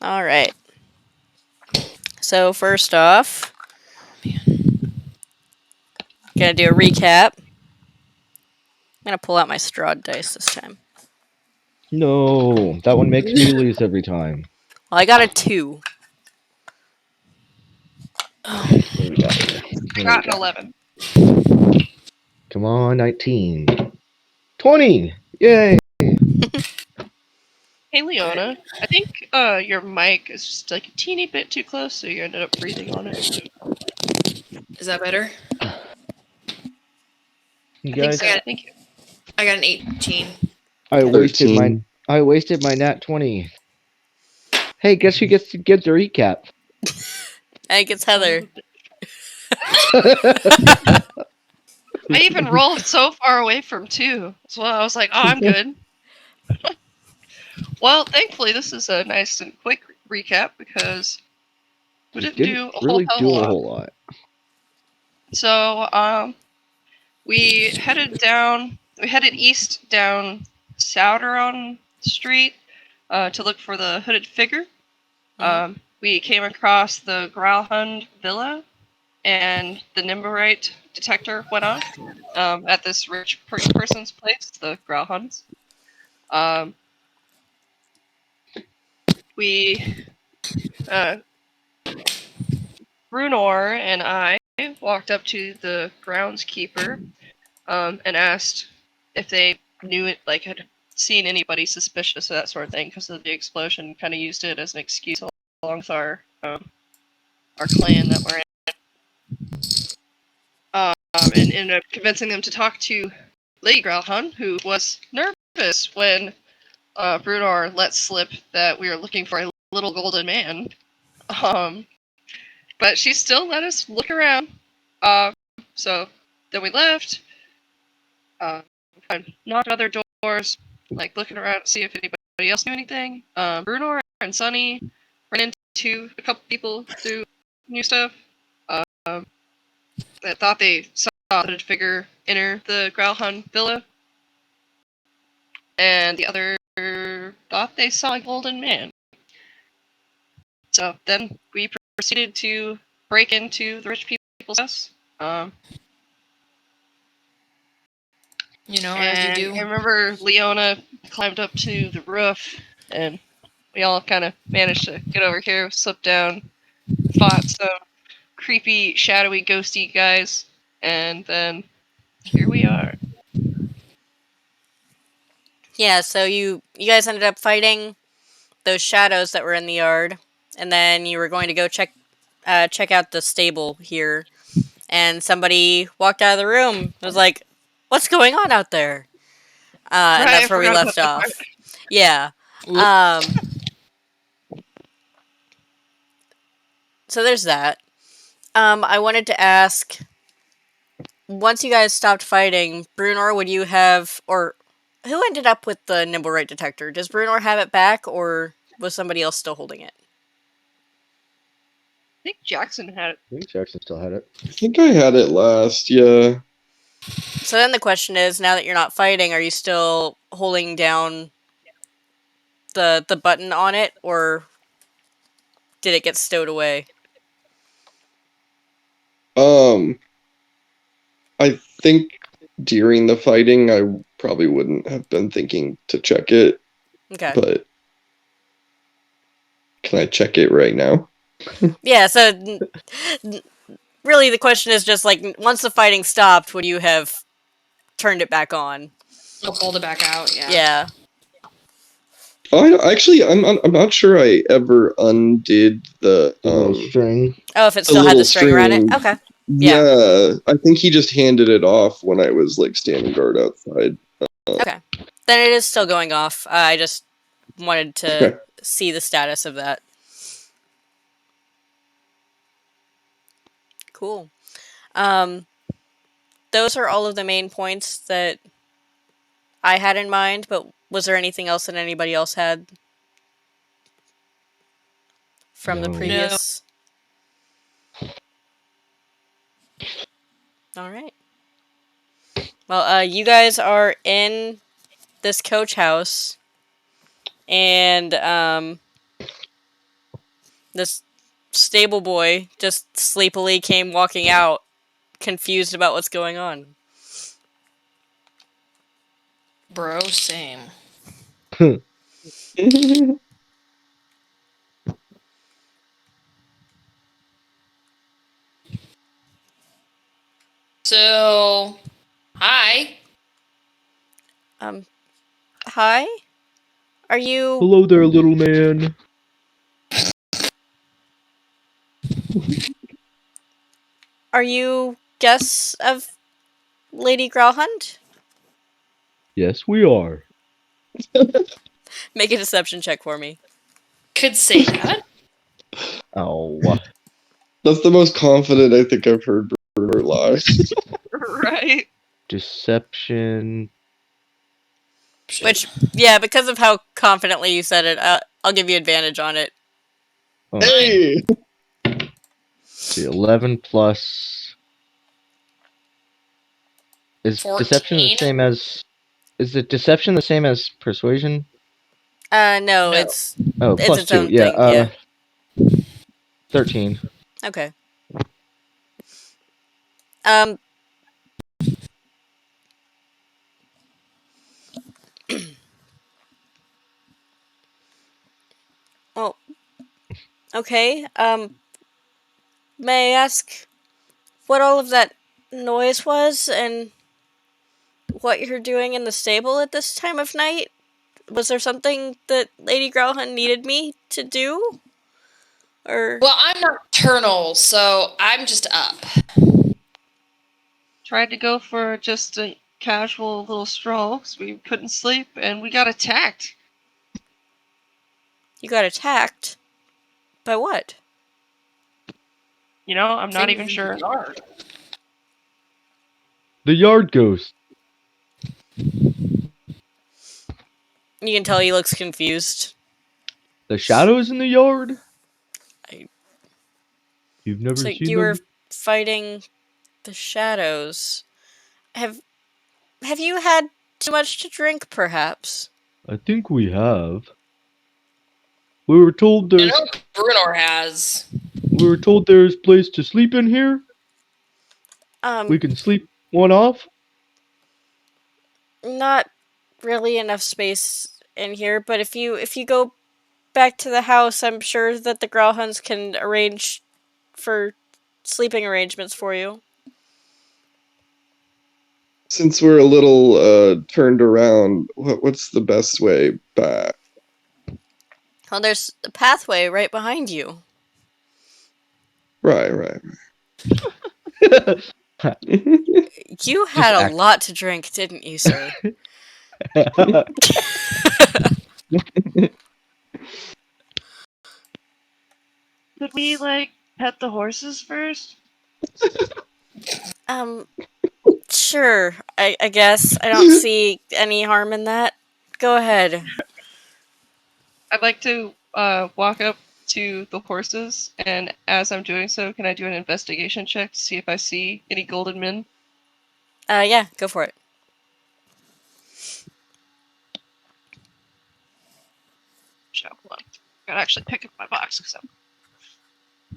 All right. So first off, gonna do a recap. I'm gonna pull out my straw dice this time. No, that one makes me lose every time. Well, I got a 2. Okay, what do we got here? I What do we got an got? 11. Come on, 19. 20! Yay! Hey, Leona. I think your mic is just like a teeny bit too close, so you ended up breathing on it. Is that better? You I think guys, so. Thank you. I got an 18. I wasted 13. my nat 20. Hey, guess who gets to give the recap? I think it's Son of Heather. a I even rolled so far away from 2. So I was like, oh, I'm good. Well, thankfully, this is a nice and quick recap because we didn't do a whole really hell of a do a lot. whole lot. So, we headed east down Souderon Street to look for the hooded figure. We came across the Growlhund Villa, and the Nimberite detector went off at this rich person's place, the Growlhunds. Um, we, Brunor and I walked up to the groundskeeper and asked if they knew it, like had seen anybody suspicious of that sort of thing because of the explosion. Kind of used it as an excuse along with our clan that we're in. And ended up convincing them to talk to Lady Growlhund, who was nervous when Brunor let slip that we were looking for a little golden man. But she still let us look around. So then we left. I knocked on other doors, like looking around to see if anybody else knew anything. Brunor and Sunny ran into a couple people who knew stuff. That thought they saw a figure enter the Growlhund villa, and the other thought they saw a golden man. So then we proceeded to break into the rich people's house. As you do. I remember Leona climbed up to the roof, and we all kind of managed to get over here, slip down, fought some creepy, shadowy, ghosty guys, and then here we are. Yeah, so you guys ended up fighting those shadows that were in the yard, and then you were going to go check out the stable here, and somebody walked out of the room. It was like, "What's going on out there?" And Right, I that's where we forgot about left that part. off. Yeah. Um, so there's that. I wanted to ask, once you guys stopped fighting, Brunor, would you have, or who ended up with the Nimblewright detector? Does Brunor have it back, or was somebody else still holding it? I think Jackson had it. I think Jackson still had it. I think I had it last, yeah. So then the question is, now that you're not fighting, are you still holding down the button on it, or did it get stowed away? I think during the fighting, I probably wouldn't have been thinking to check it, Okay. but can I check it right now? Yeah, so really the question is just like, once the fighting stopped, would you have turned it back on? I'll pull it back out, yeah. Yeah. I'm not sure I ever undid the little string. Oh, if it the still had the little string around it? Okay. Yeah. Yeah, I think he just handed it off when I was like standing guard outside. Okay. Then it is still going off. I just wanted to Okay. see the status of that. Cool. Um, those are all of the main points that I had in mind, but was there anything else that anybody else had from the No. previous? All right. Well, you guys are in this coach house, and This stable boy just sleepily came walking out, confused about what's going on. Bro, same. So, Hi. Hi? Are you Hello there, little man. guests of Lady Growlhund? Yes, we are. Make a deception check for me. Could say that. Oh. That's the most confident I think I've heard Bruno lie. right. Deception. Which, yeah, because of how confidently you said it, I'll give you advantage on it. Oh, Hey! see, 11 plus. Is 14? deception the same as? Is it deception the same as persuasion? No, No. it's Oh, it's plus its 2. own Yeah. thing. Yeah. 13. Okay. Um. Well. Okay. May I ask what all of that noise was and what you're doing in the stable at this time of night? Was there something that Lady Growlhund needed me to do? Or Well, I'm nocturnal, so I'm just up. Tried to go for just a casual little stroll because we couldn't sleep and we got attacked. you got attacked? By what? You know, I'm not even sure. The yard ghost. You can tell he looks confused. The shadows in the yard? I- You've never So seen you were them? fighting the shadows. Have you had too much to drink, perhaps? I think we have. We were told I there's know Brunor has. place to sleep in here. We can sleep one off. Not really enough space in here, but if you go back to the house, I'm sure that the Growlhunds can arrange for sleeping arrangements for you. Since we're a little turned around, what's the best way back? Well, there's a pathway right behind you. Right. You Just had a act. lot to drink, didn't you, sir? Could we, pet the horses first? um, sure. I guess I don't see any harm in that. Go ahead. I'd like to walk up to the horses, and as I'm doing so, can I do an investigation check to see if I see any golden men? Yeah, go for it. Shit, hold on. Gotta actually pick up my box because I'm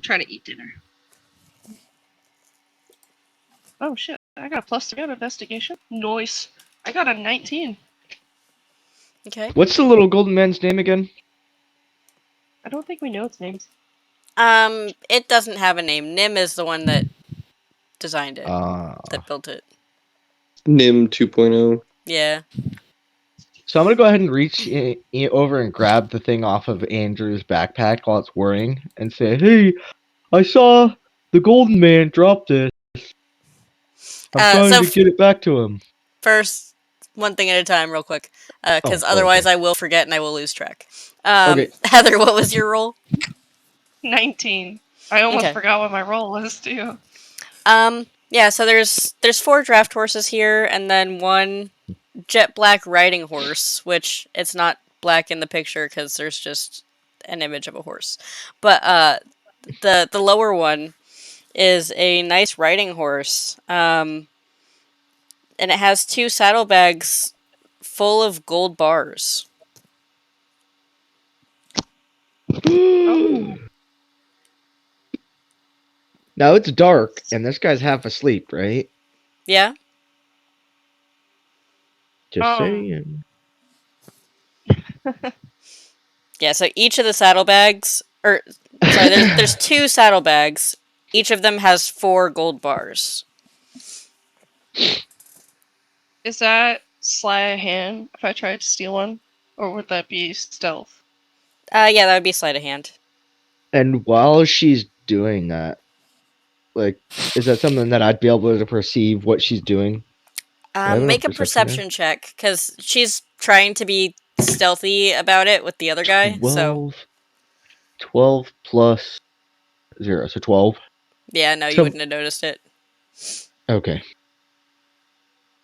trying to eat dinner. Oh shit, I got a +3 on investigation. Nice. I got a 19. Okay. What's the little golden man's name again? I don't think we know its names. It doesn't have a name. Nim is the one that designed it, that built it. Nim 2.0. Yeah. So I'm gonna go ahead and reach over and grab the thing off of Andrew's backpack while it's whirring and say, "Hey, I saw the golden man drop this. I'm trying to get it back to him." First, one thing at a time, real quick, because otherwise okay. I will forget and I will lose track. Okay. Heather, what was your roll? 19. I almost Okay. forgot what my roll was too. Yeah. So there's 4 draft horses here, and then 1 jet black riding horse, which it's not black in the picture because there's just an image of a horse. But the lower one is a nice riding horse. And it has 2 saddlebags full of gold bars. Oh. Now it's dark, and this guy's half asleep, right? Yeah. Just saying. Yeah. So each of the saddlebags, or sorry, there's 2 saddlebags. Each of them has 4 gold bars. Is that sleight of hand if I tried to steal one? Or would that be stealth? Yeah, that would be sleight of hand. And while she's doing that, like, is that something that I'd be able to perceive what she's doing? Do I have enough Make a perception perception check, because she's trying to be stealthy about it with the other there? guy. So 12 plus 0, so 12. yeah, no, you So wouldn't have noticed it. okay.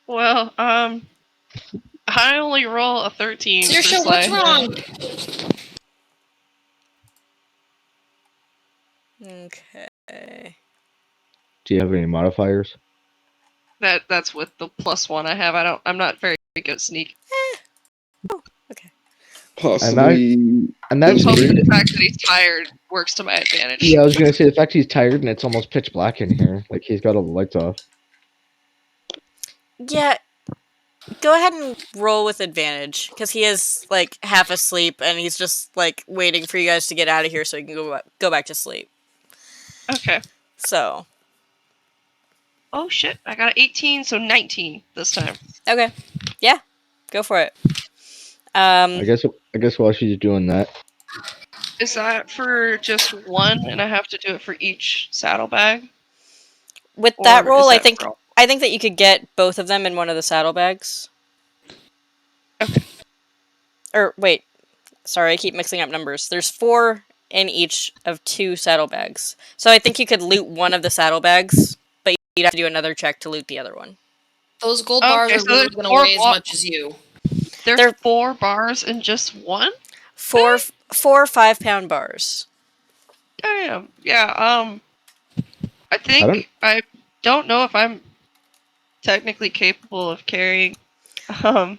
Well, I only roll a 13 for Saoirse, sleight what's of hand. wrong? Okay. Do you have any modifiers? That's with the +1 I have. I'm not very good at sneak. Possibly. I'm I'm actually hoping the fact that he's tired works to my advantage. Yeah, I was gonna say the fact he's tired and it's almost pitch black in here. Like he's got all the lights off. Yeah, go ahead and roll with advantage, because he is like half asleep and he's just like waiting for you guys to get out of here so he can go back to sleep. Okay. So Oh shit! I got an 18, so 19 this time. okay, yeah, go for it. I guess while she's doing that, Is that for just one, and I have to do it for each saddlebag? With that Or is roll, that for all? I think that you could get both of them in one of the saddlebags. Okay. Or wait, sorry, I keep mixing up numbers. There's 4 in each of 2 saddlebags. So I think you could loot one of the saddlebags, but you'd have to do another check to loot the other one. Those gold bars Okay, are so really there's going to 4 weigh as much as you. There's They're- 4 bars in just one? 4 5-pound bars. Damn. Yeah. I don't- think I don't know if I'm technically capable of carrying So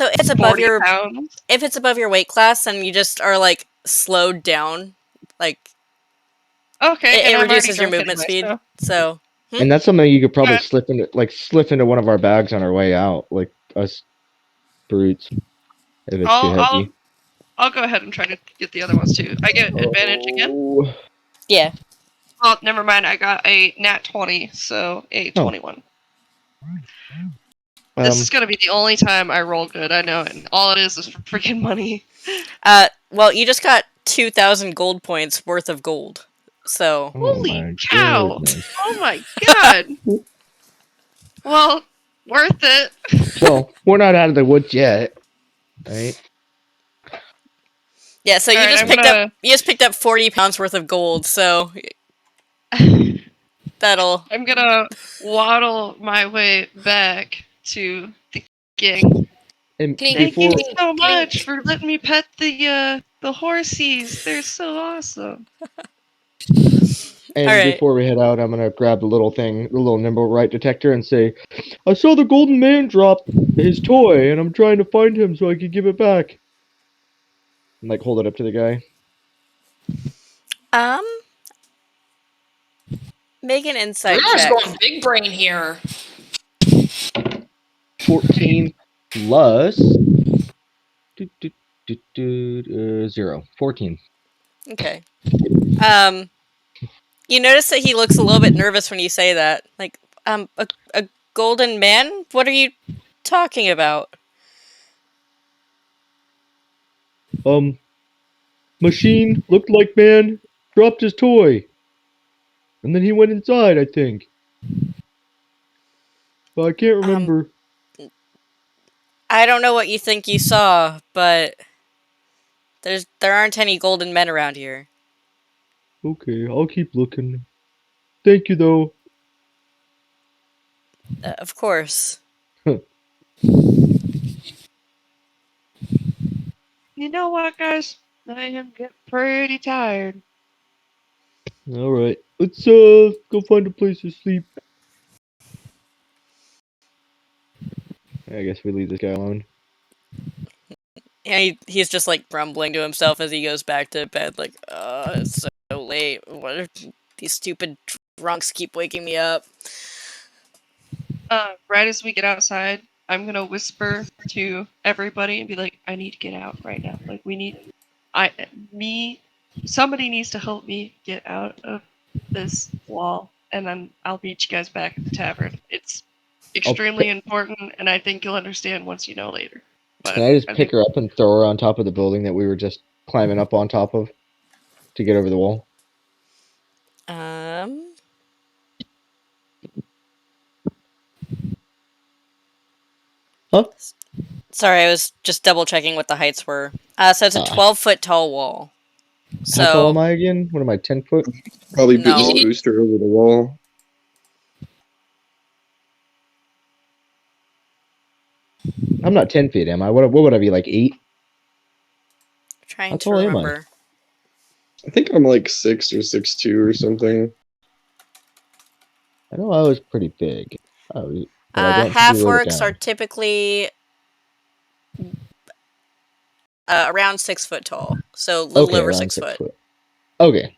if it's above 40 your pounds. weight class, and you just are like slowed down, like Okay, and it I'm already reduces your drunk movement anyway, speed. so. So and that's something you could probably Alright. slip into one of our bags on our way out, like us brutes, if it's too heavy. I'll go ahead and try to get the other ones too. I get advantage again. Oh. yeah, Oh, never mind. I got a nat 20, so a 21. This is gonna be the only time I roll good. I know, and all it is freaking money. well, you just got 2,000 gold points worth of gold. So Holy cow! Oh my god! Well, worth it. Well, we're not out of the woods yet, right? yeah, so Alright, you just picked up 40 pounds worth of gold. So that'll. I'm gonna waddle my way back to the gang. And Can Thank before you so much for letting me pet the horsies. They're so awesome. And All right. before we head out, I'm gonna grab the little thing, the little nimble right detector, and say, "I saw the golden man drop his toy, and I'm trying to find him so I can give it back." And like hold it up to the guy. Make an insight Runor's check. going big brain here. 14 plus 0. 14. Okay. You notice that he looks a little bit nervous when you say that. Like, a golden man? What are you talking about? Machine looked like man dropped his toy, and then he went inside. I think, but I can't remember. I don't know what you think you saw, but there aren't any golden men around here. Okay, I'll keep looking. Thank you, though. Of course. You know what, guys? I am getting pretty tired. All right, let's go find a place to sleep. I guess we leave this guy alone. Yeah, he's just like grumbling to himself as he goes back to bed. Like, it's so late. What are these stupid Ronks keep waking me up. Right as we get outside, I'm gonna whisper to everybody and be like, "I need to get out right now. Like, somebody needs to help me get out of this wall, and then I'll meet you guys back at the tavern. It's extremely important, and I think you'll understand once you know later." But Can I just I pick think her up and throw her on top of the building that we were just climbing up on top of to get over the wall? Um, Huh? sorry, I was just double checking what the heights were. So it's a Ah. 12-foot tall wall. How tall am So I again? What am I, 10 foot? Probably just no, boost her over the wall. I'm not 10 feet, am I? What would I be, like 8? How trying to tall am I? remember. I think I'm like 6 or 6'2" or something. I know I was pretty big. But I don't think we Half wrote it orcs are down. typically around 6 foot tall, so a little Okay, over around 6 6 foot. foot. Okay.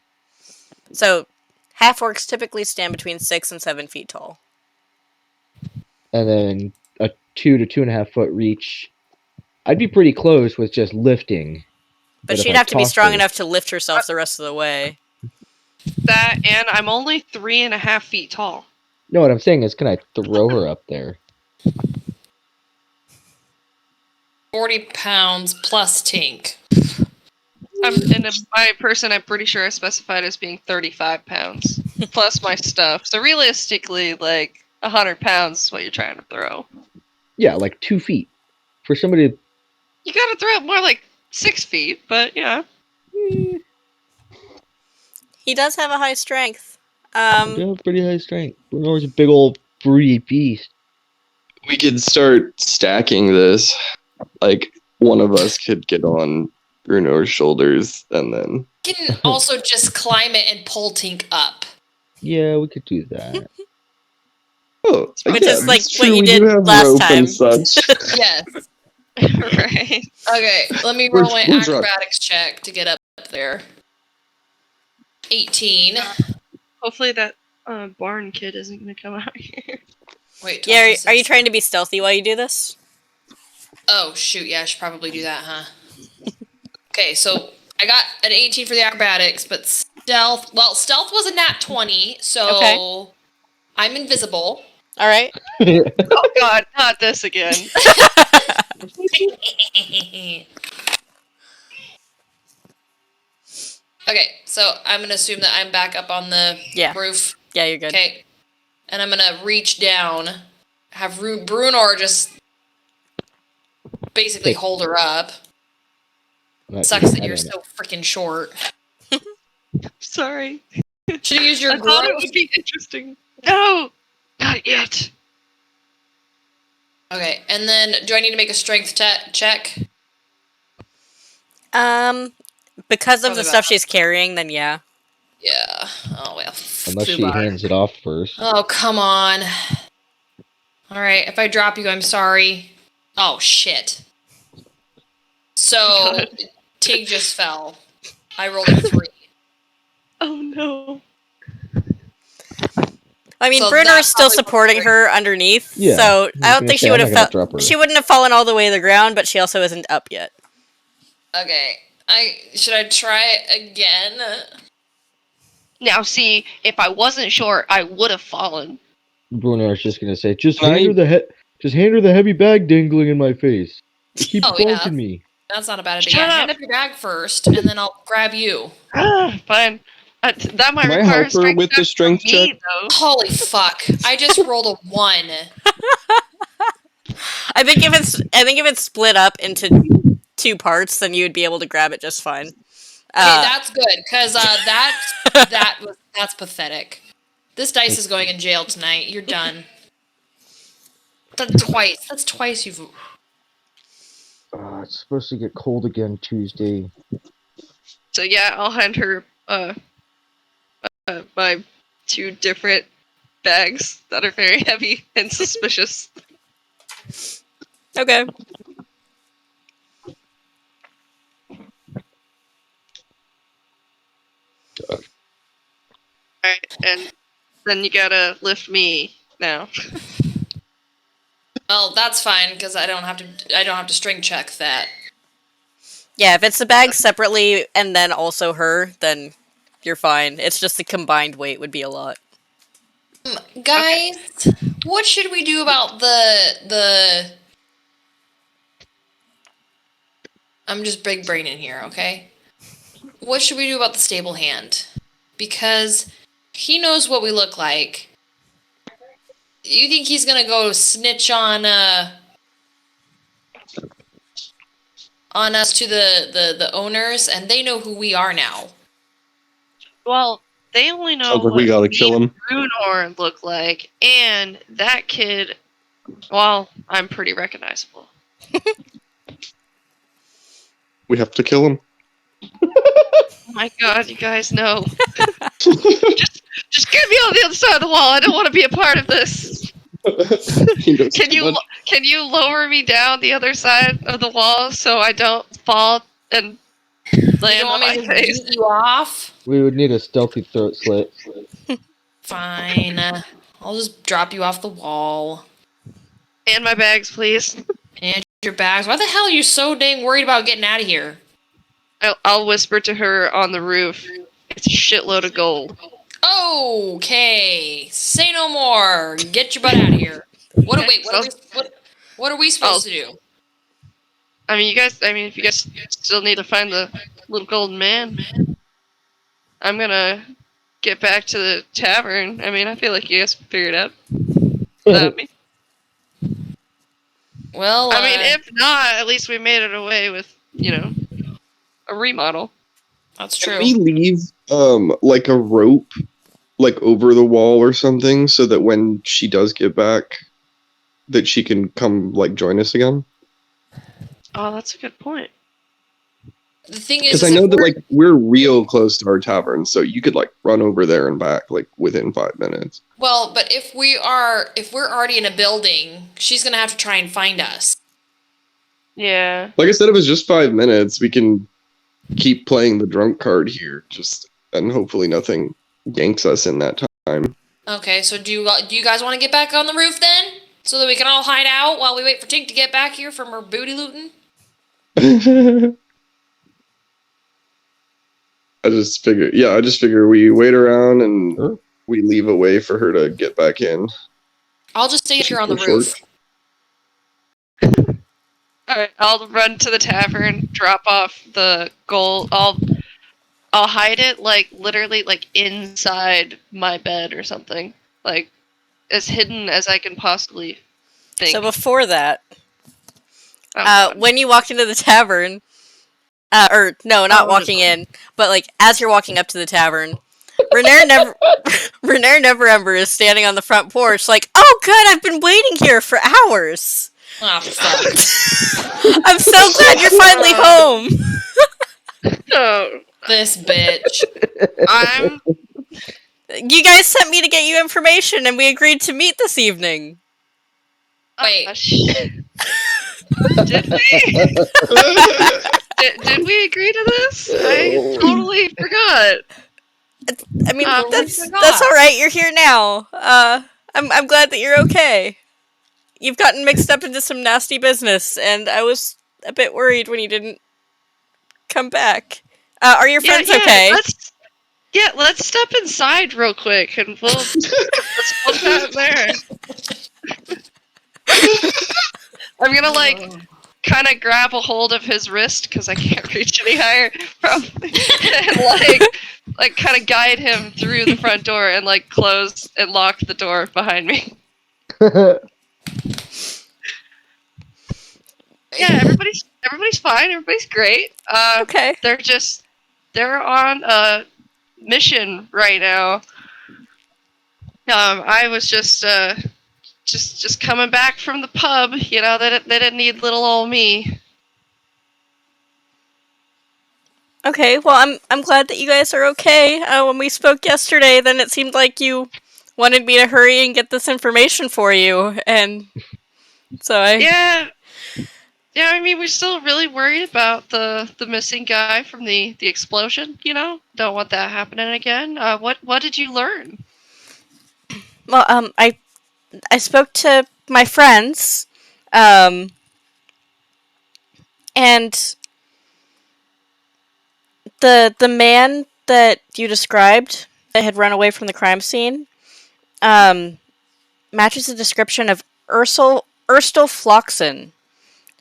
So half orcs typically stand between 6 and 7 feet tall. And then a 2 to 2.5 foot reach. I'd be pretty close with just lifting. But If she'd I have to be tossed strong her, enough to lift herself the rest of the way. that, and I'm only 3.5 feet tall. no, what I'm saying is, can I throw her up there? 40 pounds plus Tink. My person, I'm pretty sure I specified as being 35 pounds plus my stuff. So realistically, like 100 pounds is what you're trying to throw. Yeah, like 2 feet. For somebody to, You gotta throw it more like 6 feet, but yeah. He does have a high strength. I do have pretty high strength. Bruno's a big old fruity beast. We could start stacking this. Like, one of us could get on Bruno's shoulders and then. You can also just climb it and pull Tink up. Yeah, we could do that. Oh, Which yeah, is like that's what true. you We do did have last rope and time. such. Yes. Right. Okay, let me Where's- roll my where's Rock? acrobatics check to get up there. 18. Hopefully that barn kid isn't gonna come out here. Wait, 12 Yeah, plus are you 6. trying to be stealthy while you do this? Oh, shoot, yeah, I should probably do that, huh? Okay, so I got an 18 for the acrobatics, but stealth was a nat 20, so Okay. I'm invisible. All right. Oh god, not this again. Okay, so I'm gonna assume that I'm back up on the Yeah. roof. Yeah, you're good. Okay, and I'm gonna reach down, have Brunor just basically Hey. hold her up. Not Sucks that God you're damn it. so freaking short. Sorry. Should have used your I thought it growth. would be interesting. No! Not yet. Okay, and then do I need to make a strength check? Because of Probably the stuff about- she's carrying, then yeah. Yeah. Oh well. Unless she Foobar. hands it off first. Oh come on. All right, if I drop you, I'm sorry. Oh shit. So God. Tig just fell. I rolled a 3. Oh no. I mean, So Bruner that is still probably supporting wasn't her underneath, Yeah, so I was I don't gonna think say, she I'm would not have gonna felt. drop her. She wouldn't have fallen all the way to the ground, but she also isn't up yet. Okay. Should I try it again? Now see, if I wasn't short, I would have fallen. Bruno's just gonna say, just Can hand I- her the heavy bag dangling in my face. It keeps Oh, yeah. bonking me. That's not a bad idea. Shut Yeah, up. hand up your bag first, and then I'll grab you. Fine. That might Can I require help her with the check strength from me, check? though. Holy fuck! I just rolled a 1. I think if it's split up into 2 parts, then you would be able to grab it just fine. Okay, that's good because that's pathetic. This dice is going in jail tonight. You're done. That's twice. That's twice you've. It's supposed to get cold again Tuesday. So yeah, I'll hand her my 2 different bags that are very heavy and suspicious. Okay. Alright, and then you gotta lift me now. Well, that's fine because I don't have to string check that. Yeah, if it's the bag separately and then also her, then you're fine. It's just the combined weight would be a lot. Guys, what should we do about the? I'm just big braining here, okay? What should we do about the stable hand? Because he knows what we look like. You think he's gonna go snitch on us to the owners, and they know who we are now. Well, they only know Sounds like what we gotta me kill him. and Brunor look like, and that kid. Well, I'm pretty recognizable. We have to kill him. Oh my god, you guys know. just get me on the other side of the wall. I don't want to be a part of this. He knows Can too you much. can you lower me down the other side of the wall so I don't fall and You land don't on want my me to face? beat you off? We would need a stealthy throat slit. Fine. I'll just drop you off the wall. And my bags, please. And your bags. Why the hell are you so dang worried about getting out of here? I'll whisper to her on the roof. It's a shitload of gold. Okay. Say no more. Get your butt out of here. What are we supposed to do? I mean, if you guys still need to find the little golden man, I'm gonna get back to the tavern. I mean, I feel like you guys figured out without me. Well, I mean, if not, at least we made it away with, a remodel. that's Can true. we leave like a rope like over the wall or something so that when she does get back that she can come like join us again? Oh, that's a good point. The thing is, Because I know that like we're real close to our tavern, so you could like run over there and back like within 5 minutes. well, but if we're already in a building, she's gonna have to try and find us. Yeah. Like I said, if it's just 5 minutes, we can keep playing the drunk card here, and hopefully nothing yanks us in that time. Okay, so do you guys want to get back on the roof then, so that we can all hide out while we wait for Tink to get back here from her booty looting? I just figure we wait around and Sure. we leave a way for her to get back in. I'll just stay here on the Super roof. Alright, I'll run to the tavern, drop off the gold. I'll hide it like literally like inside my bed or something. Like as hidden as I can possibly think. So before that, Oh, God. when you walked into the tavern, or no, not walking in, but like as you're walking up to the tavern, Renair Neverember is standing on the front porch, like, "Oh, good, I've been waiting here for hours. Oh, fuck. I'm so glad you're finally home." No, This bitch. I'm You guys sent me to get you information, and we agreed to meet this evening. Wait. Did we? Did we agree to this? I totally forgot. I mean, Totally that's forgot. all right. You're here now. I'm glad that you're okay. You've gotten mixed up into some nasty business, and I was a bit worried when you didn't come back. Are your friends okay? Let's step inside real quick, and let's chat there. I'm gonna kind of grab a hold of his wrist because I can't reach any higher, probably, and like kind of guide him through the front door and like close and lock the door behind me. Yeah, everybody's fine. Everybody's great. Okay. They're on a mission right now. I was just coming back from the pub. You know, they didn't need little old me. Okay. Well, I'm glad that you guys are okay. When we spoke yesterday, then it seemed like you wanted me to hurry and get this information for you, and so Yeah. I mean, we're still really worried about the missing guy from the explosion. You know, don't want that happening again. What did you learn? Well, I spoke to my friends, um, and the man that you described that had run away from the crime scene, um, matches the description of Urstel Floxen,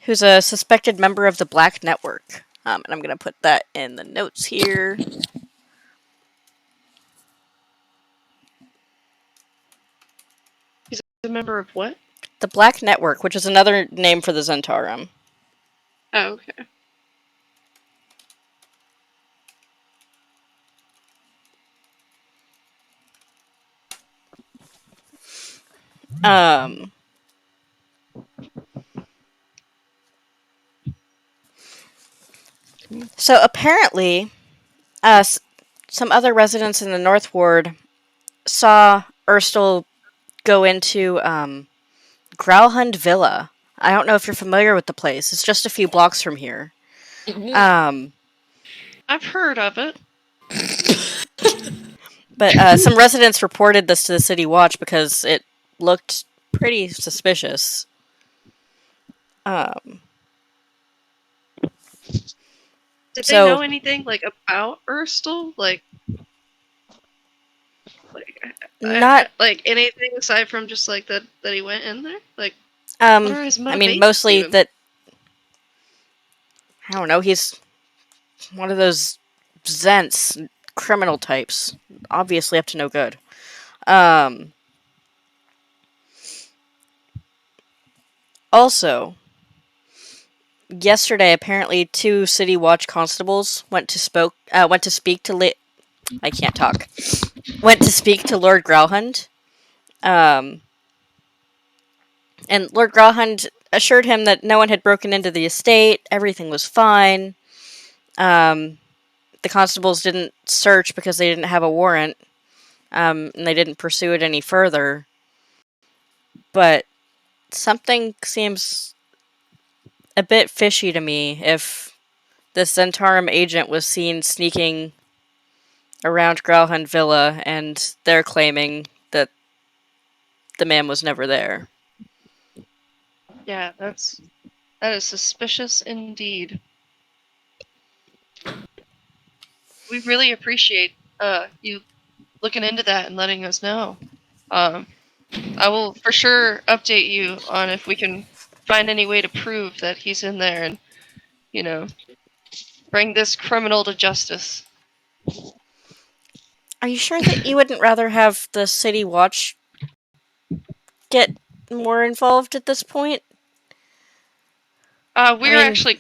who's a suspected member of the Black Network. And I'm gonna put that in the notes here. He's a member of what? The Black Network, which is another name for the Zentarum. Oh, okay. Um, so apparently, some other residents in the North Ward saw Urstel go into Growlhund Villa. I don't know if you're familiar with the place. It's just a few blocks from here. Um, I've heard of it. but some residents reported this to the City Watch because it looked pretty suspicious. Um, Did they so know anything like about Urstel? not Like anything aside from just like that he went in there? Like, what are his I mean, motivations mostly even? that I don't know. He's one of those Zents criminal types, obviously up to no good. Um, Also, yesterday apparently two City Watch constables went to speak to I can't talk. Went to speak to Lord Growlhund. Um, and Lord Growlhund assured him that no one had broken into the estate, everything was fine. Um, the constables didn't search because they didn't have a warrant, and they didn't pursue it any further. But something seems a bit fishy to me if this Zentarum agent was seen sneaking around Growlhund Villa and they're claiming that the man was never there. Yeah, that is suspicious indeed. We really appreciate you looking into that and letting us know. Um, I will for sure update you on if we can find any way to prove that he's in there and, you know, bring this criminal to justice. Are you sure that you wouldn't rather have the City Watch get more involved at this point? I We're mean, actually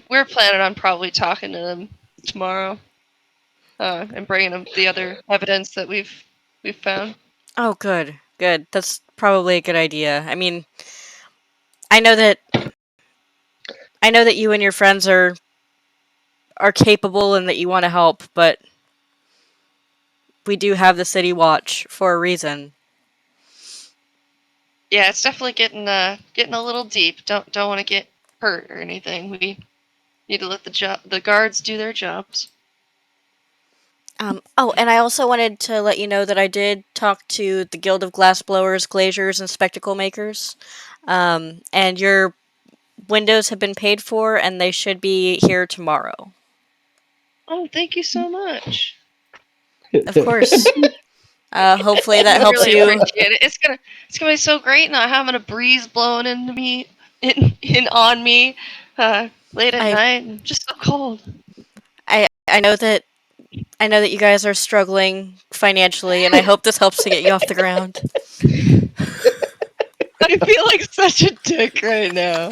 we're planning on probably talking to them tomorrow, and bringing them the other evidence that we've found. oh, good, good. That's probably a good idea. I mean, I know that I know that you and your friends are capable and that you want to help, but we do have the City Watch for a reason. Yeah, it's definitely getting a little deep. Don't want to get hurt or anything. We need to let the guards do their jobs. Oh, and I also wanted to let you know that I did talk to the Guild of Glassblowers, Glaziers, and Spectacle Makers. And your windows have been paid for, and they should be here tomorrow. Oh, thank you so much. Of course. Hopefully that We helps really you. appreciate it. It's gonna be so great not having a breeze blowing into me in on me late at I night and just so cold. I know that you guys are struggling financially, and I hope this helps to get you off the ground. I feel like such a dick right now.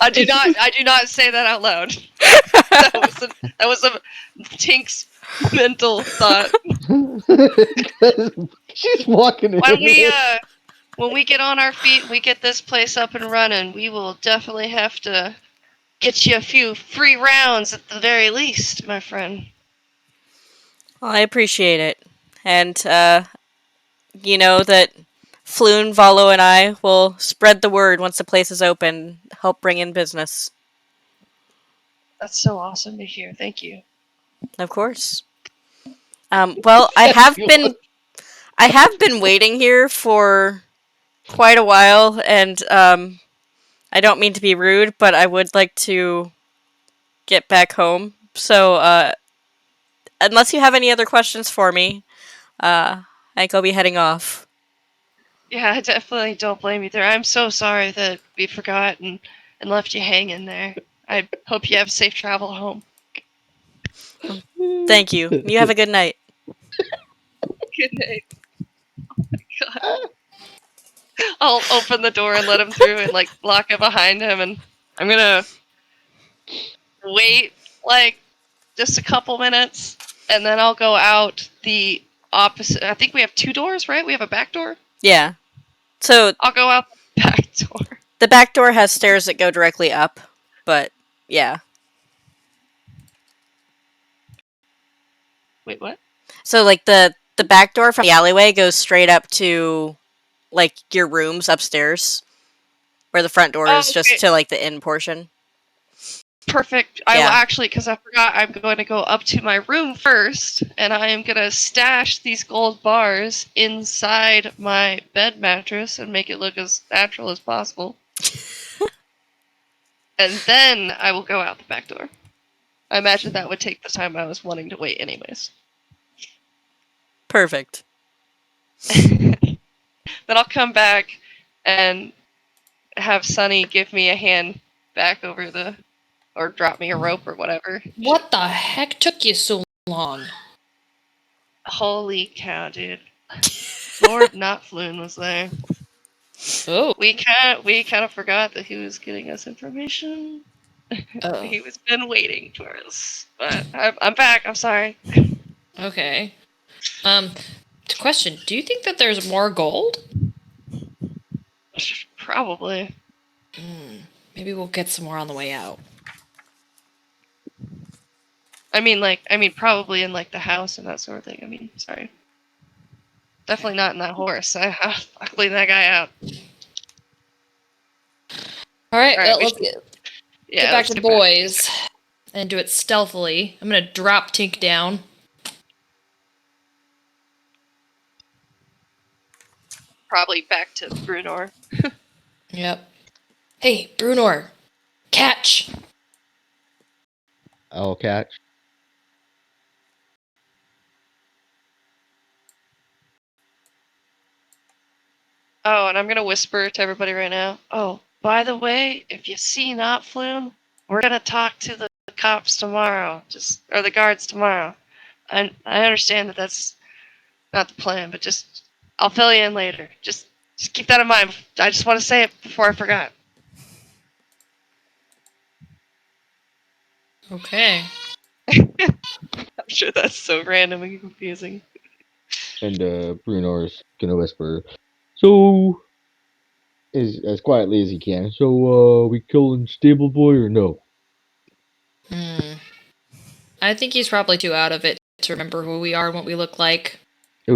I do not say that out loud. That was a Tink's mental thought. She's walking When we in. when we get on our feet, we get this place up and running. We will definitely have to get you a few free rounds at the very least, my friend. Well, I appreciate it, and you know that Floon, Valo, and I will spread the word once the place is open. Help bring in business, That's so awesome to hear. Thank you. of course. Well, I have been waiting here for quite a while, and I don't mean to be rude, but I would like to get back home. So, unless you have any other questions for me, I think I'll be heading off. Yeah, I definitely don't blame you there. I'm so sorry that we forgot and left you hanging there. I hope you have safe travel home. Thank you. You have a good night. Good night. I'll open the door and let him through and like lock it behind him, and I'm gonna wait like just a couple minutes, and then I'll go out the opposite. I think we have two doors, right? We have a back door. Yeah. So I'll go out the back door. the back door has stairs that go directly up, but yeah. Wait, what? So like the back door from the alleyway goes straight up to like your rooms upstairs, where the front door Oh, is just okay. to like the in portion. Perfect. I will Yeah. actually, because I forgot, I'm going to go up to my room first, and I am going to stash these gold bars inside my bed mattress and make it look as natural as possible. And then I will go out the back door. I imagine that would take the time I was wanting to wait, anyways. Perfect. Then I'll come back and have Sunny give me a hand back over the, or drop me a rope or whatever. What the heck took you so long? Holy cow, dude! Lord Notfloon was there. Oh. We kind of forgot that he was getting us information. Oh. He was been waiting for us, but I'm back. I'm sorry. Okay. Question: do you think that there's more gold? Probably. Maybe we'll get some more on the way out. I mean, probably in like the house and that sort of thing. I mean, sorry. Definitely not in that horse. I'll clean that guy out. All right. All right, Well, we let's should, get yeah, back let's to get boys and do it stealthily. I'm gonna drop Tink down. probably back to Brunor. Yep. Hey, Brunor, catch! I'll catch. Oh, and I'm gonna whisper to everybody right now. Oh, by the way, if you see Notfloon, we're gonna talk to the cops tomorrow, or the guards tomorrow. I understand that that's not the plan, but just I'll fill you in later. Just keep that in mind. I just want to say it before I forgot. Okay. I'm sure that's so random and confusing. And Brunor's gonna whisper, so, as quietly as he can, so, we killing Stable Boy or no? I think he's probably too out of it to remember who we are and what we look like. It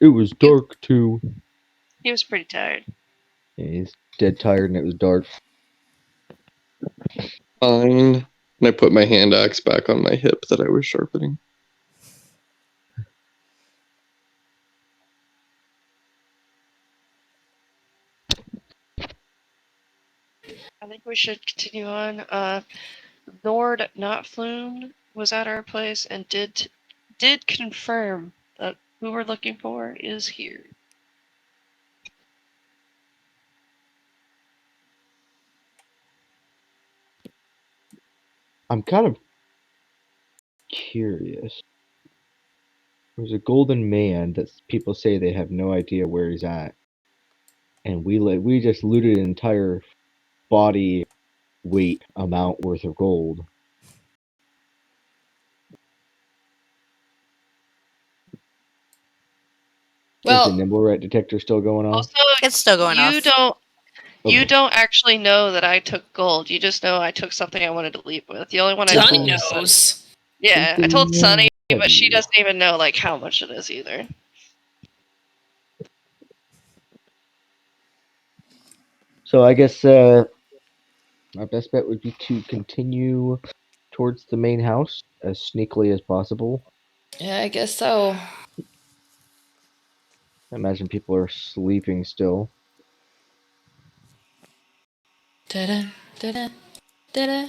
was dark too. He was pretty tired. Yeah, he's dead tired and it was dark. Fine. And I put my hand axe back on my hip that I was sharpening. I think we should continue on. Lord Notfloon was at our place and did confirm that who we're looking for is here. I'm kind of curious. There's a golden man that people say they have no idea where he's at, and we just looted an entire body weight amount worth of gold. Is the Well, nimble rat detector still going on? Also, It's still going you off. don't you Okay. don't actually know that I took gold. You just know I took something I wanted to leave with. The only one I Sonny told was Sunny. knows. Yeah, I told Sunny, Something but she heavy. doesn't even know like how much it is either. So I guess my best bet would be to continue towards the main house as sneakily as possible. Yeah, I guess so. I imagine people are sleeping still. Da-da, da-da, da-da,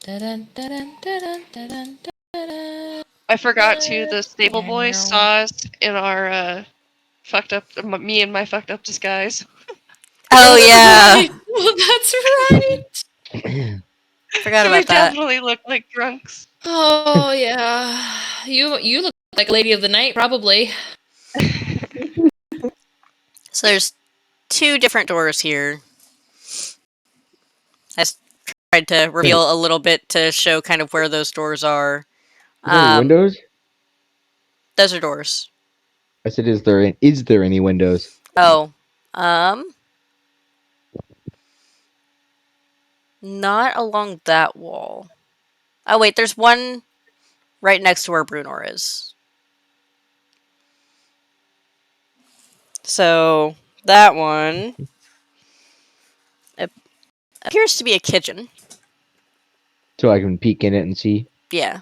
da-da, da-da, da-da, da-da, da-da. I forgot to. The stable boy saw us in our fucked up. Me and my fucked up disguise. Oh yeah, Right. Well, that's right. forgot So we about that. definitely look like drunks. Oh yeah. You look like a lady of the night, probably. So there's two different doors here. I tried to reveal a little bit to show kind of where those doors are. Is there any windows? Those are doors. I said, is there any windows? Oh, not along that wall. Oh wait, there's one right next to where Brunor is. So that one appears to be a kitchen. So I can peek in it and see. Yeah.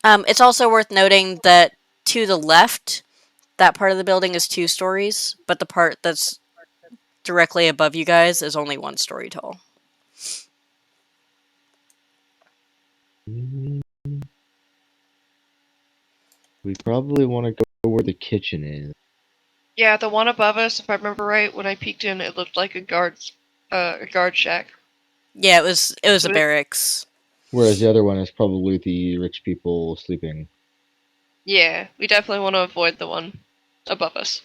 It's also worth noting that to the left, that part of the building is 2 stories, but the part that's directly above you guys is only 1 story tall. We probably want to go where the kitchen is. Yeah, the one above us, if I remember right, when I peeked in, it looked like a guard shack. Yeah, it was a So barracks. Whereas the other one is probably the rich people sleeping. yeah, we definitely want to avoid the one above us.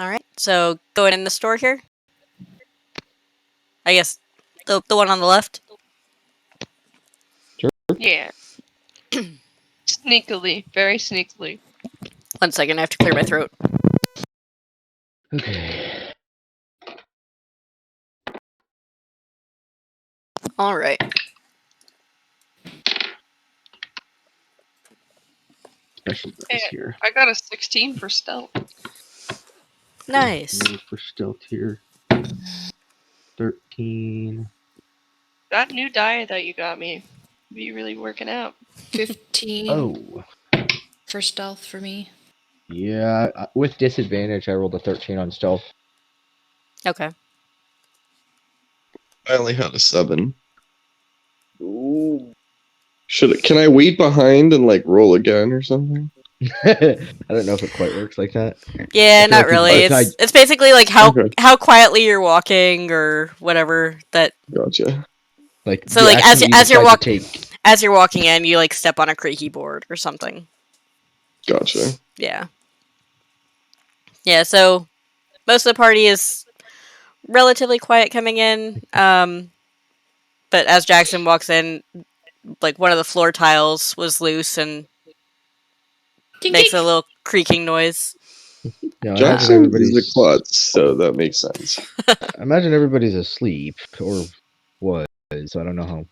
All right. So going in the store here. I guess the one on the left. Yeah. Sneakily, very sneakily. 1 second, I have to clear my throat. Okay. All right. Special dice here. I got a 16 for stealth. Nice. Roll for stealth here. 13. That new die that you got me be really working out. 15 Oh. for stealth for me. Yeah, with disadvantage, I rolled a 13 on stealth. Okay. I only had a 7. Ooh. Can I wait behind and like roll again or something? I don't know if it quite works like that. Yeah, I feel not like really. I It's basically like Okay, how quietly you're walking or whatever that. gotcha. like So the like action that you decide to take. as you're walking in, you like step on a creaky board or something. Gotcha. Yeah. Yeah, so most of the party is relatively quiet coming in. But as Jackson walks in, like one of the floor tiles was loose and Tink, makes a tink. little creaking noise. You know, I imagine Jackson is a everybody's. klutz, so that makes sense. I imagine everybody's asleep or was. So I don't know how.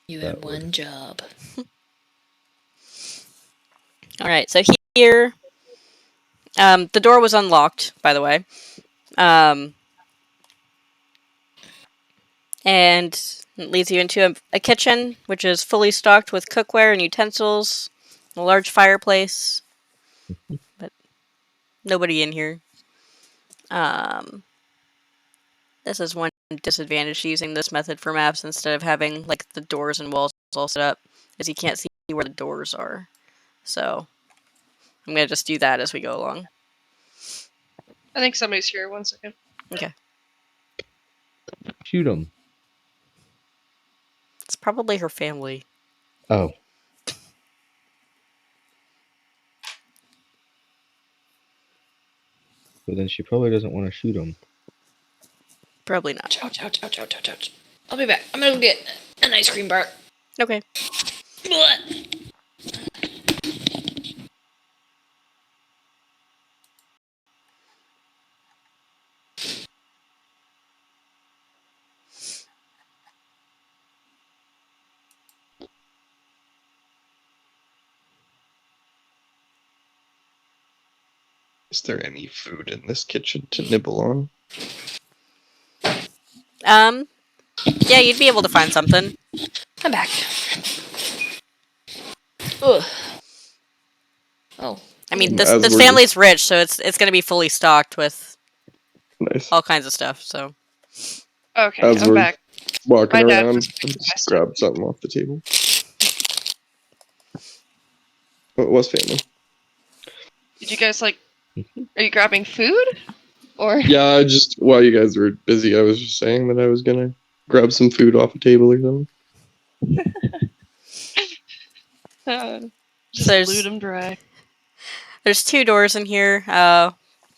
You That had would. one job. All right, so here, the door was unlocked, by the way, and it leads you into a kitchen, which is fully stocked with cookware and utensils, a large fireplace, but nobody in here. This is one disadvantage to using this method for maps instead of having like the doors and walls all set up, is you can't see where the doors are. So I'm gonna just do that as we go along. I think somebody's here. 1 second. Okay, Shoot them. it's probably her family. Oh. But then she probably doesn't want to shoot them. Probably not. Ouch, ouch, ouch, ouch, ouch, ouch. I'll be back. I'm gonna go get an ice cream bar. Okay. Blech. Is there any food in this kitchen to nibble on? Um, Yeah, you'd be able to find something. I'm back. Ugh. Oh. I mean, As this we're family's just rich, so it's going to be fully stocked with nice. all kinds of stuff. So Okay, As I'm we're back. walking My dad around, was I just investing. grabbed something off the table. What was family? Did you guys like? Are you grabbing food? Or Yeah, I just while you guys were busy, I was just saying that I was gonna grab some food off a table or something. just So loot them dry. there's 2 doors in here.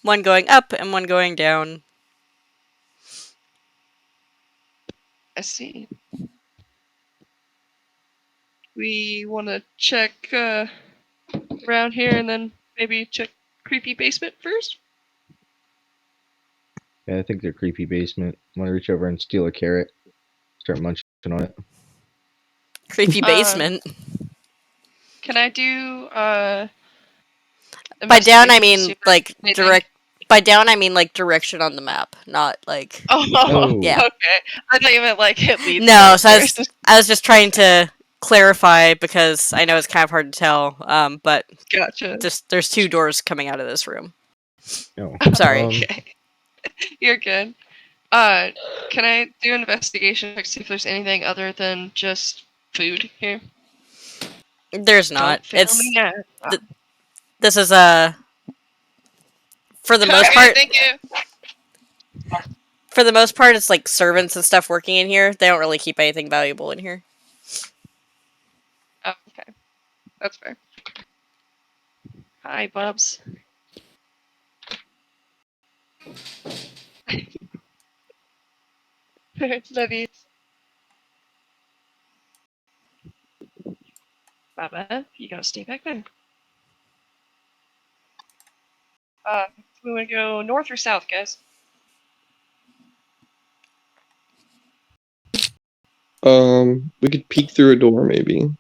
One going up and one going down. I see. We want to check around here and then maybe check creepy basement first. Yeah, I think they're creepy basement. I'm gonna reach over and steal a carrot. Start munching on it. Creepy basement. Can I do By down, I investigation to see mean if there's anything? By down, I mean like direction on the map, not like. Oh, Oh. Yeah. okay. I thought you meant like it leads No, so downstairs. I was just trying to clarify because I know it's kind of hard to tell. But Gotcha. there's 2 doors coming out of this room. No. Sorry. Okay. You're good. Can I do an investigation to see if there's anything other than just food here? There's not. Don't fail me now. th- this is for the most Okay, part. thank you. For the most part, it's like servants and stuff working in here. They don't really keep anything valuable in here. Oh, okay. That's fair. Hi, Bubs. Love you. Baba, you gotta stay back there. We wanna go north or south, guys? We could peek through a door maybe.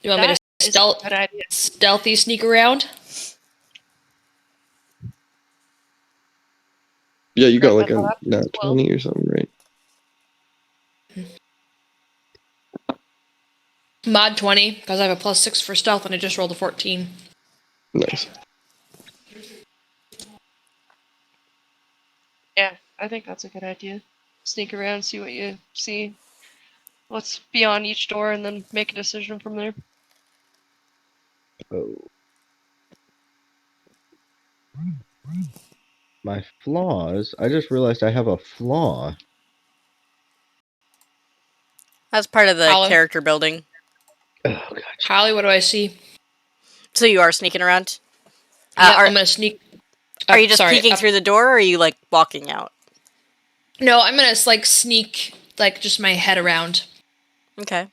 You want me to That is a good idea. stealthy sneak around? Yeah, you got Grab like that a laptop nat as well. 20 or something, right? Mod 20, because I have a +6 for stealth and I just rolled a 14. Nice. Yeah, I think that's a good idea. Sneak around, see what you see, what's beyond each door, and then make a decision from there. Oh. My flaws? I just realized I have a flaw. That's part of the Holly? character building. Oh, gotcha. Holly, what do I see? So you are sneaking around. Yeah, Are I'm gonna sneak. are you just sorry, peeking through the door, or are you like walking out? No, I'm gonna like sneak, like just my head around. Okay.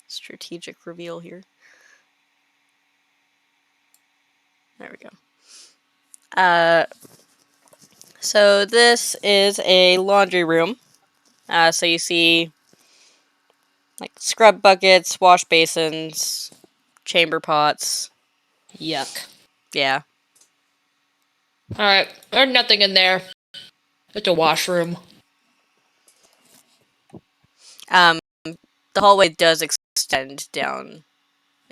Strategic reveal here. There we go. So this is a laundry room. So you see like scrub buckets, wash basins, chamber pots. Yuck. Yeah. All right, there's nothing in there. It's a washroom. The hallway does extend down.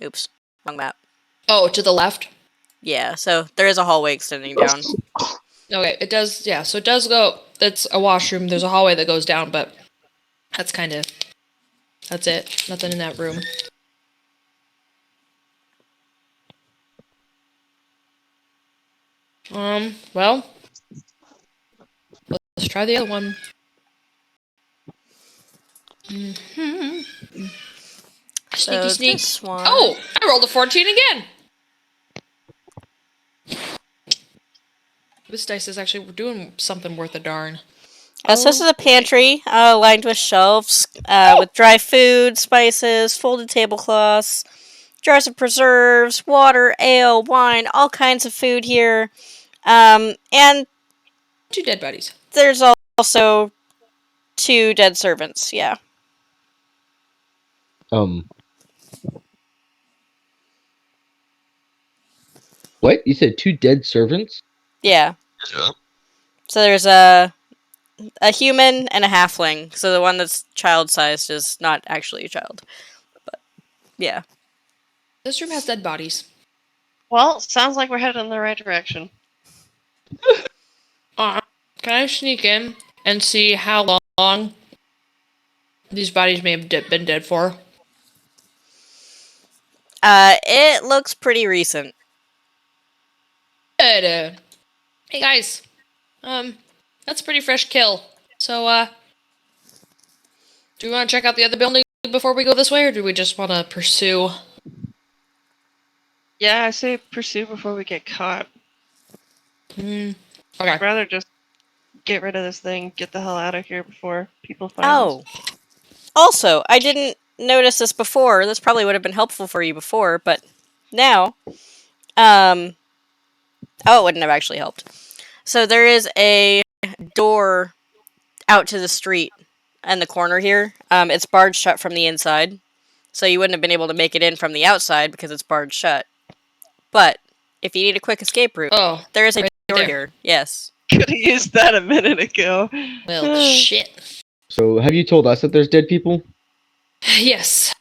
Oops, wrong map. Oh, to the left. Yeah, so there is a hallway extending down. Okay, it does. Yeah, so it does go. It's a washroom. There's a hallway that goes down, but that's kind of. That's it. Nothing in that room. Well, let's try the other one. Sneaky So sneak. this one. Oh, I rolled a 14 again. This dice is actually doing something worth a darn. So this is a pantry lined with shelves with dry food, spices, folded tablecloths, jars of preserves, water, ale, wine, all kinds of food here. And 2 dead bodies. there's also 2 dead servants. Yeah. What? You said 2 dead servants? Yeah. Yeah. So there's a human and a halfling. So the one that's child-sized is not actually a child. But yeah. This room has dead bodies. Well, sounds like we're headed in the right direction. Can I sneak in and see how long these bodies may have been dead for? It looks pretty recent. Good. Hey guys, that's a pretty fresh kill. So, do we want to check out the other building before we go this way, or do we just want to pursue? Yeah, I say pursue before we get caught. Okay. I'd rather just get rid of this thing, get the hell out of here before people find us. Oh. Also, I didn't notice this before. This probably would have been helpful for you before, but now, oh, it wouldn't have actually helped. So there is a door out to the street in the corner here. It's barred shut from the inside, so you wouldn't have been able to make it in from the outside because it's barred shut. But if you need a quick escape route, there is a door there. here. Yes. Could have used that a minute ago. Well, shit. So, have you told us that there's dead people? Yes.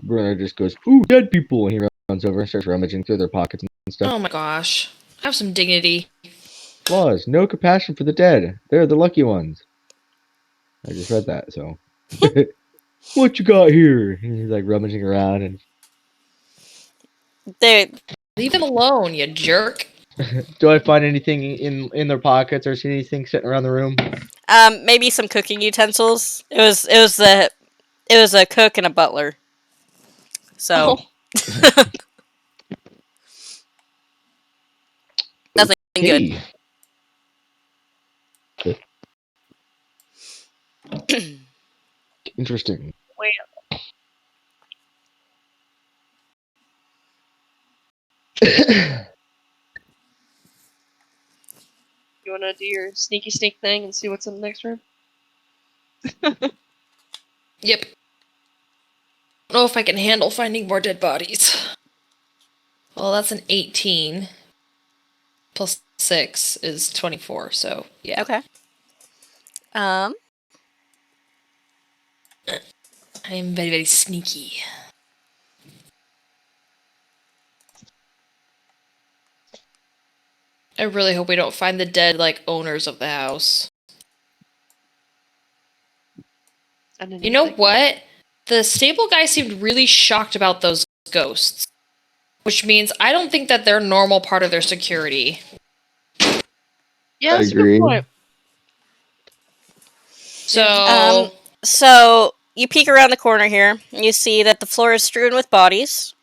Bruno just goes, "Ooh, dead people!" and he runs over and starts rummaging through their pockets and stuff. Oh my gosh. Have some dignity. Flaws, no compassion for the dead. They're the lucky ones. I just read that, so. What you got here? And he's like rummaging around and. Leave them alone, you jerk. Do I find anything in their pockets or see anything sitting around the room? Maybe some cooking utensils. It was a cook and a butler. So nothing good. Interesting. Wait. You wanna do your sneaky sneak thing and see what's in the next room? Yep. I don't know if I can handle finding more dead bodies. Well, that's an 18. Plus 6 is 24, so yeah. Okay. I'm very, very sneaky. I really hope we don't find the dead, owners of the house. You know what? The stable guy seemed really shocked about those ghosts. Which means I don't think that they're normal part of their security. Yeah, that's I agree. a good point. So you peek around the corner here, and you see that the floor is strewn with bodies.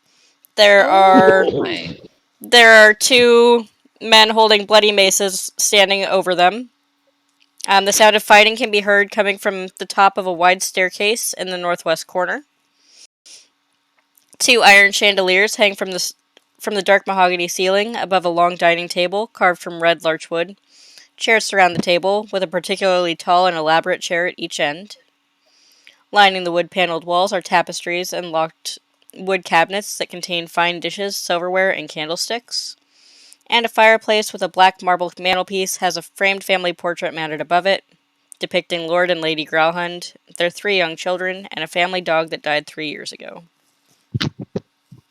There are two men holding bloody maces standing over them. The sound of fighting can be heard coming from the top of a wide staircase in the northwest corner. Two iron chandeliers hang from the dark mahogany ceiling above a long dining table carved from red larch wood. Chairs surround the table, with a particularly tall and elaborate chair at each end. Lining the wood-paneled walls are tapestries and locked wood cabinets that contain fine dishes, silverware, and candlesticks. And a fireplace with a black marble mantelpiece has a framed family portrait mounted above it, depicting Lord and Lady Growlhund, their 3 young children, and a family dog that died 3 years ago.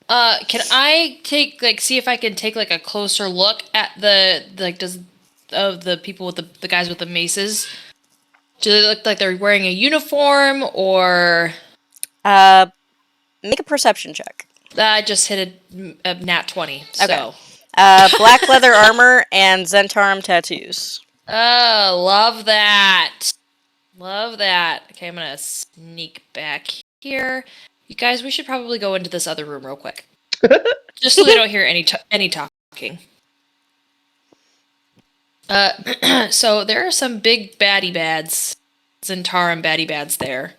Can I see if I can take a closer look at the people with the guys with the maces? Do they look like they're wearing a uniform or? Make a perception check. I just hit a nat 20. So. Okay. Black leather armor and Zentarum tattoos. Oh, love that. Love that. Okay, I'm gonna sneak back here. You guys, we should probably go into this other room real quick. Just so they don't hear any talking. So there are some big baddie bads. Zentarum baddie bads there.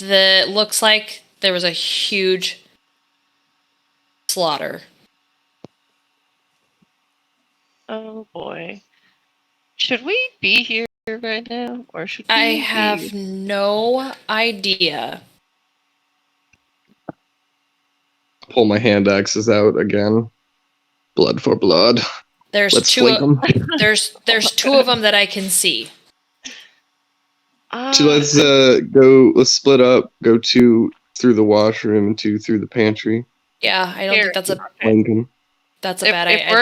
Looks like there was a huge slaughter. Oh boy. Should we be here right now? Or should we I have no idea. Pull my hand axes out again. Blood for blood. There's Let's two. flink them. There's two of them that I can see. So let's go. Let's split up. Go 2 through the washroom, 2 through the pantry. Yeah, I don't Here. think that's a Flank 'em. bad if idea.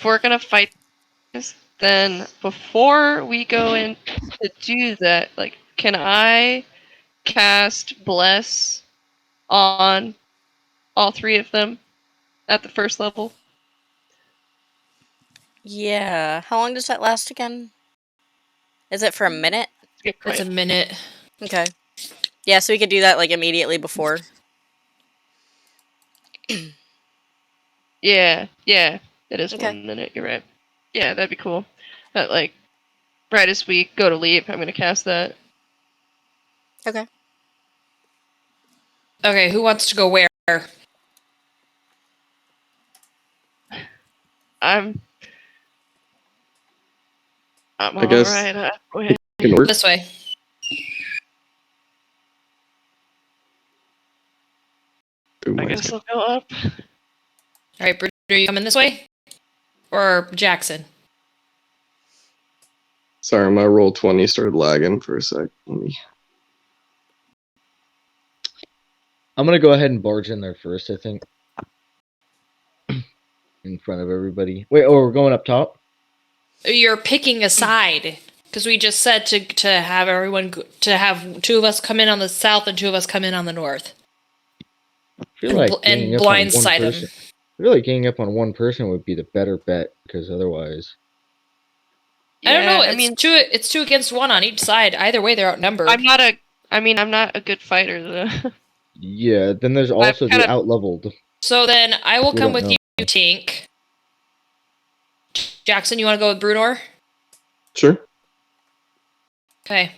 we're gonna fight this, then before we go in to do that, like, can I cast bless on all 3 of them at the first level? Yeah. How long does that last again? Is it for a minute? It's a minute. Okay. Yeah, so we could do that like immediately before. Yeah, it is Okay. 1 minute. You're right. Yeah, that'd be cool. But like, right as we go to leave, I'm gonna cast that. Okay. Okay, who wants to go where? I'm I guess alright. Go ahead. it can work. This way. Ooh, I mine's guess good. I'll go up. All right, Bruder, are you coming this way? Or Jackson? Sorry, my roll 20 started lagging for a sec. Let me. I'm gonna go ahead and barge in there first, I think. In front of everybody. Wait, we're going up top? You're picking a side because we just said to have everyone to have 2 of us come in on the south and 2 of us come in on the north. I feel like ganging up on one blindside them. person. I feel like ganging up on one person would be the better bet, because otherwise. I don't know. Yeah, It's 2 against 1 on each side. Either way, they're outnumbered. I'm not a good fighter though. Yeah, then there's also the outleveled. So then I will We come don't with know. you, Tink. Jackson, you want to go with Brunor? Sure. Okay.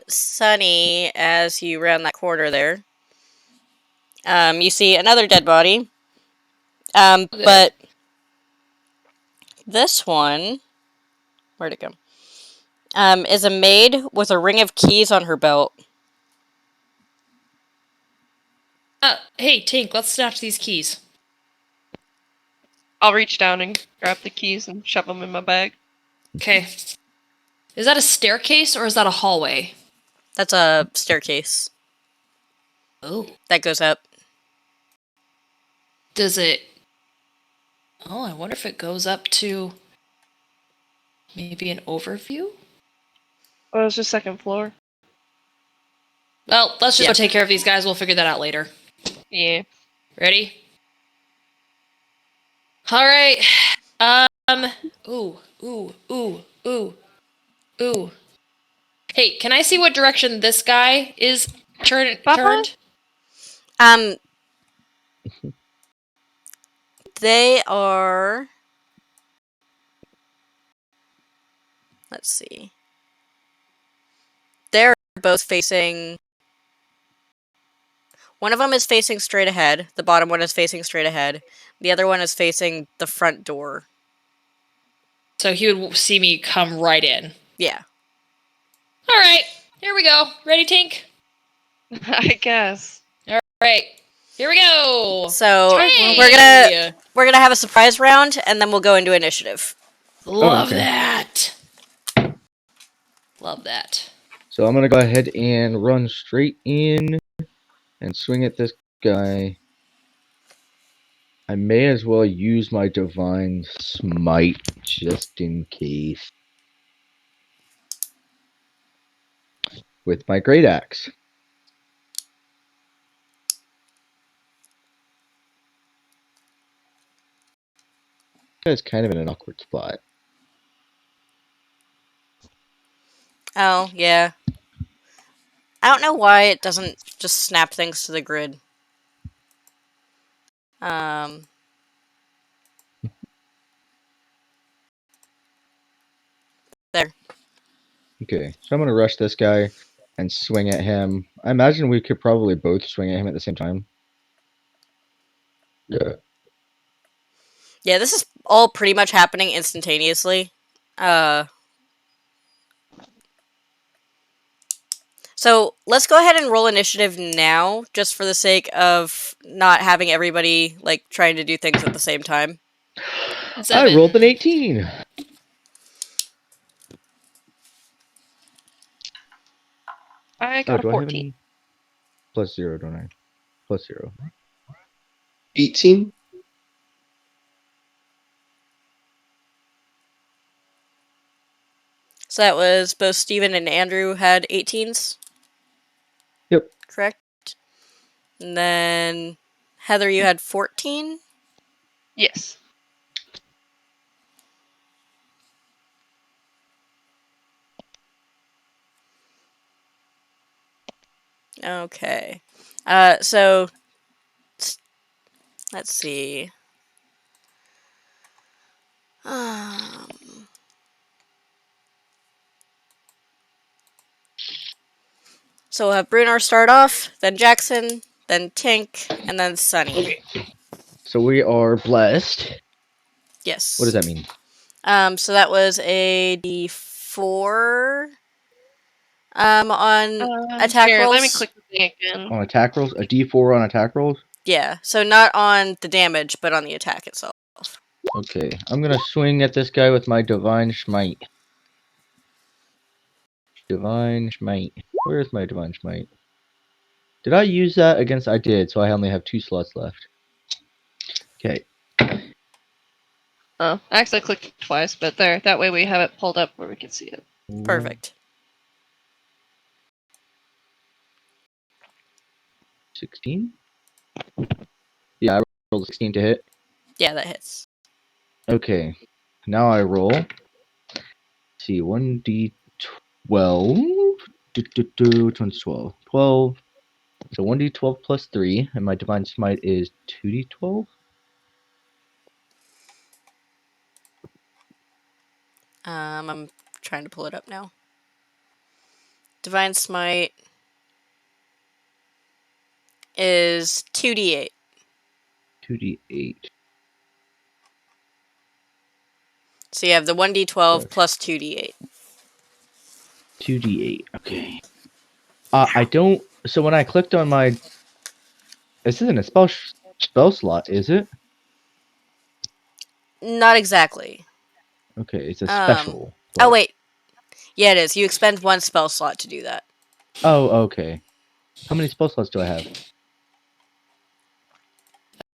Sunny, as you round that corner there, you see another dead body. But this one, where'd it go? Is a maid with a ring of keys on her belt. Hey, Tink, let's snatch these keys. I'll reach down and grab the keys and shove them in my bag. Okay. Is that a staircase or is that a hallway? That's a staircase Oh. that goes up. Does it... Oh, I wonder if it goes up to... Maybe an overview? Oh, it's just 2nd floor. Well, let's just go take care of these guys. We'll figure that out later. Yeah. Ready? All right. Ooh. Hey, can I see what direction this guy is turned? They are... Let's see. They're both facing... One of them is facing straight ahead. The bottom one is facing straight ahead. The other one is facing the front door. So he would see me come right in. Yeah. All right. Here we go. Ready, Tink? I guess. All right. Here we go. So Hey! we're gonna have a surprise round, and then we'll go into initiative. Love okay. that. Love that. So I'm gonna go ahead and run straight in and swing at this guy. I may as well use my divine smite just in case. With my great axe. This guy's kind of in an awkward spot. Oh, yeah. I don't know why it doesn't just snap things to the grid. There. Okay, so I'm gonna rush this guy and swing at him. I imagine we could probably both swing at him at the same time. Yeah. Yeah, this is all pretty much happening instantaneously. So So let's go ahead and roll initiative now, just for the sake of not having everybody like trying to do things at the same time. I 7. rolled an 18. I got a do I have 14. any? Plus 0, don't I? Plus 0. 18. So that was both Steven and Andrew had 18s, Yep. correct? And then Heather, you had 14. Yes. Okay. So let's see. So we'll have Brunar start off, then Jackson, then Tink, and then Sunny. So we are blessed. Yes. What does that mean? So that was a D4 on attack Here, rolls. let me click the thing again. On attack rolls? A d4 on attack rolls? Yeah, so not on the damage, but on the attack itself. Okay, I'm gonna swing at this guy with my Divine Smite. Divine Smite. Where's my Divine Smite? Did I use that against? I did, so I only have 2 slots left. Okay. Oh, actually I clicked it twice, but there. That way we have it pulled up where we can see it. Perfect. 16? Yeah, I rolled a 16 to hit. Yeah, that hits. Okay. Now I roll. Let's see, 1d12. Which one's 12? 12. So 1d12 plus 3, and my Divine Smite is 2d12? I'm trying to pull it up now. Divine Smite is 2d8. 2d8. So you have the 1d12 plus 2d8. 2d8. Okay. I don't. So when I clicked on my, this isn't a spell slot, is it? Not exactly. Okay, it's a Um. special. Oh But... wait. Yeah, it is. You expend 1 spell slot to do that. Oh, okay. How many spell slots do I have?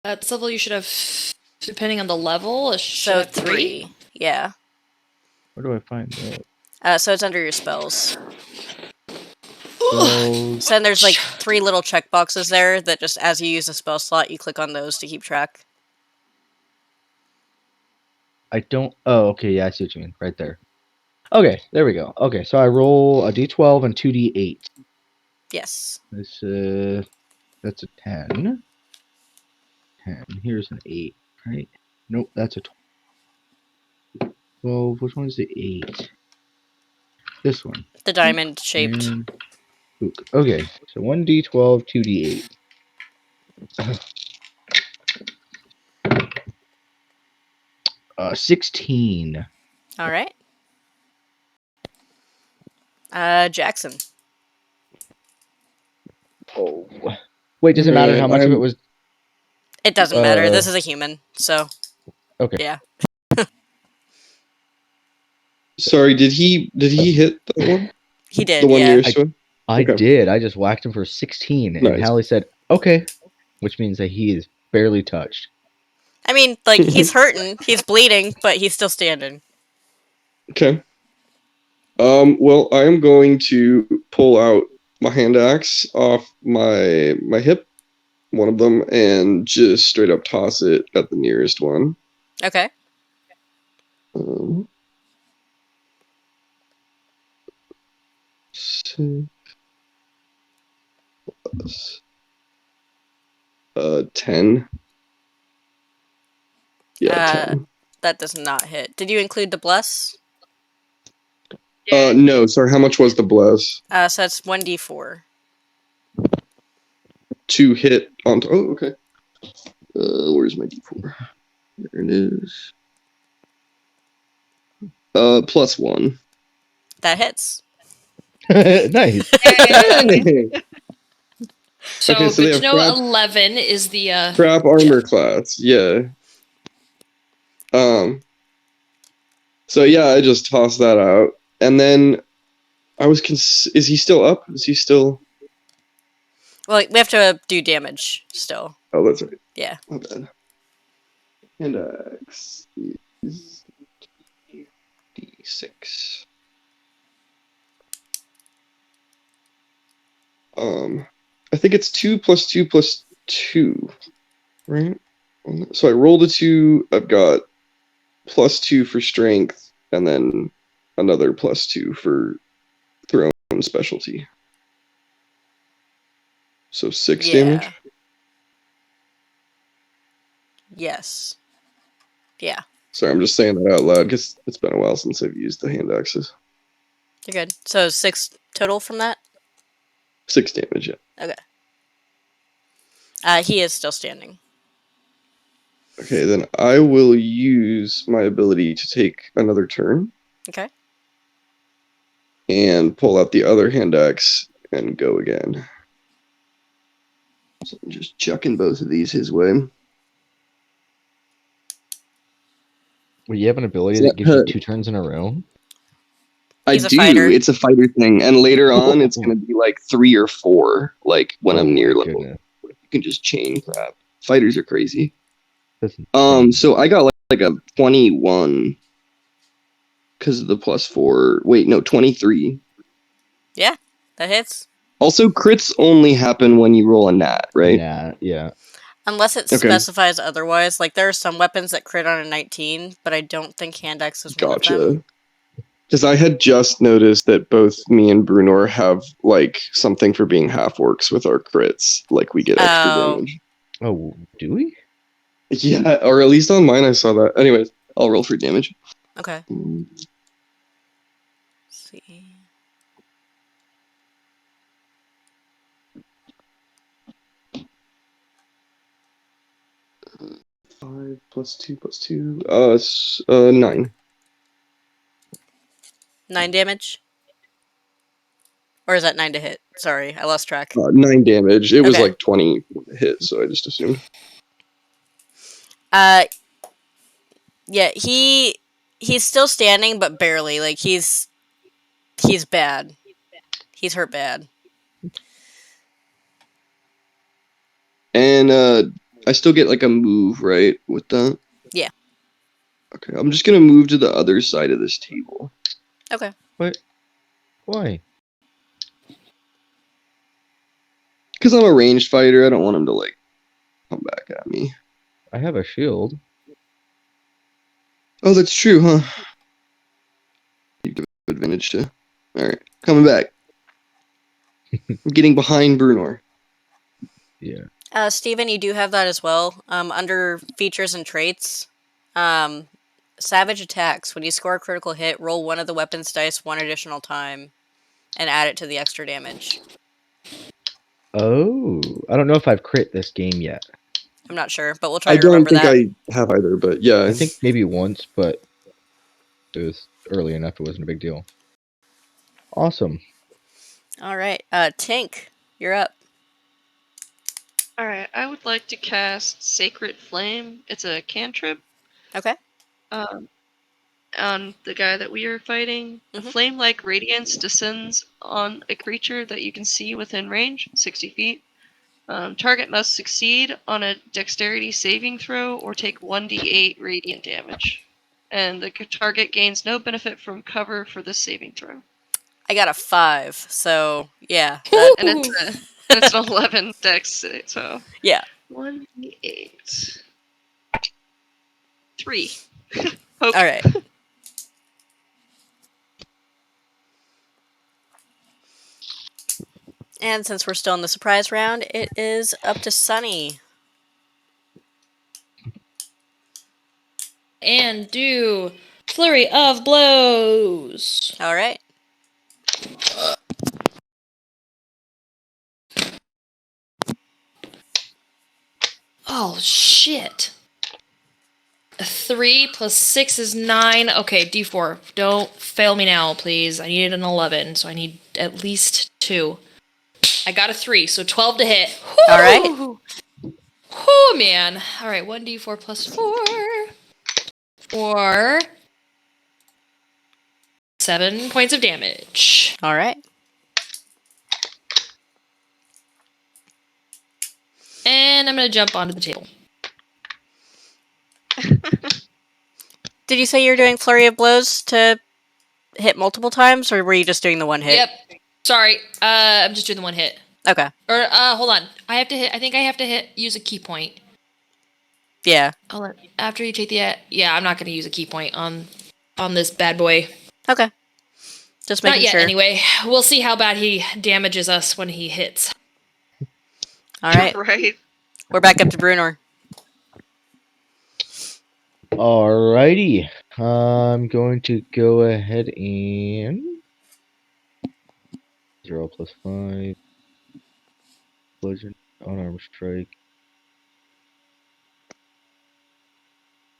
At this level, you should have, depending on the level, should So have 3. Yeah. Where do I find that? So it's under your spells. Spells. So then there's like 3 little check boxes there that just as you use a spell slot, you click on those to keep track. I don't. Oh, okay. Yeah, I see what you mean. Right there. Okay, there we go. Okay, so I roll a d12 and 2d8. Yes. This that's a 10. 10. Here's an 8, right? Nope, that's a 12. Which one's the 8? This one. The diamond shaped. And Ook. Okay, so 1d12, 2d8. 16. All right. Jackson. Oh. Wait, does it matter how much of it was? It doesn't matter. This is a human, so Okay. yeah. Sorry, did he hit that one? He did. The one Yeah. nearest to him? I Okay. did. I just whacked him for 16, and Nice. Hallie said, okay, which means that he is barely touched. I mean, like he's hurting, he's bleeding, but he's still standing. Okay. Well, I am going to pull out my hand axe off my hip, one of them, and just straight up toss it at the nearest one. Okay. Six plus 10. Yeah, 10. That does not hit. Did you include the bless? No, sorry, how much was the bless? So that's 1d4. To hit on. Oh, okay. Where's my d4? There it is. +1. That hits. Nice. Hey! So, Okay, so they good have to know crap- 11 is the Crap armor class, yeah. So yeah, I just tossed that out, and then I was. Is he still up? Is he still? Well, we have to do damage still. Oh, that's right. Yeah. My bad. And X is D6. I think it's 2 plus 2 plus 2, right? So I rolled a 2. I've got plus 2 for strength, and then another plus 2 for thrown specialty. So 6 damage. Yes. Yeah. Sorry, I'm just saying that out loud because it's been a while since I've used the hand axes. You're good. So 6 total from that? 6 damage, yeah. Okay. He is still standing. Okay, then I will use my ability to take another turn Okay. and pull out the other hand axe and go again. So I'm just chucking both of these his way. Well, you have an ability that gives you 2 turns in a row. He's I a do. fighter. It's a fighter thing, and later on, it's going to be like 3 or 4. Like when I'm near level, Goodness. you can just chain crap. Fighters are crazy. That's insane. So I got like a 21 because of the plus 4. Wait, no, 23. Yeah, that hits. Also, crits only happen when you roll a nat, right? Yeah. Unless it Okay. specifies otherwise. Like, there are some weapons that crit on a 19, but I don't think hand axe is one of them. Gotcha. Because I had just noticed that both me and Brunor have like something for being half orcs with our crits. Like we get extra damage. Oh, do we? Yeah, or at least on mine I saw that. Anyways, I'll roll for damage. Okay. Let's see. 5 plus 2 plus 2. 9. 9 damage? Or is that 9 to hit? Sorry, I lost track. 9 damage. It was Okay. like 20 hit, so I just assumed. Yeah, he's still standing, but barely. Like, he's bad. He's hurt bad. And I still get like a move, right, with that? Yeah. Okay, I'm just gonna move to the other side of this table. Okay. What? Why? Because I'm a ranged fighter, I don't want him to like come back at me. I have a shield. Oh, that's true, huh? You give advantage to. Alright, coming back. I'm getting behind Brunor. Yeah. Steven, you do have that as well. Under features and traits, savage attacks. When you score a critical hit, roll one of the weapon's dice one additional time, and add it to the extra damage. Oh, I don't know if I've crit this game yet. I'm not sure, but we'll try I to don't remember think that. I have either, but yeah. I think maybe once, but it was early enough. It wasn't a big deal. Awesome. All right, Tink, you're up. Alright, I would like to cast Sacred Flame. It's a cantrip. Okay. On the guy that we are fighting. A Mhm. flame-like radiance descends on a creature that you can see within range, 60 feet. Target must succeed on a dexterity saving throw or take 1d8 radiant damage. And the target gains no benefit from cover for this saving throw. I got a 5, so yeah. And it's an 11 dex, so Yeah. 1d8. 3. All right. And since we're still in the surprise round, it is up to Sunny. and do flurry of blows. All right. Oh shit. 3 plus 6 is 9. Okay, D4. Don't fail me now, please. I needed an 11, so I need at least 2. I got a 3, so 12 to hit. All right. Oh man. All right, 1d4 plus 4 for 7 points of damage. All right. And I'm gonna jump onto the table. Did you say you're doing flurry of blows to hit multiple times, or were you just doing the one hit? Yep. Sorry. I'm just doing the one hit. Okay. Or hold on. I have to hit. I think I have to use a key point. Yeah. After you take the yeah, I'm not gonna use a key point on this bad boy. Okay. Just Not making yet. sure. Anyway, we'll see how bad he damages us when he hits. All right. Right. We're back up to Brunor. Alrighty. I'm going to go ahead and 0 plus 5. Bludgeon. Unarmed strike.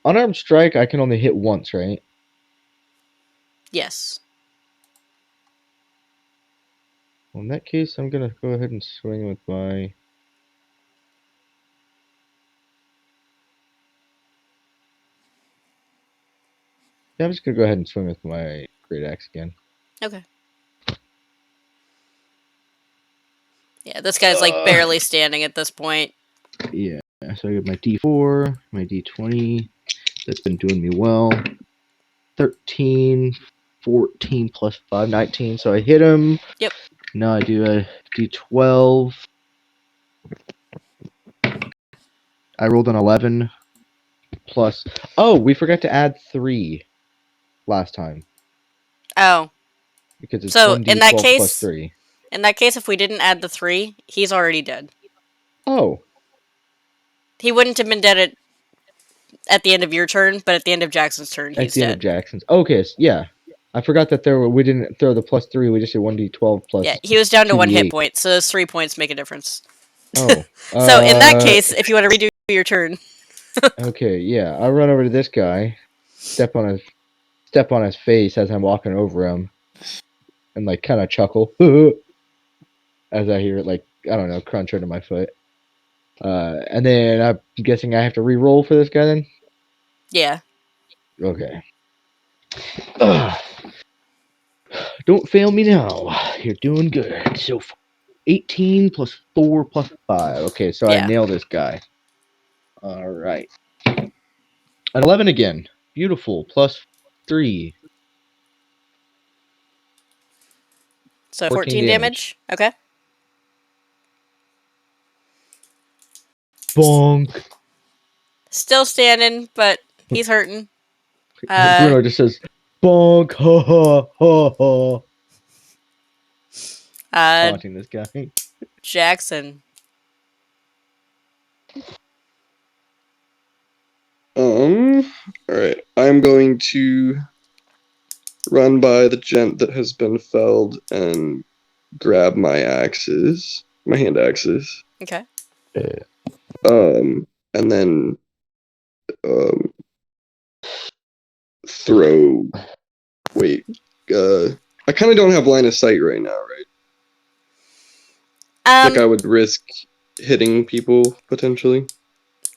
Unarmed strike, I can only hit once, right? Yes. Well, in that case, I'm gonna go ahead and swing with my. Yeah, I'm just gonna go ahead and swing with my great axe again. Okay. Yeah, this guy's like barely standing at this point. Yeah, so I get my D4, my D20. That's been doing me well. 13, 14 plus 5, 19. So I hit him. Yep. Now I do a D12. I rolled an 11 plus. Oh, we forgot to add 3 last time Oh. because it's So, 1D12 in that case- plus 3. In that case, if we didn't add the 3, he's already dead. Oh, He wouldn't have been dead at the end of your turn, but at the end of Jackson's turn, at he's the dead. end of Jackson's. Okay, yeah. I forgot that we didn't throw the plus 3. We just did 1D12 plus. Yeah, he was down to 1 hit 2d8. point, so those 3 points make a difference. Oh. So, in that case, if you want to redo your turn. Okay, yeah. I'll run over to this guy, step on his face as I'm walking over him, and like kind of chuckle as I hear it, like, I don't know, crunch under my foot. And then I'm guessing I have to re-roll for this guy then? Yeah. Okay. Don't fail me now. You're doing good. So 18 plus 4 plus 5. Okay, so Yeah. I nailed this guy. All right. An 11 again. Beautiful. Plus 3. So 14 damage. Okay. Bonk. Still standing, but he's hurting. Bruno just says, bonk, ha ha ha ha. Taunting this guy. Jackson. Alright. I'm going to run by the gent that has been felled and grab my hand axes. Okay. And then throw. Wait. I kind of don't have line of sight right now, right? Like I would risk hitting people potentially.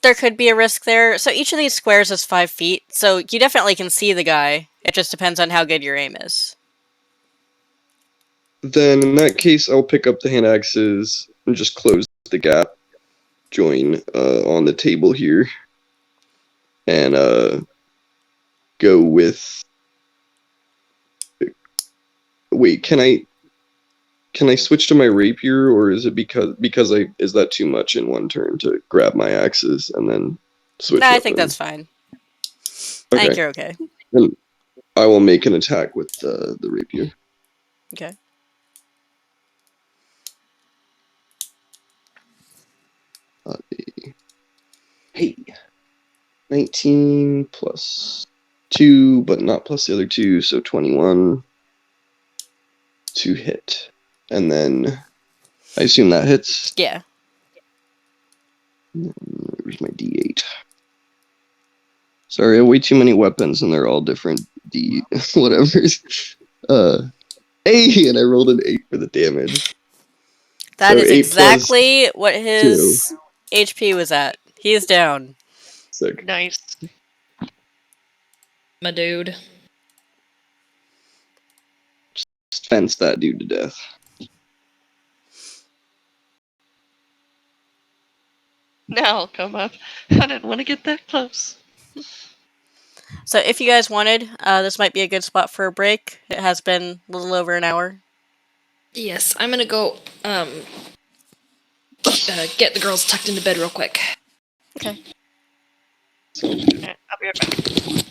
There could be a risk there. So each of these squares is 5 feet, so you definitely can see the guy. It just depends on how good your aim is. Then in that case, I'll pick up the hand axes and just close the gap. Join on the table here, and go with. Wait, can I switch to my rapier, or is it because is that too much in one turn to grab my axes and then switch? No, I think that's fine. Okay. I think you're okay. Then I will make an attack with the rapier. Okay. Hey, 19 plus 2, but not plus the other 2, so 21 to hit. And then I assume that hits. Yeah. Where's my D8? Sorry, I have way too many weapons and they're all different D whatevers. Hey, and I rolled an 8 for the damage. That So is 8 plus exactly what 2. his HP was at. He is down. Sick. Nice. My dude. Just fence that dude to death. Now I'll come up. I didn't want to get that close. So if you guys wanted, this might be a good spot for a break. It has been a little over an hour. Yes, I'm gonna go get the girls tucked into bed real quick. Okay. Alright, I'll be right back.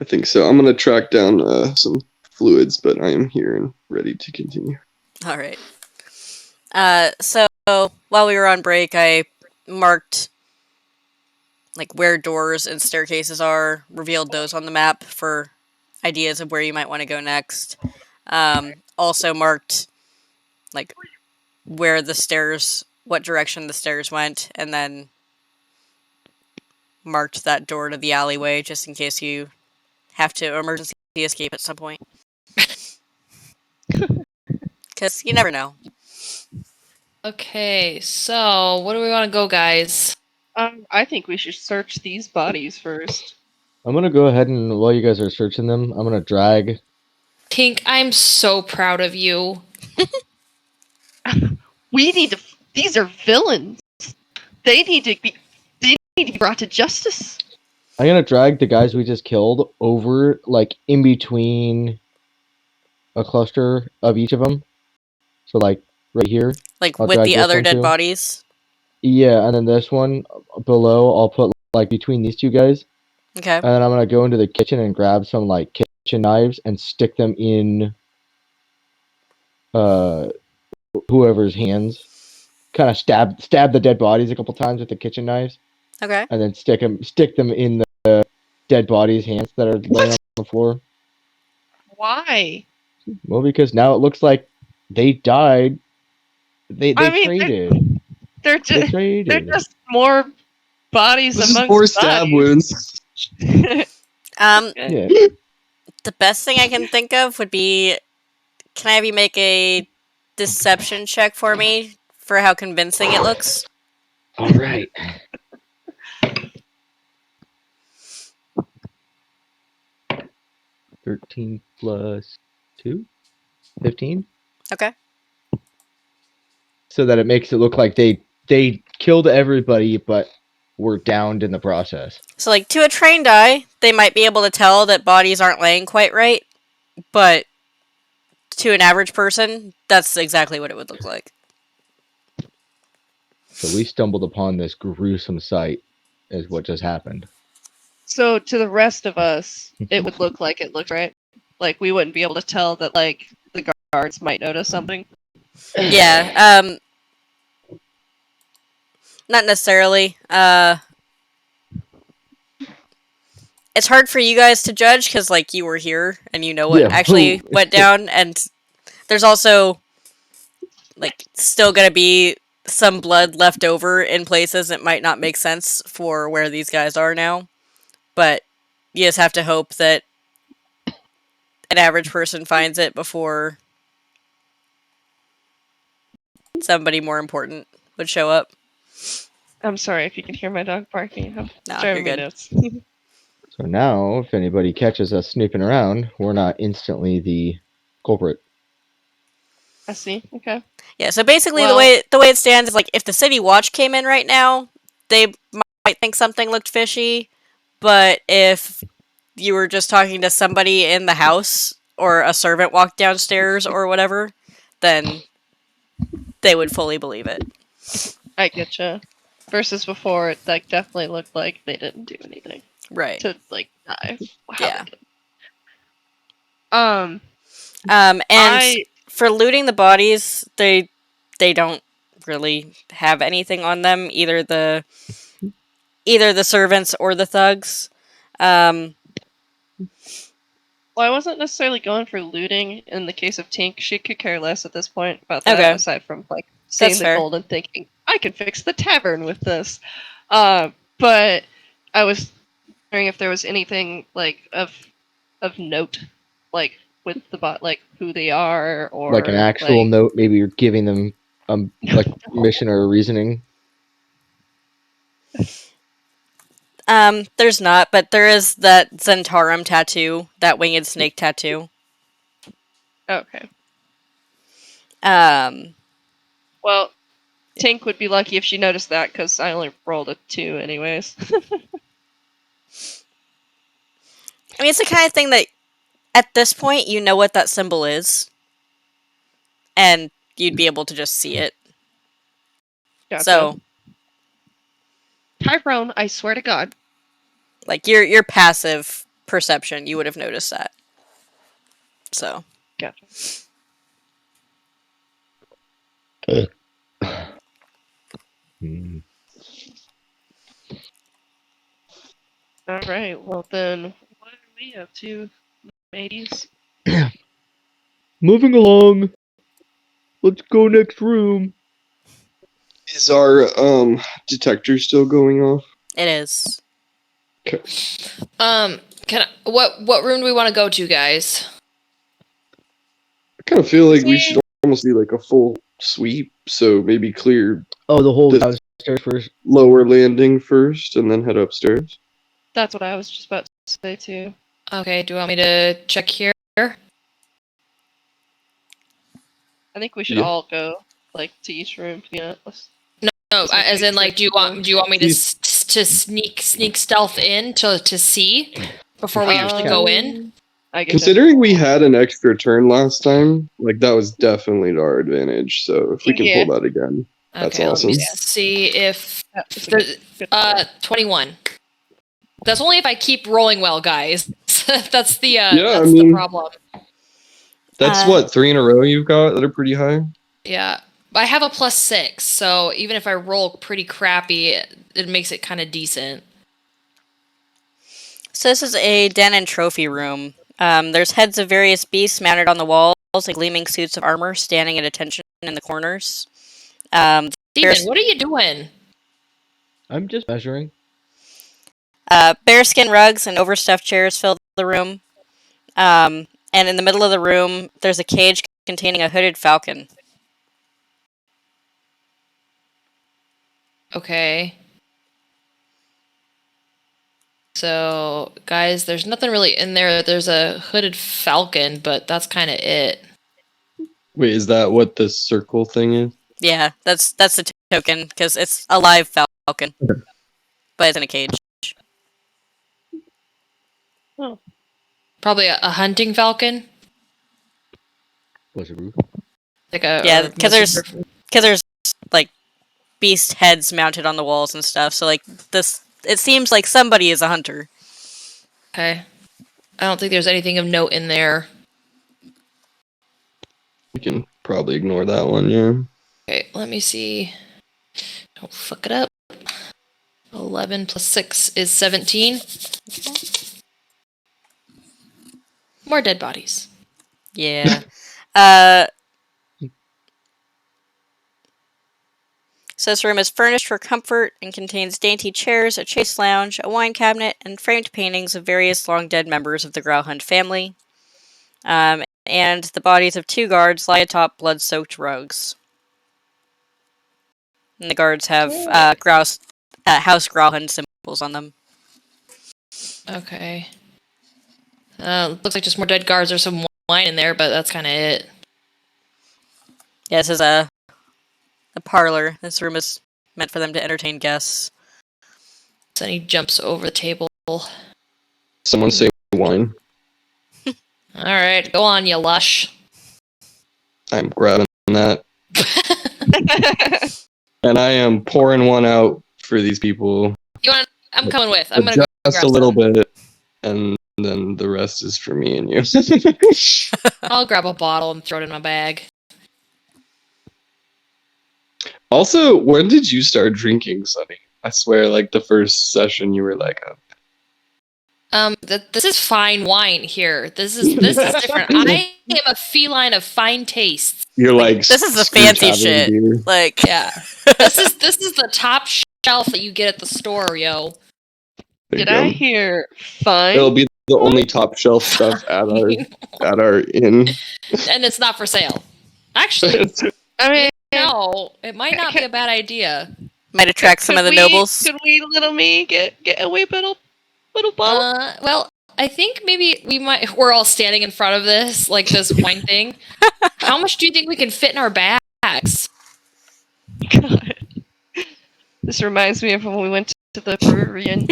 I think so. I'm gonna track down some fluids, but I am here and ready to continue. All right. So while we were on break, I marked like where doors and staircases are, revealed those on the map for ideas of where you might want to go next. Also marked like where the stairs, what direction the stairs went, and then marked that door to the alleyway just in case you have to emergency escape at some point. Because you never know. Okay, so where do we want to go, guys? I think we should search these bodies first. I'm gonna go ahead and while you guys are searching them, I'm gonna drag. Tink, I'm so proud of you. We need to. These are villains. They need to be. They need to be brought to justice. I'm gonna drag the guys we just killed over, like in between a cluster of each of them. So like right here. Like I'll with drag the this other one dead too. bodies. Yeah, and then this one below, I'll put like between these two guys, Okay. and then I'm gonna go into the kitchen and grab some like kitchen knives and stick them in whoever's hands. Kind of stab the dead bodies a couple times with the kitchen knives, Okay. and then stick them in the dead bodies' hands that are laying on the floor. Why? Well, because now it looks like they died. They I mean, traded. they're They just traded. more bodies This is amongst more stab wounds. Yeah. The best thing I can think of would be, can I have you make a deception check for me for how convincing it looks? All right. 13 plus 2? 15? Okay. So that it makes it look like they killed everybody but were downed in the process. So, like, to a trained eye, they might be able to tell that bodies aren't laying quite right, but to an average person, that's exactly what it would look like. So we stumbled upon this gruesome sight is what just happened. So to the rest of us, it would look like it looked right. Like we wouldn't be able to tell that like the guards might notice something. Yeah, not necessarily. It's hard for you guys to judge because, like, you were here and you know what actually went down, and there's also, like, still gonna be some blood left over in places that might not make sense for where these guys are now. But you just have to hope that an average person finds it before somebody more important would show up. I'm sorry if you can hear my dog barking. I'm No, you're driving me good. nuts. So now, if anybody catches us snooping around, we're not instantly the culprit. I see. Okay. Yeah, so basically Well- the way it stands is like if the city watch came in right now, they might think something looked fishy, but if you were just talking to somebody in the house or a servant walked downstairs or whatever, then they would fully believe it. I getcha. Versus before, it like definitely looked like they didn't do anything Right. to like die. How Yeah. they did. And for looting the bodies, they don't really have anything on them, either the servants or the thugs. Well, I wasn't necessarily going for looting in the case of Tink. She could care less at this point about that, Okay. aside from like seeing That's the fair. gold and thinking, I can fix the tavern with this. But I was wondering if there was anything like of note, like with the bot, like who they are, or Like an actual like, note, maybe you're giving them like mission or reasoning. There's not, but there is that Zentarum tattoo, that winged snake tattoo. Okay. Um, Well, Tink would be lucky if she noticed that because I only rolled a 2 anyways. I mean, it's the kind of thing that at this point you know what that symbol is, and you'd be able to just see it. Gotcha. So, Tyrone, I swear to God. like, your passive perception, you would have noticed that. So. Gotcha. Hmm. All right. Well, then, what are we up to, mateys? Moving along. Let's go next room. Is our detector still going off? It is. Okay. What room do we want to go to, guys? I kind of feel like we should almost do like a full sweep, so maybe clear Oh, the whole The- downstairs first. lower landing first, and then head upstairs. That's what I was just about to say too. Okay, do you want me to check here? I think we should Yeah. all go like to each room. Yeah. No, So as in, like, do you want me to Please. to sneak stealth in to see before we actually go in? I get Considering we had an extra turn last time, like that was definitely to our advantage. So if we can Yeah. pull that again, that's Okay, let me awesome. see if that. That's a good 21. That's only if I keep rolling well, guys. That's the I that's the mean- problem. That's Uh, what 3 in a row you've got that are pretty high. Yeah, I have a +6, so even if I roll pretty crappy, it makes it kind of decent. So this is a den and trophy room. There's heads of various beasts mounted on the walls and gleaming suits of armor standing at attention in the corners. Steven, Bears- what are you doing? I'm just measuring. Bearskin rugs and overstuffed chairs fill the room. And in the middle of the room, there's a cage containing a hooded falcon. Okay. So, guys, there's nothing really in there. There's a hooded falcon, but that's kind of it. Wait, is that what the circle thing is? Yeah, that's the token, because it's a live falcon. Okay. But it's in a cage. Probably a hunting falcon. What's it, roof? Like a Yeah, or because there's like beast heads mounted on the walls and stuff. So like this, it seems like somebody is a hunter. Okay. I don't think there's anything of note in there. We can probably ignore that one, yeah. Okay, let me see. Don't fuck it up. 11 plus 6 is 17. More dead bodies. Yeah. So this room is furnished for comfort and contains dainty chairs, a chase lounge, a wine cabinet, and framed paintings of various long-dead members of the Growlhunt family. And the bodies of 2 guards lie atop blood-soaked rugs. And the guards have House Growlhunt symbols on them. Okay. Looks like just more dead guards. There's some wine in there, but that's kind of it. Yeah, this is a parlor. This room is meant for them to entertain guests. Then he jumps over the table. Someone say wine. All right, go on, you lush. I'm grabbing that. And I am pouring one out for these people. You want? I'm coming with. I'm gonna Just go a grab little some. bit. And then the rest is for me and you. I'll grab a bottle and throw it in my bag. Also, when did you start drinking, Sonny? I swear, like the first session, you were like, This is fine wine here. This is different. I am a feline of fine tastes. you're like, This is the Screw fancy Tavern shit. beer. Like, Yeah, this is the top shelf that you get at the store, yo. There you Did I go. hear fine? It'll be the only top shelf stuff at our inn. And it's not for sale. Actually, I mean, no, it might not be a bad idea. might attract some of the nobles. Could we, little me, get a wee little bottle? Well, I think maybe we're all standing in front of this, like this wine thing. How much do you think we can fit in our bags? God. This reminds me of when we went to the brewery in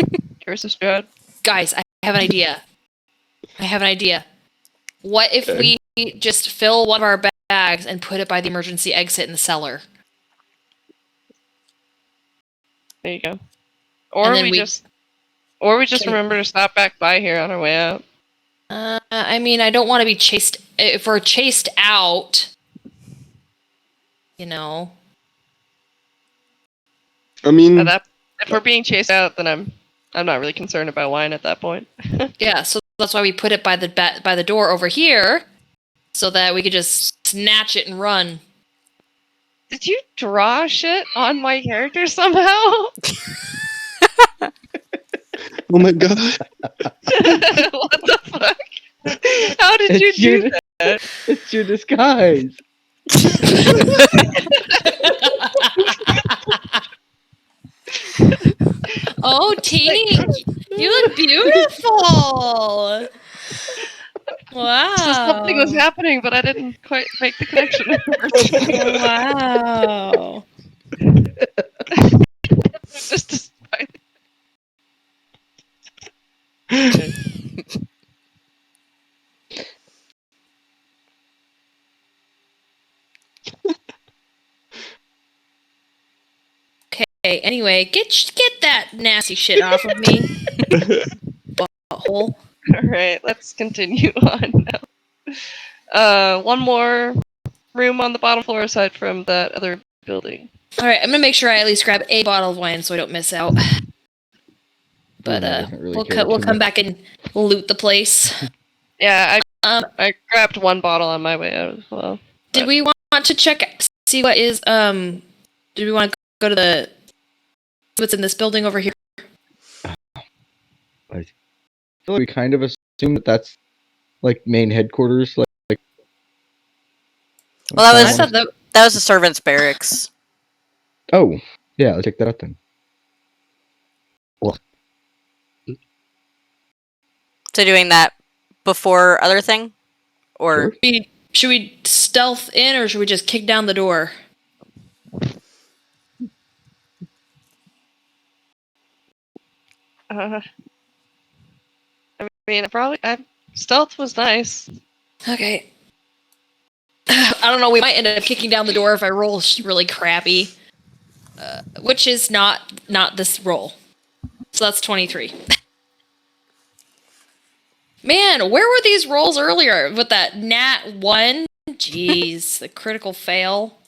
Curse of Strahd. Guys, I have an idea. What if Okay. we just fill one of our bags and put it by the emergency exit in the cellar? There you go. Or And then we Or we just remember to stop back by here on our way out. I mean, I don't want to be chased. If we're chased out, you know. I mean, If we're being chased out, then I'm not really concerned about wine at that point. Yeah, so that's why we put it by the door over here, so that we could just snatch it and run. Did you draw shit on my character somehow? oh my god. What the fuck? How did you do that? It's your disguise. Oh, Teeny, you look beautiful. Wow. So something was happening, but I didn't quite make the connection. Wow. Just despite. Okay, anyway, get that nasty shit off of me. Butthole. Alright, let's continue on now. One more room on the bottom floor aside from that other building. Alright, I'm gonna make sure I at least grab a bottle of wine so I don't miss out. But doesn't really we'll care we'll too come much. back and loot the place. Yeah, Um, I grabbed one bottle on my way out as well. did we want to see what is did we want to go to the what's in this building over here? I feel like we kind of assume that that's like main headquarters. Like Well, that I was- thought That was the servants' barracks. Oh, yeah. Let's check that out then. So doing that before other thing? Or Sure. should we stealth in or should we just kick down the door? I mean, stealth was nice. Okay. I don't know. We might end up kicking down the door if I roll really crappy, which is not this roll. So that's 23. Man, where were these rolls earlier with that nat 1? Jeez, the critical fail.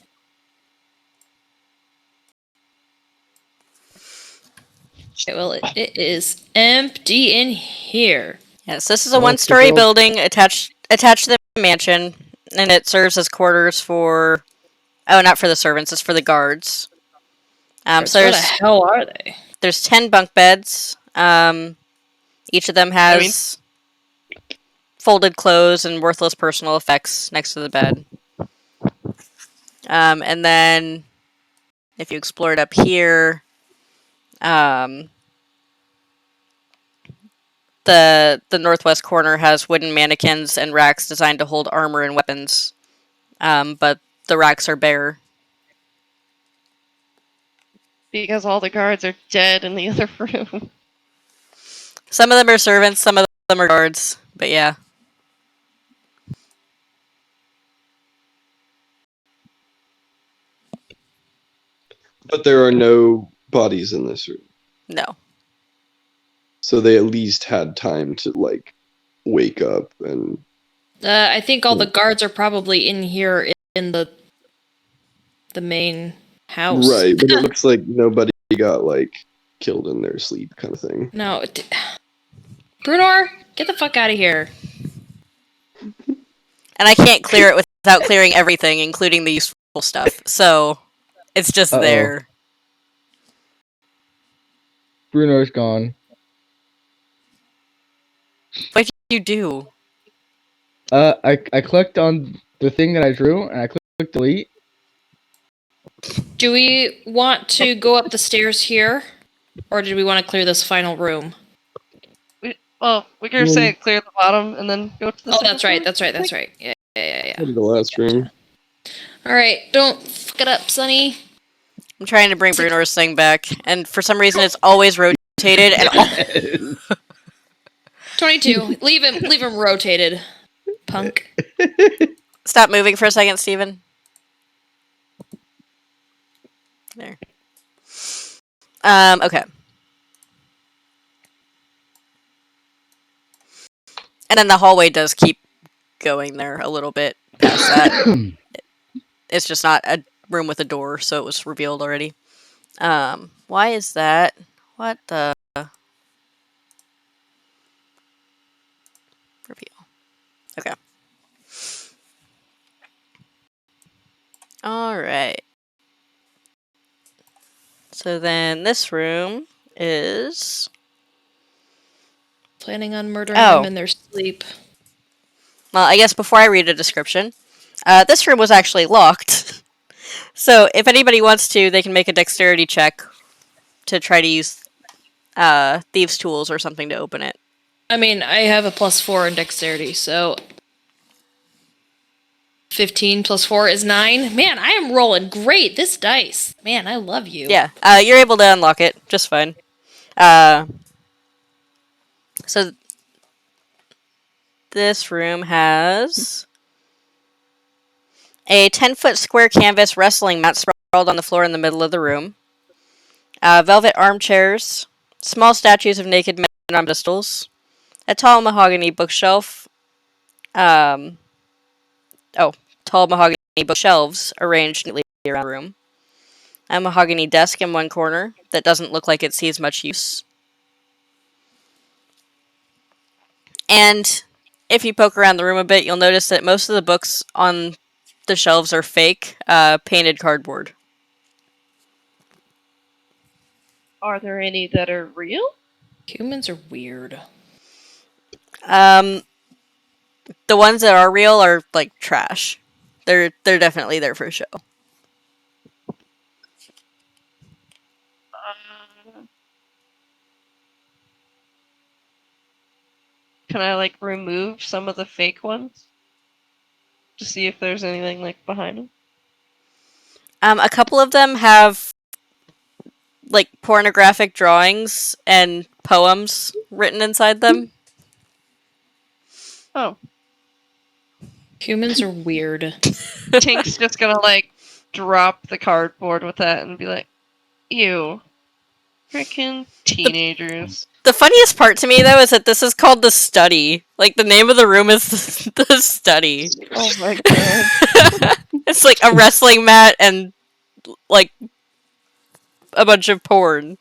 Okay, well, it is empty in here. yes, this is a Well, one-story it's a building attached to the mansion, and it serves as quarters for. Oh, not for the servants. It's for the guards. So Where the hell are they? there's 10 bunk beds. Each of them has folded clothes and worthless personal effects next to the bed. And then, if you explore it up here, the northwest corner has wooden mannequins and racks designed to hold armor and weapons. But the racks are bare. Because all the guards are dead in the other room. Some of them are servants, some of them are guards. But yeah. But there are no bodies in this room. No. So they at least had time to, like, wake up and... I think all the guards are probably in here in the main house. Right, but it looks like nobody got, like, killed in their sleep kind of thing. No. Brunor, get the fuck out of here. And I can't clear it without clearing everything, including the useful stuff. So, it's just there. Bruno's gone. What did you do? I clicked on the thing that I drew, and I clicked delete. Do we want to go up the stairs here? Or do we want to clear this final room? We could say clear the bottom and then go to the Oh, second that's right, floor. that's right. Yeah. Go to the last room. Alright, don't fuck it up, Sonny. I'm trying to bring Brunor's thing back, and for some reason it's always rotated and 22. Leave him rotated. Punk. Stop moving for a second, Steven. There. Okay. And then the hallway does keep going there a little bit past that. It's just not a room with a door, so it was revealed already. Why is that? What the reveal? Okay. All right. So then this room is. Planning on murdering them in their sleep. Well, I guess before I read a description, this room was actually locked. So if anybody wants to, they can make a dexterity check to try to use thieves' tools or something to open it. I mean, I have a +4 in dexterity, so 15 plus 4 is 9. Man, I am rolling great. This dice. Man, I love you. Yeah, you're able to unlock it just fine. So this room has a 10-foot square canvas wrestling mat sprawled on the floor in the middle of the room. Velvet armchairs, small statues of naked men on pedestals, a tall mahogany bookshelf. Um, tall mahogany bookshelves arranged neatly around the room. A mahogany desk in one corner that doesn't look like it sees much use. And if you poke around the room a bit, you'll notice that most of the books on the shelves are fake, painted cardboard. Are there any that are real? Humans are weird. The ones that are real are like trash. They're definitely there for show. Can I like remove some of the fake ones to see if there's anything like behind them? A couple of them have like pornographic drawings and poems written inside them. Oh, Humans are weird. Tink's just gonna like drop the cardboard with that and be like, "Ew, freaking teenagers." The funniest part to me though is that this is called the study. Like the name of the room is the study. Oh my god. It's like a wrestling mat and like a bunch of porn.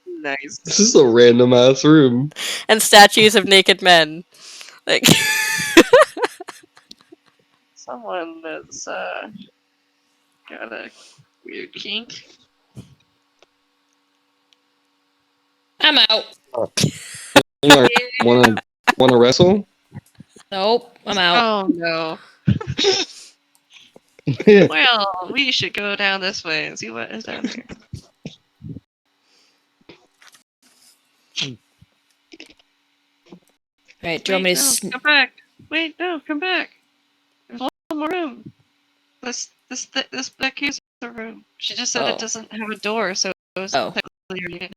Nice. This is a random ass room. And statues of naked men. Like Someone that's got a weird kink. I'm out. Wanna wrestle? Nope, I'm out. Oh no. Well, we should go down this way and see what is down there. Right, do you want me to... no, come back. Wait, no, come back. There's one more room. This back here's the room. She just said it doesn't have a door, so it was technically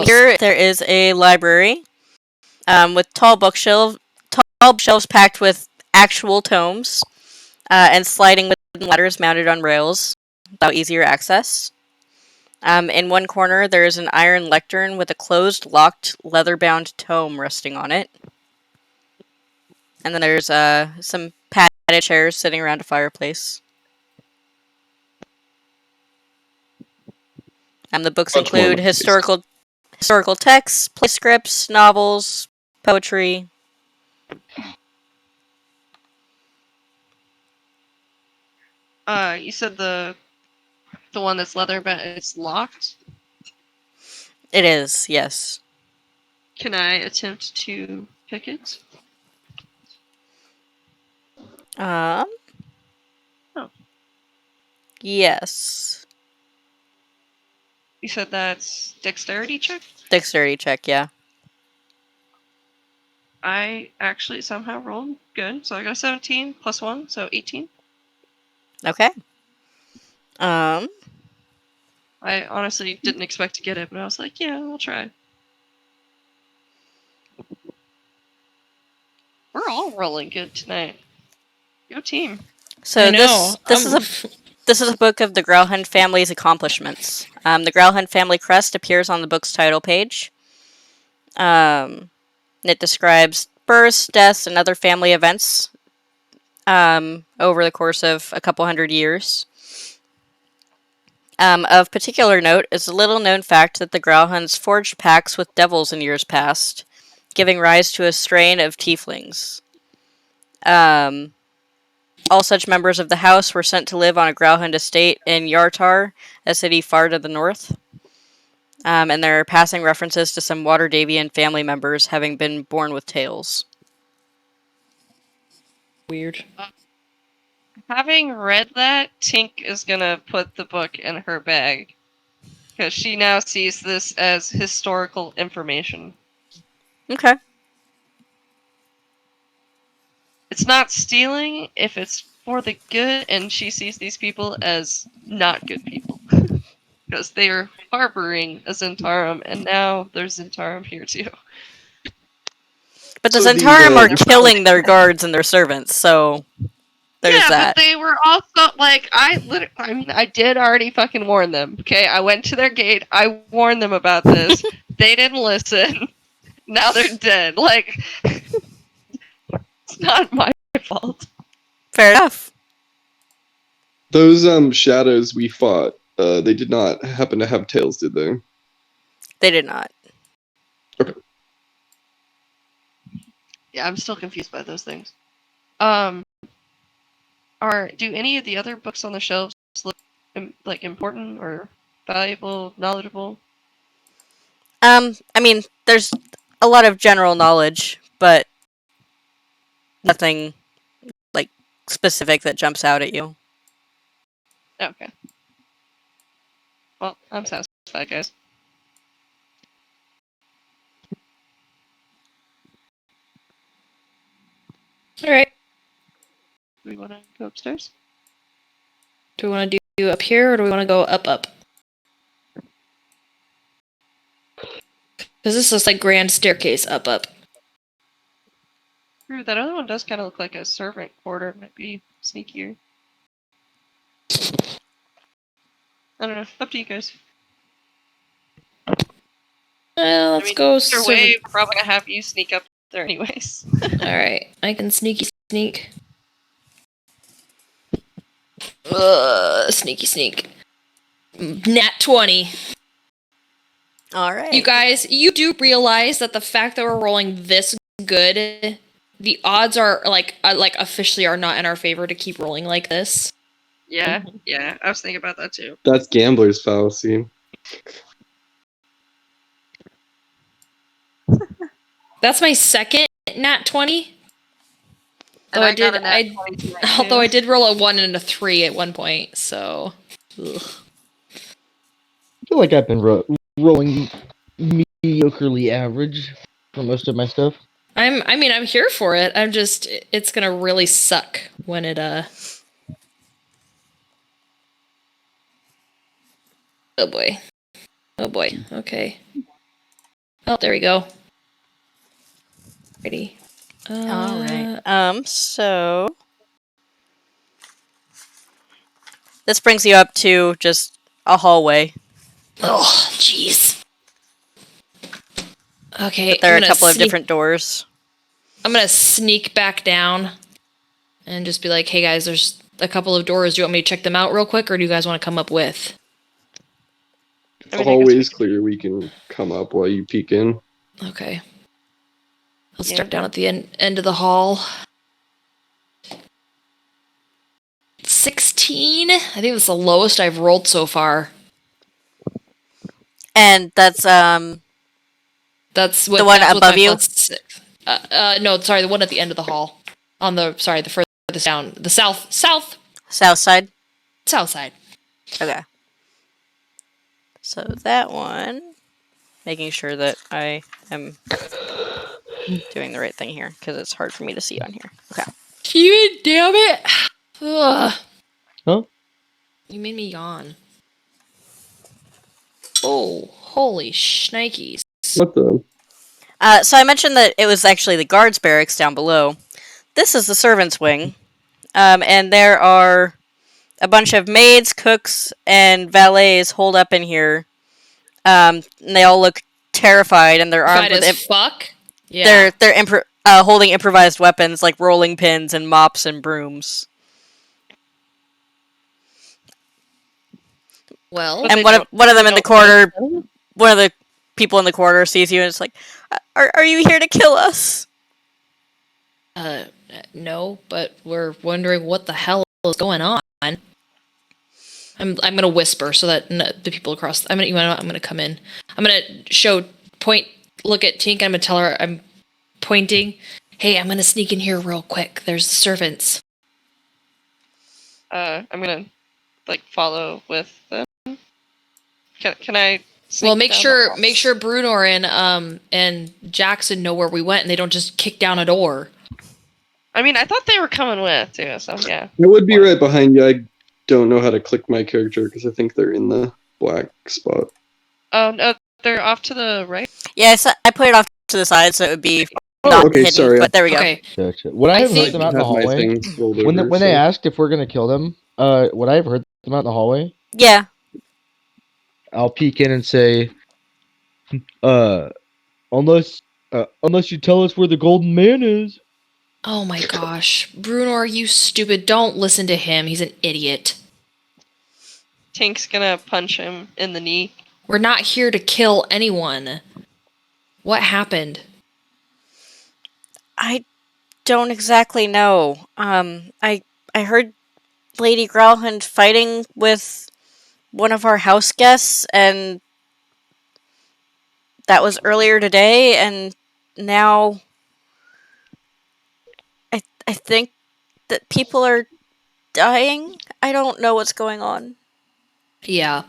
here there is a library with tall bookshelves packed with actual tomes and sliding wooden ladders mounted on rails, without easier access. In one corner, there is an iron lectern with a closed, locked, leather-bound tome resting on it. And then there's some padded chairs sitting around a fireplace. The books include historical texts, play scripts, novels, poetry. You said the one that's leather, but it's locked. It is, yes. Can I attempt to pick it? Oh. Yes. You said that's dexterity check? Dexterity check, yeah. I actually somehow rolled good, so I got a 17 plus 1, so 18. Okay. I honestly didn't expect to get it, but I was like, yeah, I'll try. We're all rolling good tonight. Go team. So this is This is a book of the Growlhund family's accomplishments. The Growlhund family crest appears on the book's title page. It describes births, deaths, and other family events over the course of a couple hundred years. Of particular note is the little-known fact that the Growlhunds forged pacts with devils in years past, giving rise to a strain of tieflings. All such members of the house were sent to live on a Growlhund estate in Yartar, a city far to the north. And there are passing references to some Waterdeepian family members having been born with tails. Weird. Having read that, Tink is gonna put the book in her bag. Because she now sees this as historical information. Okay. It's not stealing if it's for the good, and she sees these people as not good people. Because they are harboring a Zentarum, and now there's Zentarum here too. But the So these, Zentarum are these- killing their guards and their servants, so there's Yeah, that. but they were also like, I did already fucking warn them. Okay, I went to their gate. I warned them about this. They didn't listen. Now they're dead. Like, it's not my fault. Fair enough. those shadows we fought, they did not happen to have tails, did they? They did not. Yeah, I'm still confused by those things. Do any of the other books on the shelves look like important or valuable, knowledgeable? I mean, there's a lot of general knowledge, but nothing like specific that jumps out at you. Okay. Well, I'm satisfied, guys. All right. Do we want to go upstairs? Do we want to do up here, or do we want to go up? Because this looks like grand staircase up. True, that other one does kind of look like a servant quarter. Might be sneakier. I don't know. Up to you guys. Let's go. Either way, we're probably gonna have you sneak up there anyways. All right, I can sneak. Sneak. Nat 20. All right. You guys, you do realize that the fact that we're rolling this good, the odds are like officially are not in our favor to keep rolling like this. Yeah, I was thinking about that too. That's gambler's fallacy. That's my second nat 20. And I got a nat 20 tonight, Although too. I did roll a 1 and a 3 at one point, so. Ugh. I feel like I've been rolling mediocrely average for most of my stuff. I'm here for it. It's gonna really suck when it Oh boy. Okay. Oh, there we go. Ready. All right. So this brings you up to just a hallway. Oh, jeez. Okay. But there are a couple of different doors. I'm gonna sneak back down and just be like, "Hey guys, there's a couple of doors. Do you want me to check them out real quick, or do you guys want to come up with?" If the hallway is clear, we can come up while you peek in. Okay. I'll start down at the end of the hall. 16? I think that's the lowest I've rolled so far. And that's That's what the one that's above my you? +6. No, sorry, the one at the end of the hall. The furthest down. The south south side. south side. Okay. So that one, making sure that I am doing the right thing here because it's hard for me to see on here. Okay. You damn it! Ugh. Huh? You made me yawn. Oh, holy shnikes. What the? So I mentioned that it was actually the guards' barracks down below. This is the servants' wing, and there are a bunch of maids, cooks, and valets hold up in here. And they all look terrified, and they're armed Fight with as fuck. Yeah. they're holding improvised weapons like rolling pins and mops and brooms. Well, But And they one of them in the don't corner, know. one of the people in the corner sees you and is like, "Are you here to kill us?" no, but we're wondering what the hell is going on. I'm gonna whisper so that the people across. I'm gonna come in. I'm gonna look at Tink. I'm gonna tell her I'm pointing. Hey, I'm gonna sneak in here real quick. There's servants. I'm gonna like follow with them. Can I? Well, sneak down the hall? make sure Bruno and Jackson know where we went, and they don't just kick down a door. I mean, I thought they were coming with too. So yeah. I would be right behind you. I don't know how to click my character because I think they're in the black spot. Oh no, they're off to the right. Yeah, I put it off to the side so it would be Oh, not okay, hidden. sorry. But there we go. Okay. Gotcha. Would I I have think- heard them out in the Had my hallway? thing scrolled When over, they so- asked if we're gonna kill them, would I have heard them out in the hallway? Yeah. I'll peek in and say, unless you tell us where the golden man is. Oh my gosh, Bruno, you stupid! Don't listen to him. He's an idiot. Tink's gonna punch him in the knee. We're not here to kill anyone. What happened? I don't exactly know. I heard Lady Growlhund fighting with one of our house guests, and that was earlier today. And now, I think that people are dying. I don't know what's going on. Yeah.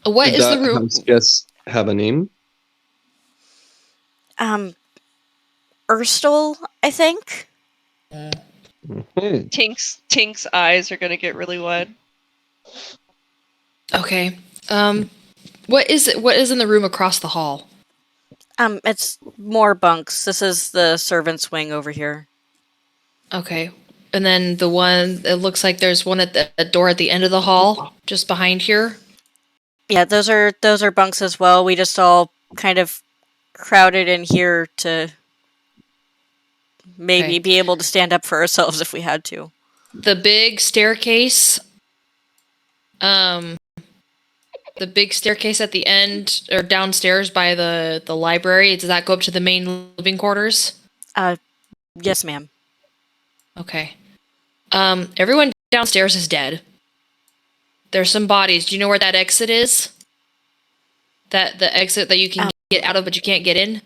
What Did is that the room? house guest have a name? Urstel, I think. Mhm. Tink's eyes are gonna get really wide. Okay. What is it? What is in the room across the hall? It's more bunks. This is the servants' wing over here. Okay. And then the one, it looks like there's one at the door at the end of the hall, just behind here. Yeah, those are bunks as well. We just all kind of crowded in here to maybe Okay. be able to stand up for ourselves if we had to. The big staircase. Um, the big staircase at the end or downstairs by the library. Does that go up to the main living quarters? Yes, ma'am. Okay. Everyone downstairs is dead. There's some bodies. Do you know where that exit is? That the exit that you can get out of but you can't get in?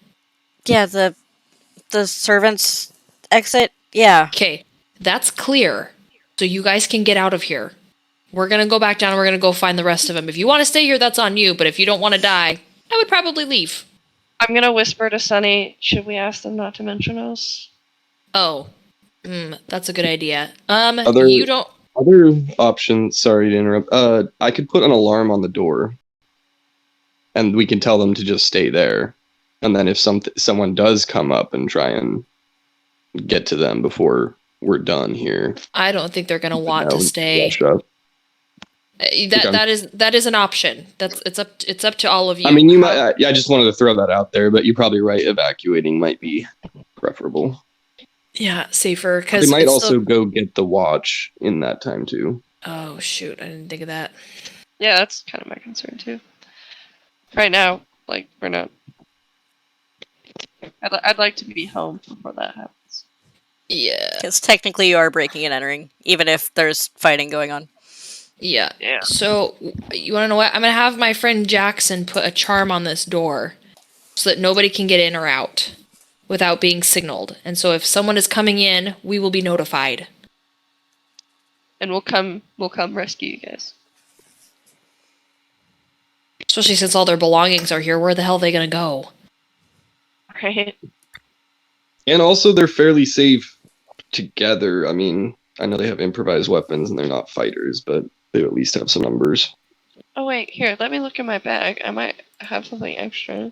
Yeah, the servants exit. Yeah. Okay. That's clear. So you guys can get out of here. We're gonna go back down and we're gonna go find the rest of them. If you want to stay here, that's on you. But if you don't want to die, I would probably leave. I'm gonna whisper to Sunny. Should we ask them not to mention us? Oh. That's a good idea. Other- You don't... Other option, sorry to interrupt. I could put an alarm on the door, and we can tell them to just stay there. And then if someone does come up and try and get to them before we're done here, I don't think they're gonna want to stay. rush up. That is an option. It's up to all of you. I mean, you might. I just wanted to throw that out there, but you're probably right. Evacuating might be preferable. Yeah, safer because They might also go get the watch in that time too. Oh shoot! I didn't think of that. Yeah, that's kind of my concern too. Right now, like we're not. I'd like to be home before that happens. Yeah. Because technically you are breaking and entering, even if there's fighting going on. Yeah. Yeah. So you want to know what? I'm gonna have my friend Jackson put a charm on this door, so that nobody can get in or out without being signaled. And so if someone is coming in, we will be notified. And we'll come rescue you guys. Especially since all their belongings are here. Where the hell are they gonna go? Right. And also, they're fairly safe together. I mean, I know they have improvised weapons and they're not fighters, but they at least have some numbers. Oh wait, here, let me look in my bag. I might have something extra.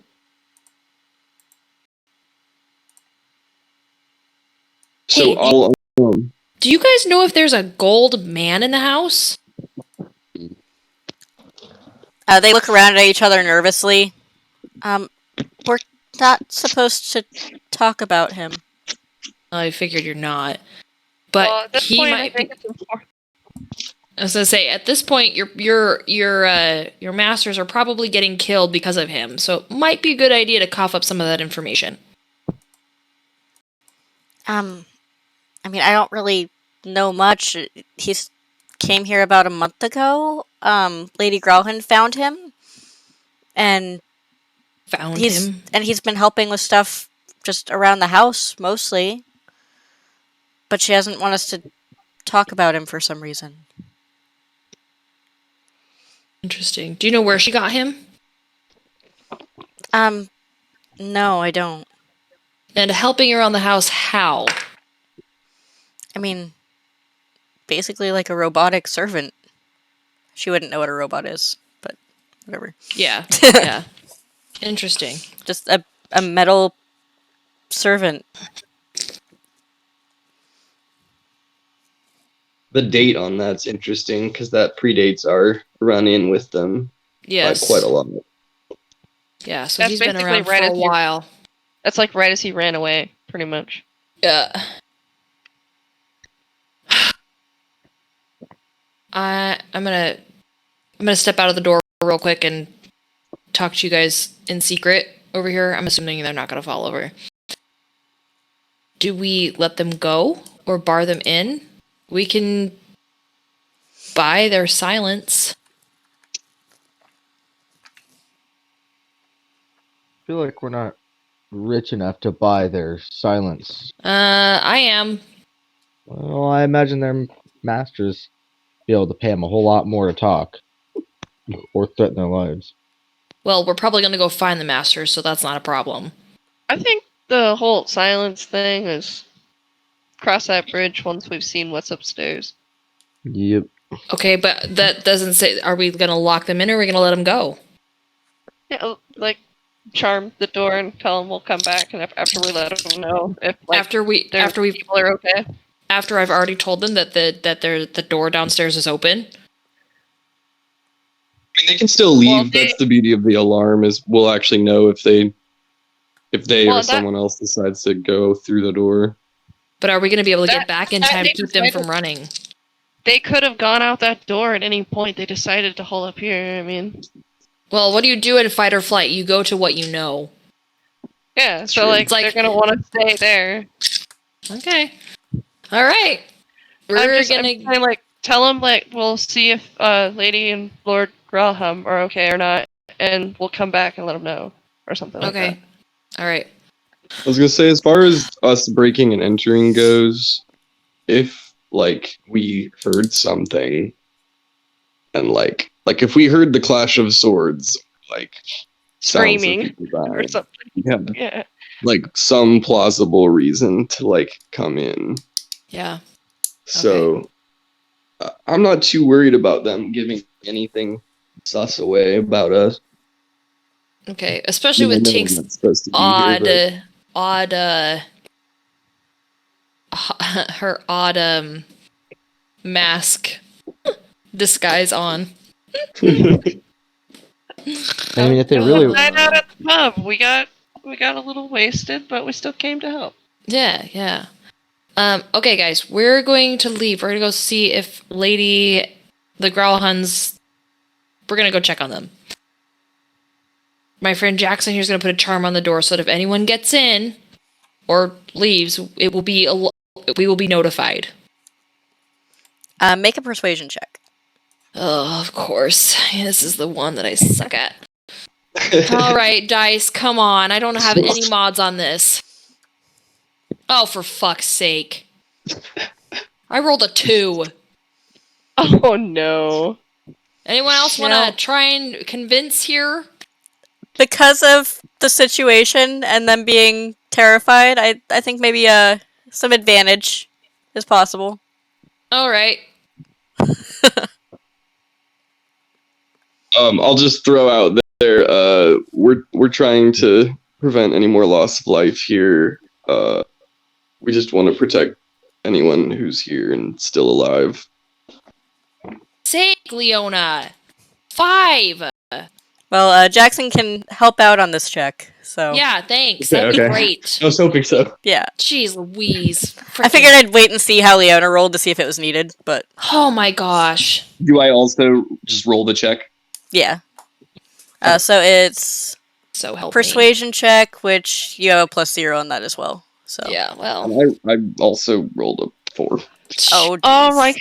So Hey, I'll Do you guys know if there's a gold man in the house? They look around at each other nervously. We're not supposed to talk about him. I figured you're not. But Well, at this he point, I might think be. it's important. I was gonna say, at this point, your masters are probably getting killed because of him. So it might be a good idea to cough up some of that information. I mean, I don't really know much. He's came here about a month ago. Lady Grauhan found him, and Found he's him. been helping with stuff just around the house mostly. But she doesn't want us to talk about him for some reason. Interesting. Do you know where she got him? No, I don't. And helping around the house, how? I mean, basically like a robotic servant. She wouldn't know what a robot is, but whatever. Yeah. Yeah. Interesting. Just a metal servant. The date on that's interesting because that predates our run-in with them Yes. by quite a lot. Yeah, so That's he's been basically around right for a as you- while. That's like right as he ran away, pretty much. Yeah. I'm gonna step out of the door real quick and talk to you guys in secret over here. I'm assuming they're not gonna fall over. Do we let them go or bar them in? We can buy their silence. I feel like we're not rich enough to buy their silence. I am. Well, I imagine their masters be able to pay them a whole lot more to talk or threaten their lives. Well, we're probably gonna go find the masters, so that's not a problem. I think the whole silence thing is cross that bridge once we've seen what's upstairs. Yep. Okay, but that doesn't say. Are we gonna lock them in, or are we gonna let them go? Yeah, like charm the door and tell them we'll come back, and after we let them know if like after we've people are okay. after I've already told them that the door downstairs is open. I mean, they can still leave. Well, That's the beauty of the alarm is we'll actually know if they Well, or someone else decides to go through the door. But are we going to be able to get That- back in that time to they keep them from decided- running? They could have gone out that door at any point. They decided to hold up here. I mean, Well, what do you do in fight or flight? You go to what you know. yeah. So True. like, It's like- they're gonna want to stay there. Okay. All right. We're I'm gonna. saying, like, tell them like we'll see if Lady and Lord Grelham are okay or not, and we'll come back and let them know or something like Okay. All right. I was gonna say, as far as us breaking and entering goes, if like we heard something, and like if we heard the clash of swords, like sounds of Screaming people that or dying, something. yeah, Yeah. like some plausible reason to like come in. Yeah. So I'm not too worried about them giving anything sus away about us. Okay. Especially I with know I'm Tink's not supposed to be here, odd, her odd mask disguise on. but- I mean, if they really, Night out at the pub. We got a little wasted, but we still came to help. Yeah. Yeah. Okay, guys, we're going to leave. We're gonna go see if the Growlhuns. We're gonna go check on them. My friend Jackson here's gonna put a charm on the door so that if anyone gets in or leaves, we will be notified. Make a persuasion check. Oh, of course. This is the one that I suck at. All right, dice, come on. I don't have any mods on this. Oh, for fuck's sake. I rolled a 2. Oh no. Anyone else want No. to try and convince here? Because of the situation and them being terrified, I think maybe some advantage is possible. All right. I'll just throw out there. We're trying to prevent any more loss of life here. We just want to protect anyone who's here and still alive. Sake, Leona. 5. Well, Jackson can help out on this check. So Yeah, thanks. Okay, That'd be okay. great. I was hoping so. yeah, Jeez Louise. I figured I'd wait and see how Leona rolled to see if it was needed. But Oh my gosh. Do I also just roll the check? yeah. So it's So help persuasion check, which you have a +0 on that as well. So me. Yeah, well. And I also rolled a 4. oh, Oh jeez. my!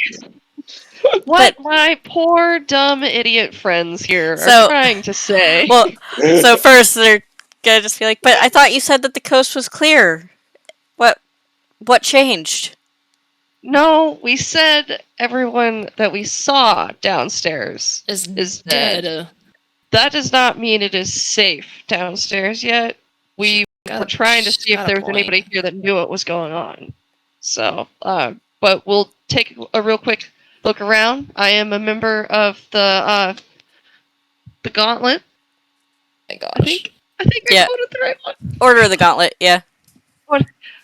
What my poor dumb idiot friends here So- are trying to say? Well, so first they're gonna just be like, "But I thought you said that the coast was clear. What changed?" No, we said everyone that we saw downstairs Is is dead. dead. That does not mean it is safe downstairs yet. We were trying to see if there was anybody here that knew what was going on. So, but we'll take a real quick look around. I am a member of the Gauntlet. Oh my gosh. I think I Yeah. quoted the right one. Order of the Gauntlet. Yeah.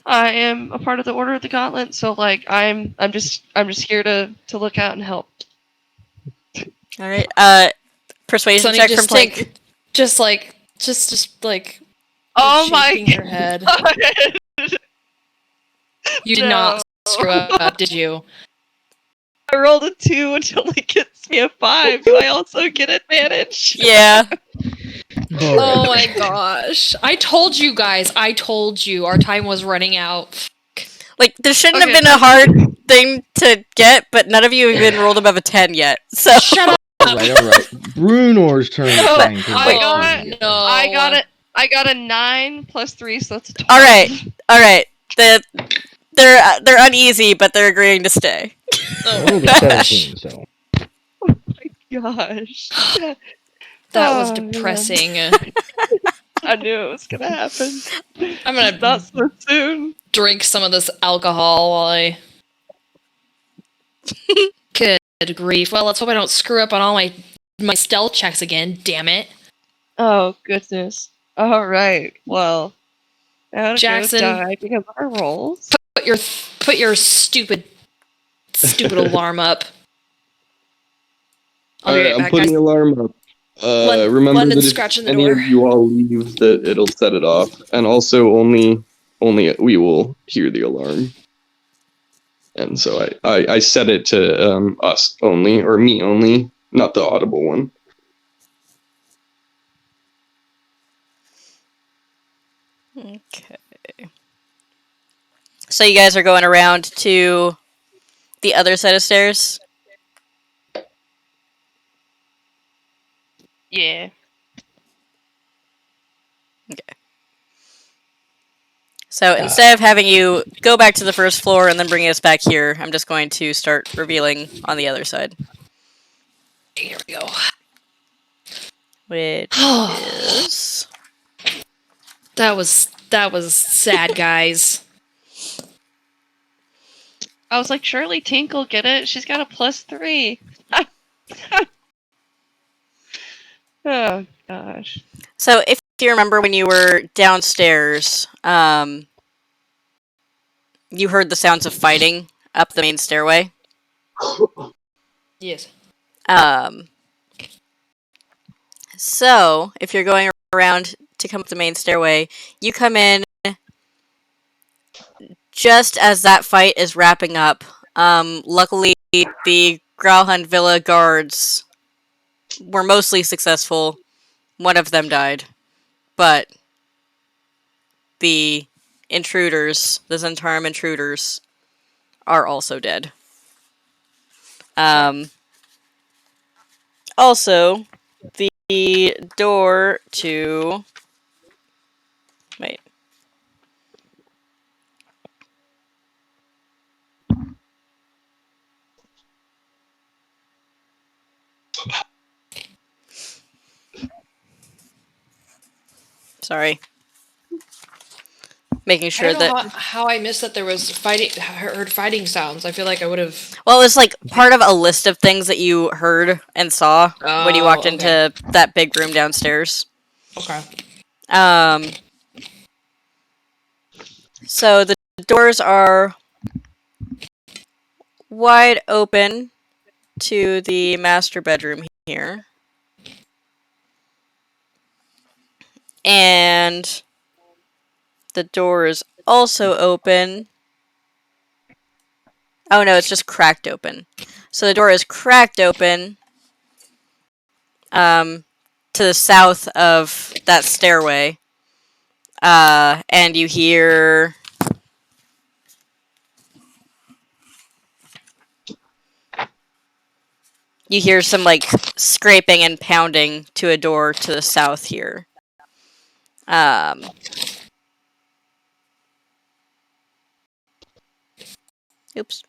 I am a part of the Order of the Gauntlet, so like I'm just here to look out and help. All right. Persuasion Sonny, check just from Plank. take, just like Oh my shaking her head. god! You did No. not screw up, did you? I rolled a 2 until it gets me a 5. Do I also get advantage? Yeah. Oh my gosh. I told you guys. I told you our time was running out. Like there shouldn't Okay. have been a hard thing to get, but none of you have even rolled above a 10 yet. So Shut up. Alright. Brunor's turn to Oh, try and I convince got- you. no. I got a 9 plus 3, so that's a 12. all right. They're uneasy, but they're agreeing to stay. Oh I my rolled a gosh. 17, so. Gosh. That was Oh, man. depressing. I knew it was gonna happen. I'm gonna Not so soon. drink some of this alcohol while I. Good grief. Well, let's hope I don't screw up on all my stealth checks again. Damn it. Oh goodness. All right. Well, now to Jackson. go die because of our rolls. Put your stupid alarm up. I'll be Alright, right I'm back, putting guys. the alarm up. Remember London's that if scratching the any door. of you all leave, that it'll set it off, and also only we will hear the alarm. And so I set it to us only, or me only, not the audible one. Okay. So you guys are going around to the other set of stairs? Yeah. So instead of having you go back to the first floor and then bringing us back here, I'm just going to start revealing on the other side. Here we go. Which is... That was sad, guys. I was like, surely Tink will get it. She's got a +3. Oh gosh. So if you remember when you were downstairs, you heard the sounds of fighting up the main stairway. Yes. So if you're going around to come up the main stairway, you come in just as that fight is wrapping up. Luckily, the Grauhund Villa guards were mostly successful. One of them died. But the intruders, the Zentarum intruders, are also dead. Also, the door to... Wait. Sorry. Making sure I don't know that... how I missed that there was heard fighting sounds. I feel like I would have. Well, it was like part of a list of things that you heard and saw when you walked okay. into that big room downstairs. Okay. So the doors are wide open to the master bedroom here. And the door is also open. Oh no, it's just cracked open. So the door is cracked open to the south of that stairway. And you hear some like scraping and pounding to a door to the south here. Oops.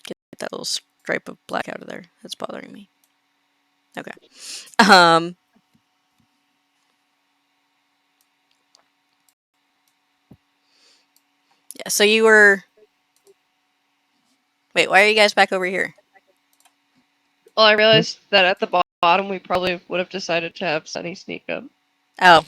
Get that little stripe of black out of there. That's bothering me. Okay. Yeah, so you were... Wait, why are you guys back over here? Well, I realized that at the bottom we probably would have decided to have Sunny sneak up. Oh.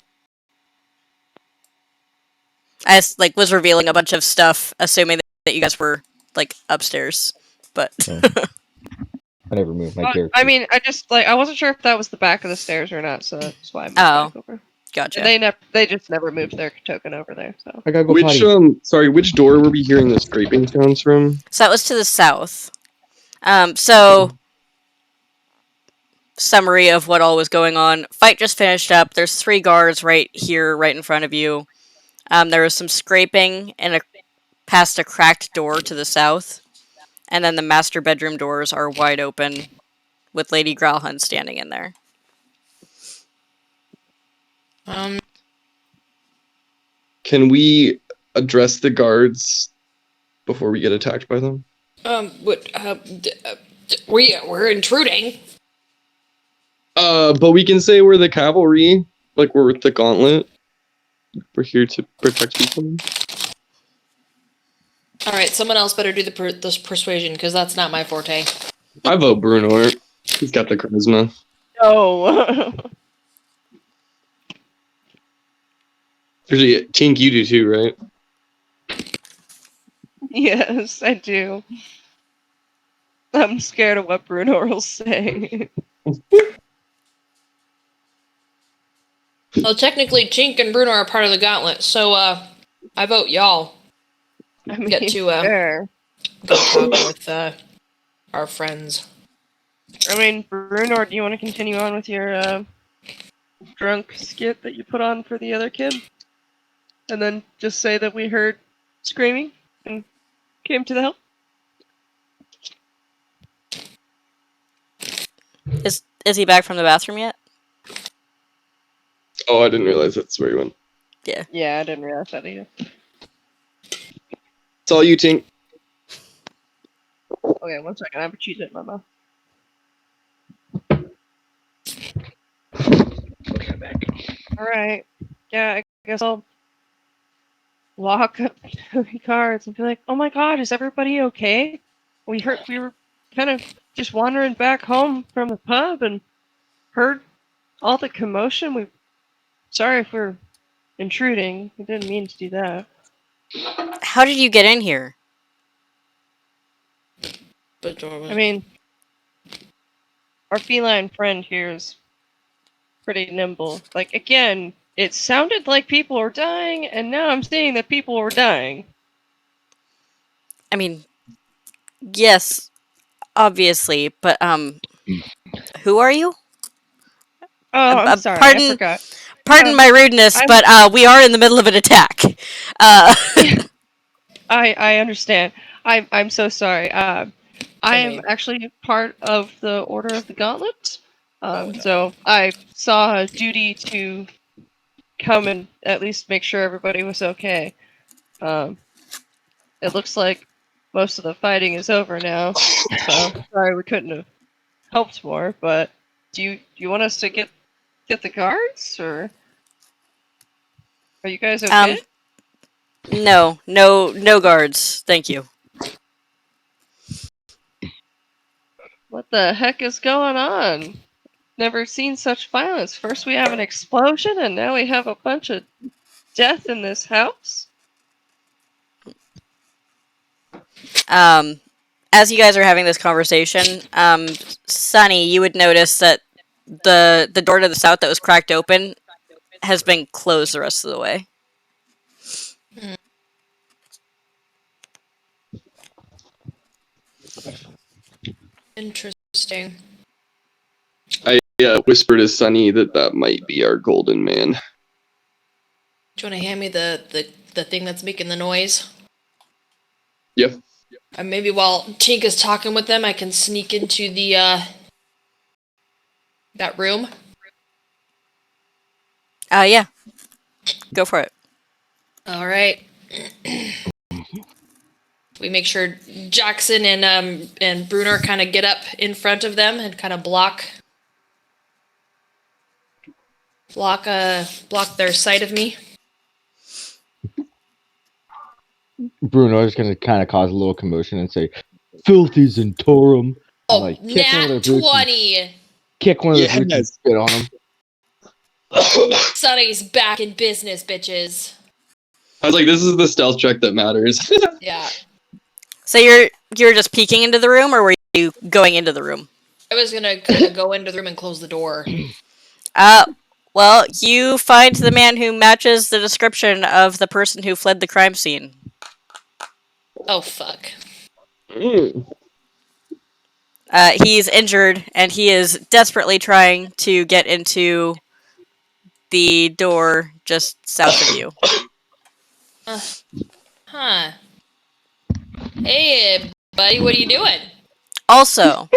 I just, like, was revealing a bunch of stuff, assuming that you guys were, like, upstairs. But... I never moved my character. I mean, I just, like, I wasn't sure if that was the back of the stairs or not, so that's why I moved back over. Gotcha. And they just never moved their token over there, so. I gotta go Which potty. which door were we hearing the scraping sounds from? So that was to the south. So... Summary of what all was going on. Fight just finished up. There's 3 guards right here, right in front of you. There was some scraping and past a cracked door to the south. And then the master bedroom doors are wide open with Lady Growlhund standing in there. Can we address the guards before we get attacked by them? We're intruding. But we can say we're the cavalry, like we're with the gauntlet. We're here to protect people. All right, someone else better do this persuasion because that's not my forte. I vote Bruno. He's got the charisma. No. Actually, Tink, you do too, right? Yes, I do. I'm scared of what Bruno will say. Well, technically, Chink and Bruno are part of the gauntlet, so I vote y'all. I mean, Get to sure. go talk with our friends. I mean, Bruno, do you want to continue on with your drunk skit that you put on for the other kid? And then just say that we heard screaming and came to the help? Is he back from the bathroom yet? Oh, I didn't realize that's where he went. Yeah. Yeah, I didn't realize that either. It's all you, Tink. Okay, 1 second. I have a cheese in my mouth. Okay, I'm back. Alright. Yeah, I guess I'll walk up to the guards and be like, oh my god, is everybody okay? We were kind of just wandering back home from the pub and heard all the commotion. Sorry if we're intruding. We didn't mean to do that. How did you get in here? I mean, our feline friend here is pretty nimble. Like, again, it sounded like people were dying, and now I'm seeing that people were dying. I mean, yes, obviously, but who are you? Oh, I'm sorry. Pardon, I forgot. Pardon my rudeness, but we are in the middle of an attack. I understand. I'm so sorry. I am actually part of the Order of the Gauntlet. So I saw a duty to come and at least make sure everybody was okay. It looks like most of the fighting is over now. So sorry we couldn't have helped more, but do you want us to get the guards, or are you guys okay? No guards. Thank you. What the heck is going on? Never seen such violence. First we have an explosion, and now we have a bunch of death in this house? As you guys are having this conversation, Sunny, you would notice that the door to the south that was cracked open has been closed the rest of the way. Interesting. I whispered to Sunny that might be our golden man. Do you want to hand me the thing that's making the noise? Yep. And maybe while Tink is talking with them, I can sneak into the that room. Yeah. Go for it. All right. We make sure Jackson and Bruner kind of get up in front of them and kind of block their sight of me. Bruno is going to kind of cause a little commotion and say, "Filthy Zentorum!" Oh, Like, kick one of nat their boots and 20! kick one of those boots and spit on him. Sonny's back in business, bitches. I was like, this is the stealth check that matters. Yeah. So you're just peeking into the room, or were you going into the room? I was gonna kind of go into the room and close the door. Well, you find the man who matches the description of the person who fled the crime scene. Oh, fuck. He's injured, and he is desperately trying to get into the door just south of you. Huh. Hey, buddy, what are you doing? Also,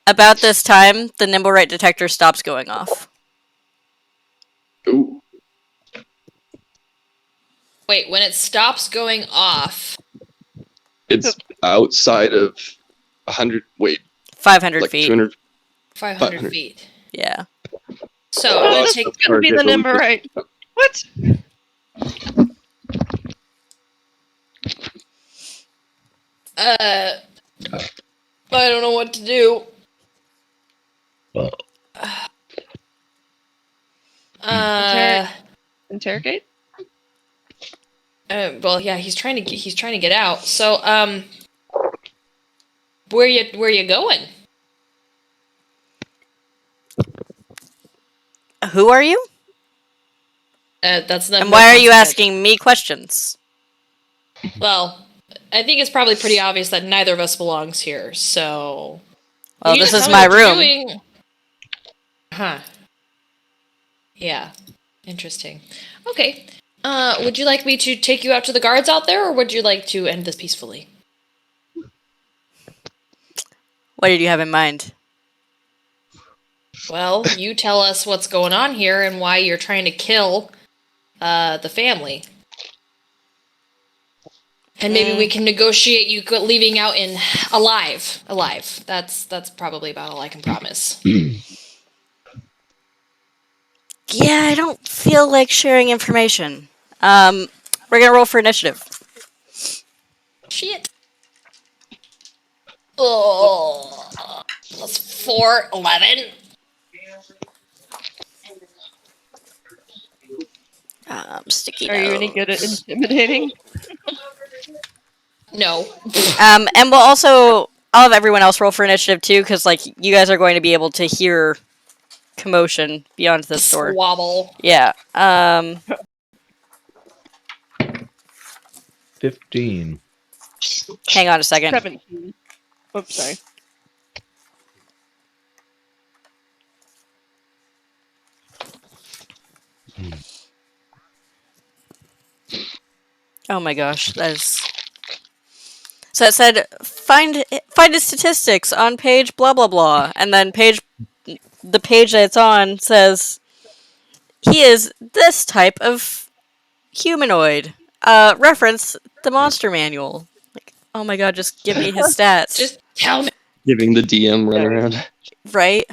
about this time, the nimble right detector stops going off. Ooh. Wait, when it stops going off... It's outside of 100. Wait, 500 like feet. 200. 500 feet. Yeah. So, I'm gonna take... It's gonna be the number right. What? I don't know what to do. Interrogate? Well, yeah, he's trying to get out. So, where you going? Who are you? That's not. And why are you asking me questions? Well, I think it's probably pretty obvious that neither of us belongs here. So, Well, you this just is tell me my what you're room. doing. Huh. Yeah. Interesting. Okay. Would you like me to take you out to the guards out there, or would you like to end this peacefully? What did you have in mind? Well, you tell us what's going on here and why you're trying to kill the family. And maybe we can negotiate you leaving out in alive. That's probably about all I can promise. Yeah, I don't feel like sharing information. We're gonna roll for initiative. Shit. Oh, plus 4, 11. Sticky Are you any good at intimidating? No. And we'll also, I'll have everyone else roll for initiative too, because like you guys are going to be able to hear commotion beyond this door. Swabble. Yeah. 15. Hang on a second. 17. Oops, sorry. Oh my gosh, that is. So it said find his statistics on page blah blah blah, and then the page that it's on says he is this type of humanoid. Reference the monster manual. Like, oh my god, just give me his stats. Just tell me. Giving the DM run around. Right?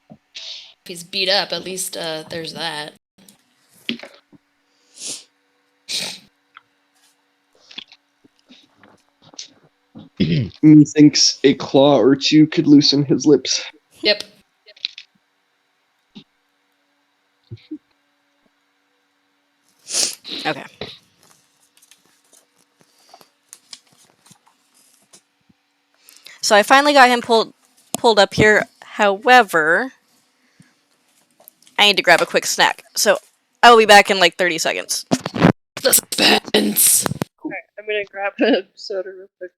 If he's beat up, at least there's that. Methinks a claw or two could loosen his lips. Yep. Okay. So I finally got him pulled up here. However, I need to grab a quick snack. So I will be back in like 30 seconds. Suspense. Okay, I'm gonna grab a soda real quick.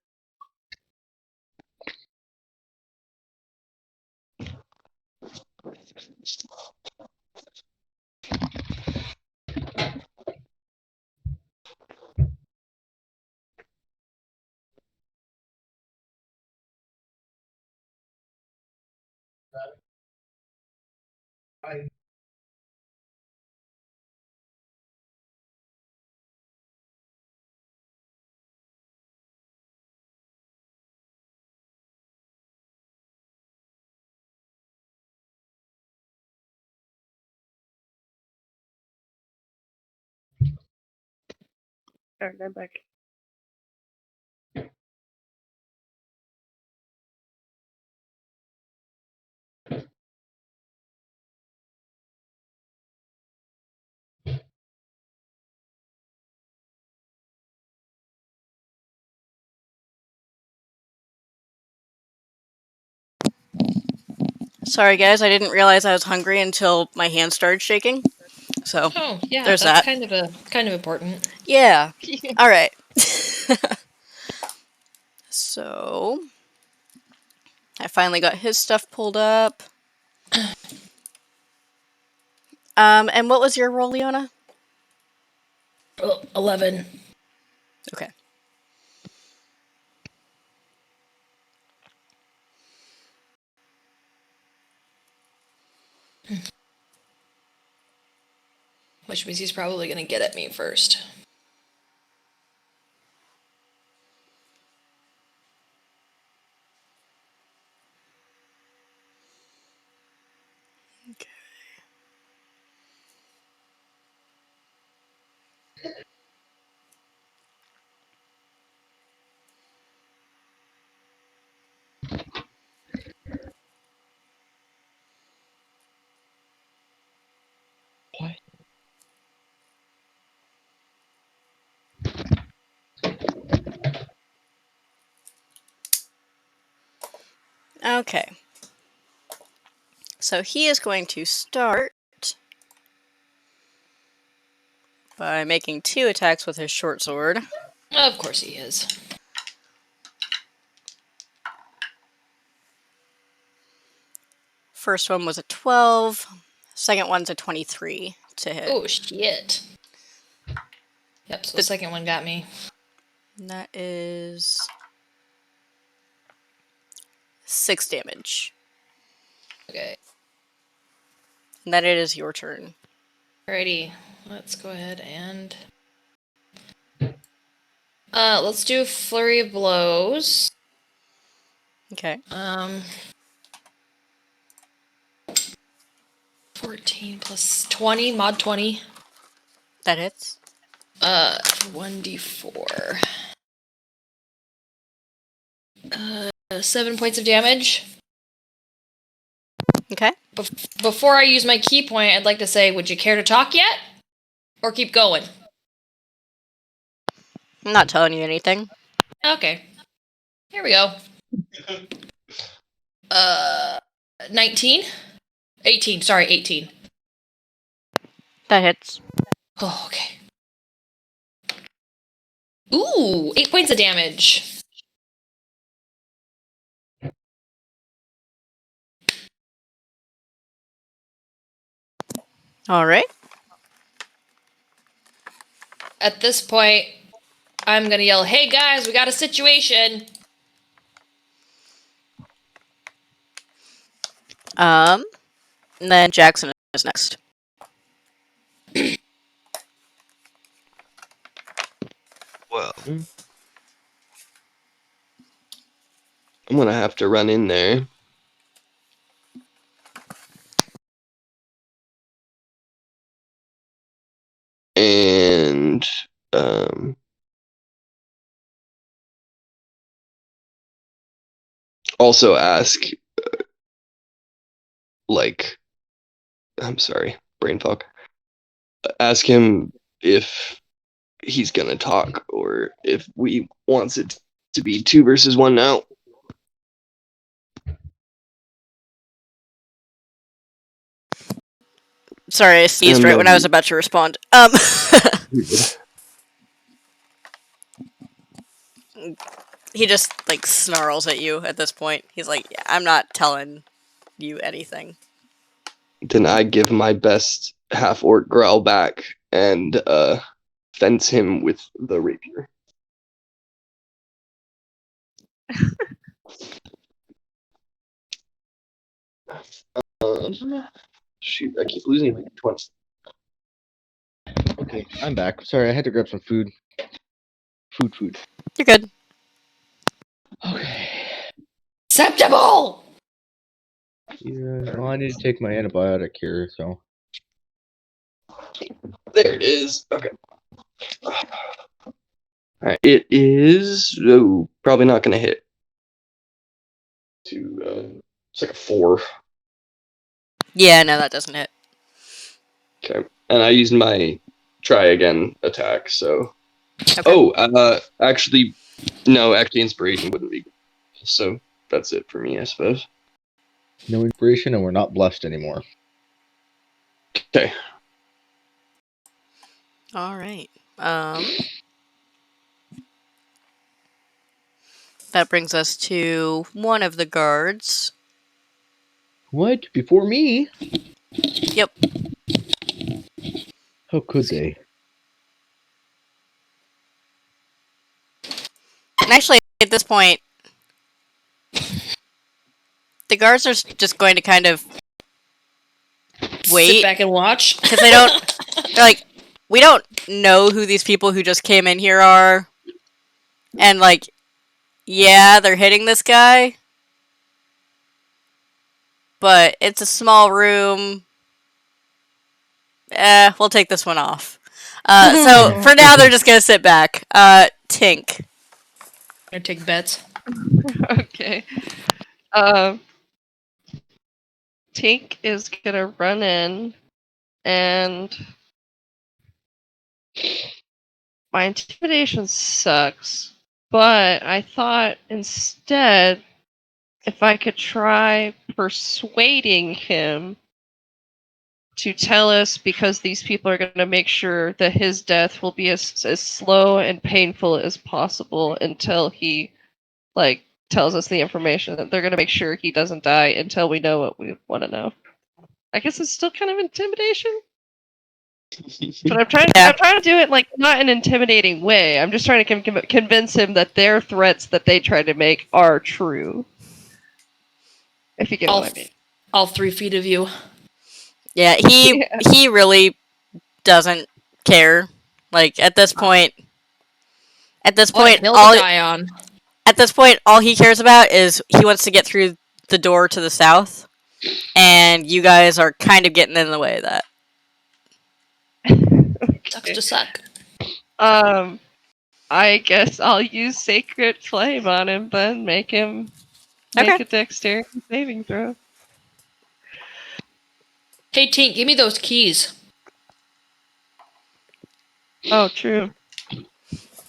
Alright, I'm back. Sorry, guys, I didn't realize I was hungry until my hand started shaking. So Oh, yeah, there's that's that. kind of important. Yeah. Yeah. All right. So I finally got his stuff pulled up. And what was your roll, Leona? 11. Okay. Which means he's probably gonna get at me first. What? Okay. So he is going to start by making 2 attacks with his short sword. Of course he is. First one was a 12. Second one's a 23 to hit. Oh, shit. Yep, so the second one got me. And that is 6 damage. Okay. And then it is your turn. Alrighty, let's go ahead and... let's do Flurry of Blows. Okay. 14 plus 20, mod 20. That hits. 1d4. 7 points of damage. Okay. Before I use my key point, I'd like to say, would you care to talk yet? Or keep going? I'm not telling you anything. Okay. Here we go. 19? 18, sorry, 18. That hits. Oh, okay. Ooh, 8 points of damage. All right. At this point, I'm gonna yell, "Hey guys, we got a situation!" And then Jackson is next. Well, I'm gonna have to run in there. And also ask, like, I'm sorry, brain fog. Ask him if he's gonna talk or if we wants it to be 2 versus 1 now. Sorry, I sneezed And right when I was then about to respond. He just like snarls at you at this point. He's like, yeah, I'm not telling you anything. then I give my best half orc growl back and fence him with the rapier. Shoot, I keep losing like twice. Okay, I'm back. Sorry, I had to grab some food. Food. You're good. Okay. Acceptable! Yeah, well, I need to take my antibiotic here, so. There it is. Okay. Alright, it is probably not gonna hit. It's like a 4. Yeah, no, that doesn't hit. Okay. And I used my try again attack, so Okay. actually no, inspiration wouldn't be good. So that's it for me, I suppose. No inspiration, and we're not blessed anymore. Okay. All right. That brings us to one of the guards. What? Before me? Yep. How could they? And actually, at this point, the guards are just going to kind of wait. Sit back and watch. Because they don't. They're like, we don't know who these people who just came in here are. And, like, yeah, they're hitting this guy. But it's a small room. We'll take this one off. So, for now, they're just going to sit back. Tink. I take bets. Okay. Tink is gonna run in, and my intimidation sucks. But I thought instead, if I could try persuading him to tell us, because these people are going to make sure that his death will be as slow and painful as possible until he like tells us the information, that they're going to make sure he doesn't die until we know what we want to know. I guess it's still kind of intimidation, but I'm trying to do it like not in an intimidating way. I'm just trying to convince him that their threats that they try to make are true. If you get what I mean. All 3 feet of you. Yeah, he really doesn't care. Like, at this point, What a hill all to die on. at this point, all he cares about is he wants to get through the door to the south, and you guys are kind of getting in the way of that. Sucks to suck. I guess I'll use Sacred Flame on him then. Make him make Okay. a dexterity saving throw. Hey, Tink, give me those keys. Oh, true.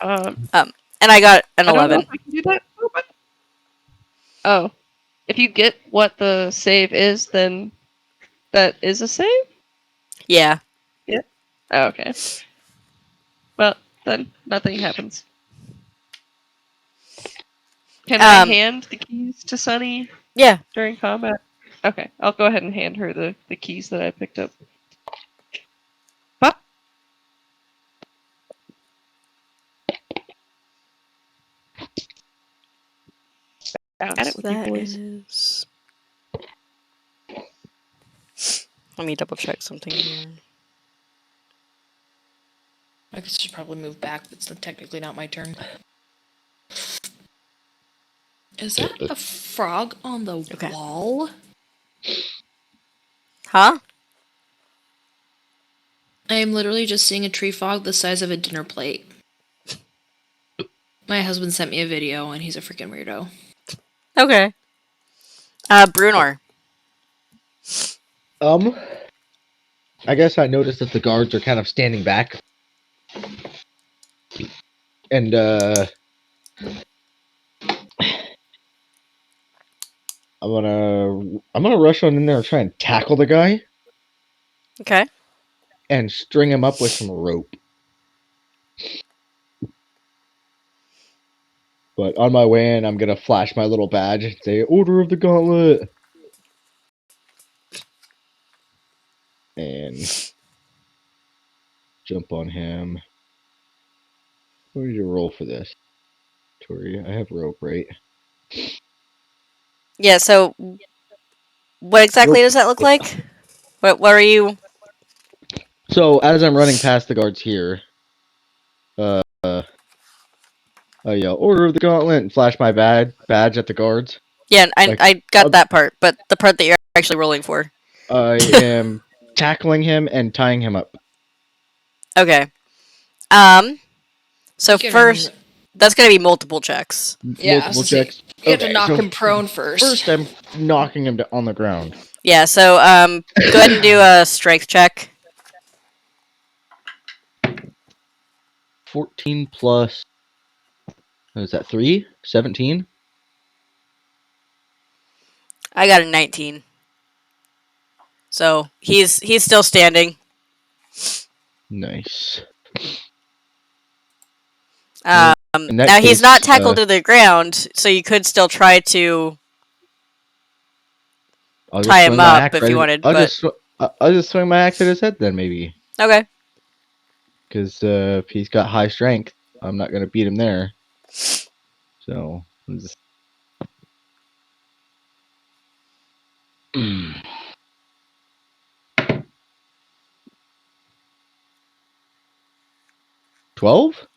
And I got an I don't know 11. if I can do that. Oh, if you get what the save is, then that is a save? Yeah. Oh, okay. Well, then nothing happens. Can I hand the keys to Sunny Yeah. during combat? Okay, I'll go ahead and hand her the keys that I picked up. Huh? At it with you That boys. is. Let me double check something here. I guess I should probably move back. It's technically not my turn. Is that a frog on the wall? Huh? I am literally just seeing a tree frog the size of a dinner plate. My husband sent me a video, and he's a freaking weirdo. Okay. Brunor. I guess I noticed that the guards are kind of standing back. And, I'm gonna rush on in there and try and tackle the guy. Okay. and string him up with some rope. But on my way in, I'm gonna flash my little badge and say, "Order of the Gauntlet," and jump on him. What did you roll for this, Tori? I have rope, right? Yeah. So, what exactly Rope. does that look like? What are you? So as I'm running past the guards here, I yell, "Order of the Gauntlet," and flash my badge at the guards. Yeah, I Like, I got that part, but the part that you're actually rolling for. I am tackling him and tying him up. Okay. So You can- first, that's gonna be multiple checks. Yeah, I was Multiple gonna say, checks. you have to Okay, knock so him prone first. first I'm knocking him on the ground. Yeah. So go ahead and do a strength check. 14 plus. What is that? 3? 17? I got a 19. So he's still standing. Nice. Um, In that now he's not case, tackled to the ground, so you could still try to I'll just tie swing him my up axe if you right. wanted. But I'll just swing my axe at his head then, maybe, because if he's got high strength, I'm not gonna beat him there. So, I'm just... 12?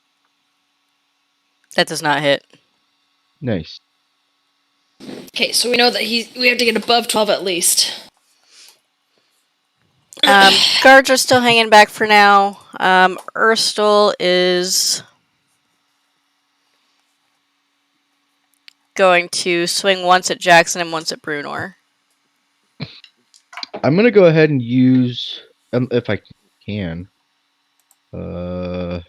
that does not hit. Nice. Okay, so we know that we have to get above 12 at least. Guards are still hanging back for now. Urstel is going to swing once at Jackson and once at Brunor. I'm gonna go ahead and use, if I can. What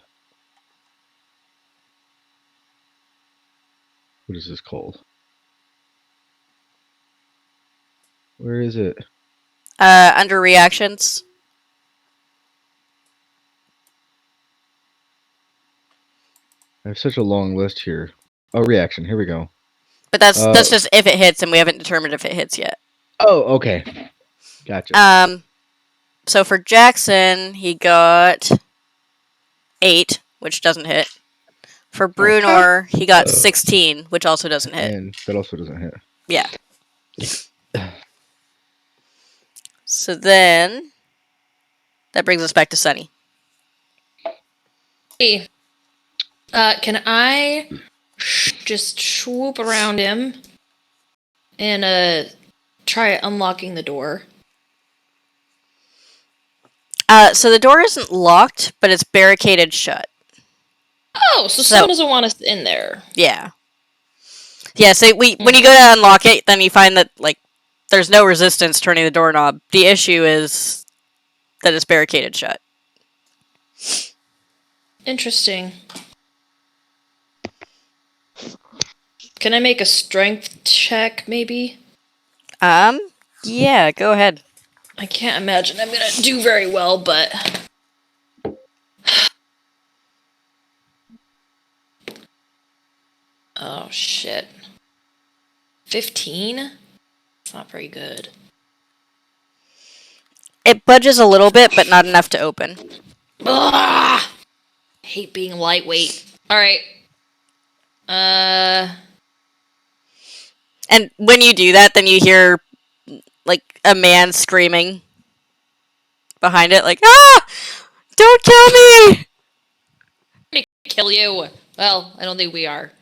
is this called? Where is it? Under reactions. I have such a long list here. Oh, reaction. Here we go. But that's just if it hits, and we haven't determined if it hits yet. Oh, okay. Gotcha. So for Jackson, he got 8, which doesn't hit. For Brunor, he got 16, which also doesn't hit. And that also doesn't hit. Yeah. So then that brings us back to Sunny. Hey, can I just swoop around him and try unlocking the door? So the door isn't locked, but it's barricaded shut. Oh, so someone doesn't want us in there. Yeah. Yeah, so when you go to unlock it, then you find that, like, there's no resistance turning the doorknob. The issue is that it's barricaded shut. Interesting. Can I make a strength check, maybe? Yeah, go ahead. I can't imagine I'm gonna do very well, but... Oh, shit. 15? It's not very good. It budges a little bit, but not enough to open. Ugh! I hate being lightweight. Alright. And when you do that, then you hear, like, a man screaming behind it, like, "Ah! Don't kill me!" I'm gonna kill you. Well, I don't think we are.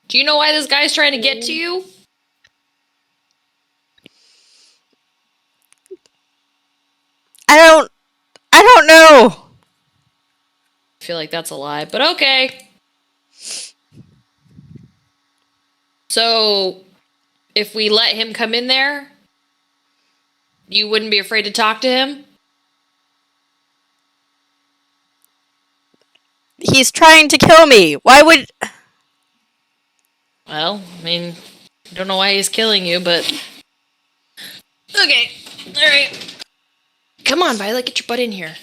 Do you know why this guy's trying to get to you? I don't know. I feel like that's a lie, but okay. So, if we let him come in there, you wouldn't be afraid to talk to him? He's trying to kill me. Why would... Well, I mean, I don't know why he's killing you, but... Okay. Alright. Come on, Violet, get your butt in here.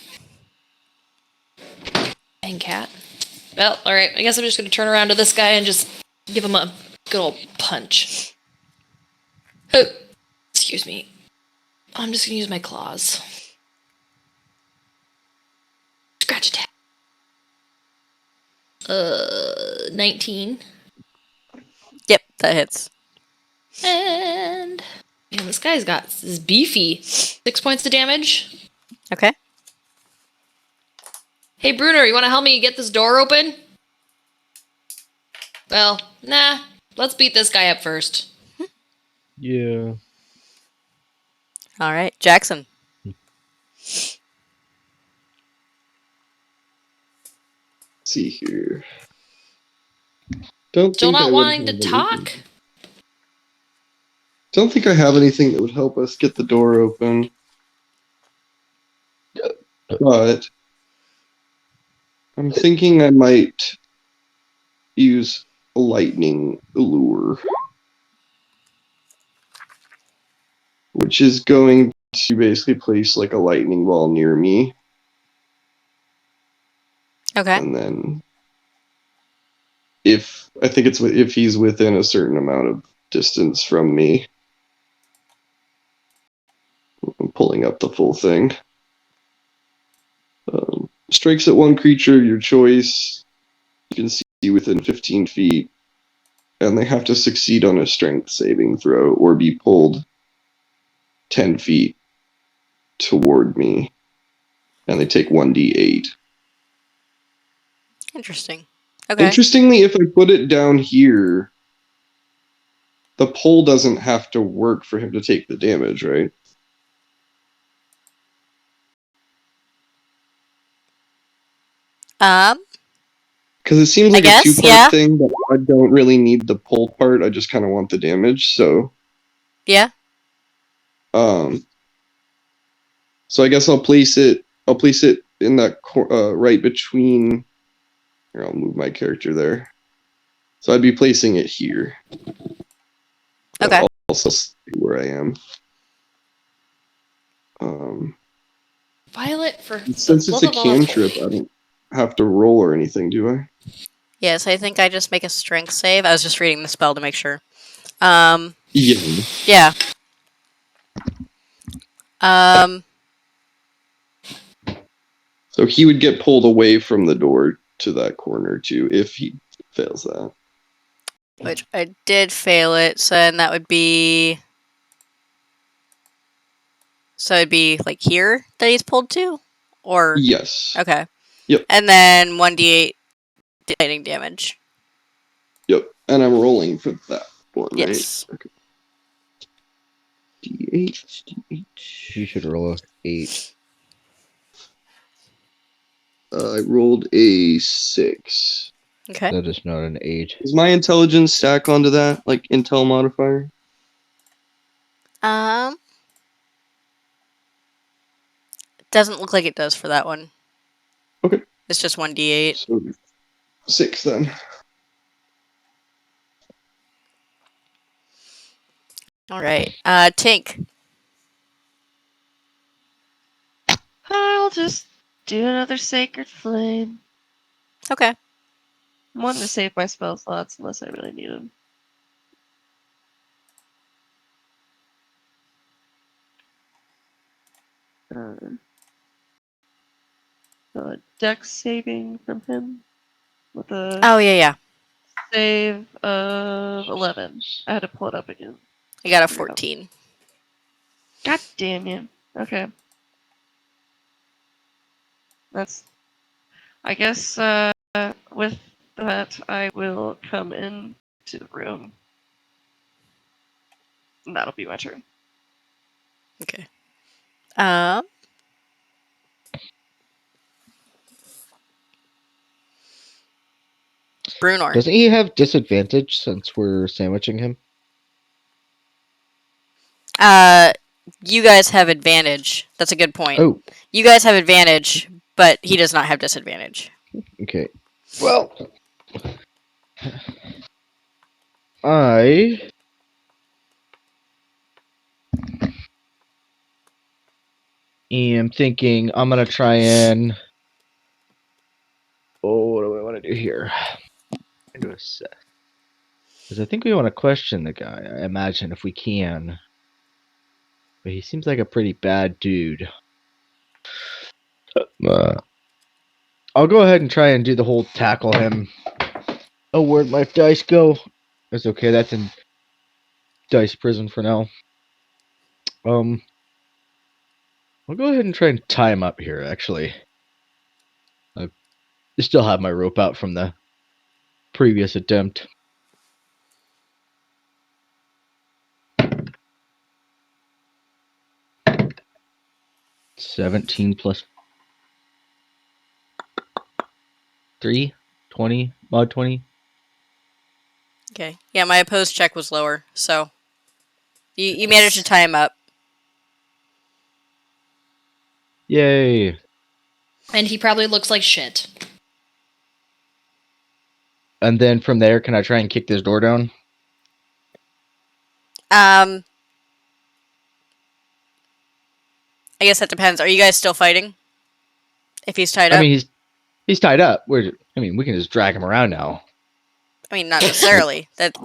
Dang cat. Well, alright. I guess I'm just gonna turn around to this guy and just give him a good old punch. Oh, excuse me. I'm just gonna use my claws. Scratch attack. 19. Yep, that hits. And man, this guy's got this beefy. 6 points of damage. Okay. Hey Bruner, you wanna help me get this door open? Well, nah. Let's beat this guy up first. Yeah. All right, Jackson. See here. Don't Still think I not would wanting to have talk? anything. Don't think I have anything that would help us get the door open. But I'm thinking I might use a lightning lure, which is going to basically place like a lightning ball near me, Okay. and then if he's within a certain amount of distance from me, I'm pulling up the full thing. Strikes at one creature of your choice. You can see within 15 feet, and they have to succeed on a strength saving throw or be pulled 10 feet toward me, and they take 1d8. Interesting. Okay. Interestingly, if I put it down here, the pole doesn't have to work for him to take the damage, right? Because it seems I like a guess, two-part yeah. thing, but I don't really need the pull part. I just kind of want the damage. So, Yeah. So I guess I'll place it. I'll place it in that right between. Here, I'll move my character there. So I'd be placing it here. But Okay. I'll also see where I am. Violet, for Since the it's love a of all. cantrip, I don't have to roll or anything, do I? Yes, I think I just make a strength save. I was just reading the spell to make sure. Yeah. Yeah. So he would get pulled away from the door to that corner too if he fails that. Which I did fail it, so then that would be. So it'd be like here that he's pulled to? Or. Yes. Okay. Yep. And then 1d8 lightning damage. Yep. And I'm rolling for that one, Yes. right? Okay. D8. You should roll a 8. I rolled a 6. Okay. That is not an 8. Does my intelligence stack onto that, like intel modifier? Doesn't look like it does for that one. Okay. It's just 1d8. So 6 then. Alright. Tink. I'll just do another Sacred Flame. Okay. I'm wanting to save my spell slots unless I really need them. Dex saving from him with a Oh, yeah. save of 11. I had to pull it up again. I got a There we go. 14. God damn you. Okay. That's. I guess with that, I will come in to the room. And that'll be my turn. Okay. Brunor. Doesn't he have disadvantage since we're sandwiching him? You guys have advantage. That's a good point. Oh, You guys have advantage, but he does not have disadvantage. okay. Well, I am thinking I'm gonna try and. Oh, what do I want to do here? Do a set. Because I think we want to question the guy. I imagine if we can. But he seems like a pretty bad dude. I'll go ahead and try and do the whole tackle him. Oh, where'd my dice go? That's okay. That's in dice prison for now. I'll go ahead and try and tie him up here. Actually, I still have my rope out from the previous attempt. $17 plus 3, 20, mod 20. Okay. Yeah, my opposed check was lower, so you managed to tie him up. Yay! And he probably looks like shit. And then from there, can I try and kick this door down? I guess that depends. Are you guys still fighting? If he's tied I up? mean, he's tied up. We can just drag him around now. I mean, not necessarily. That's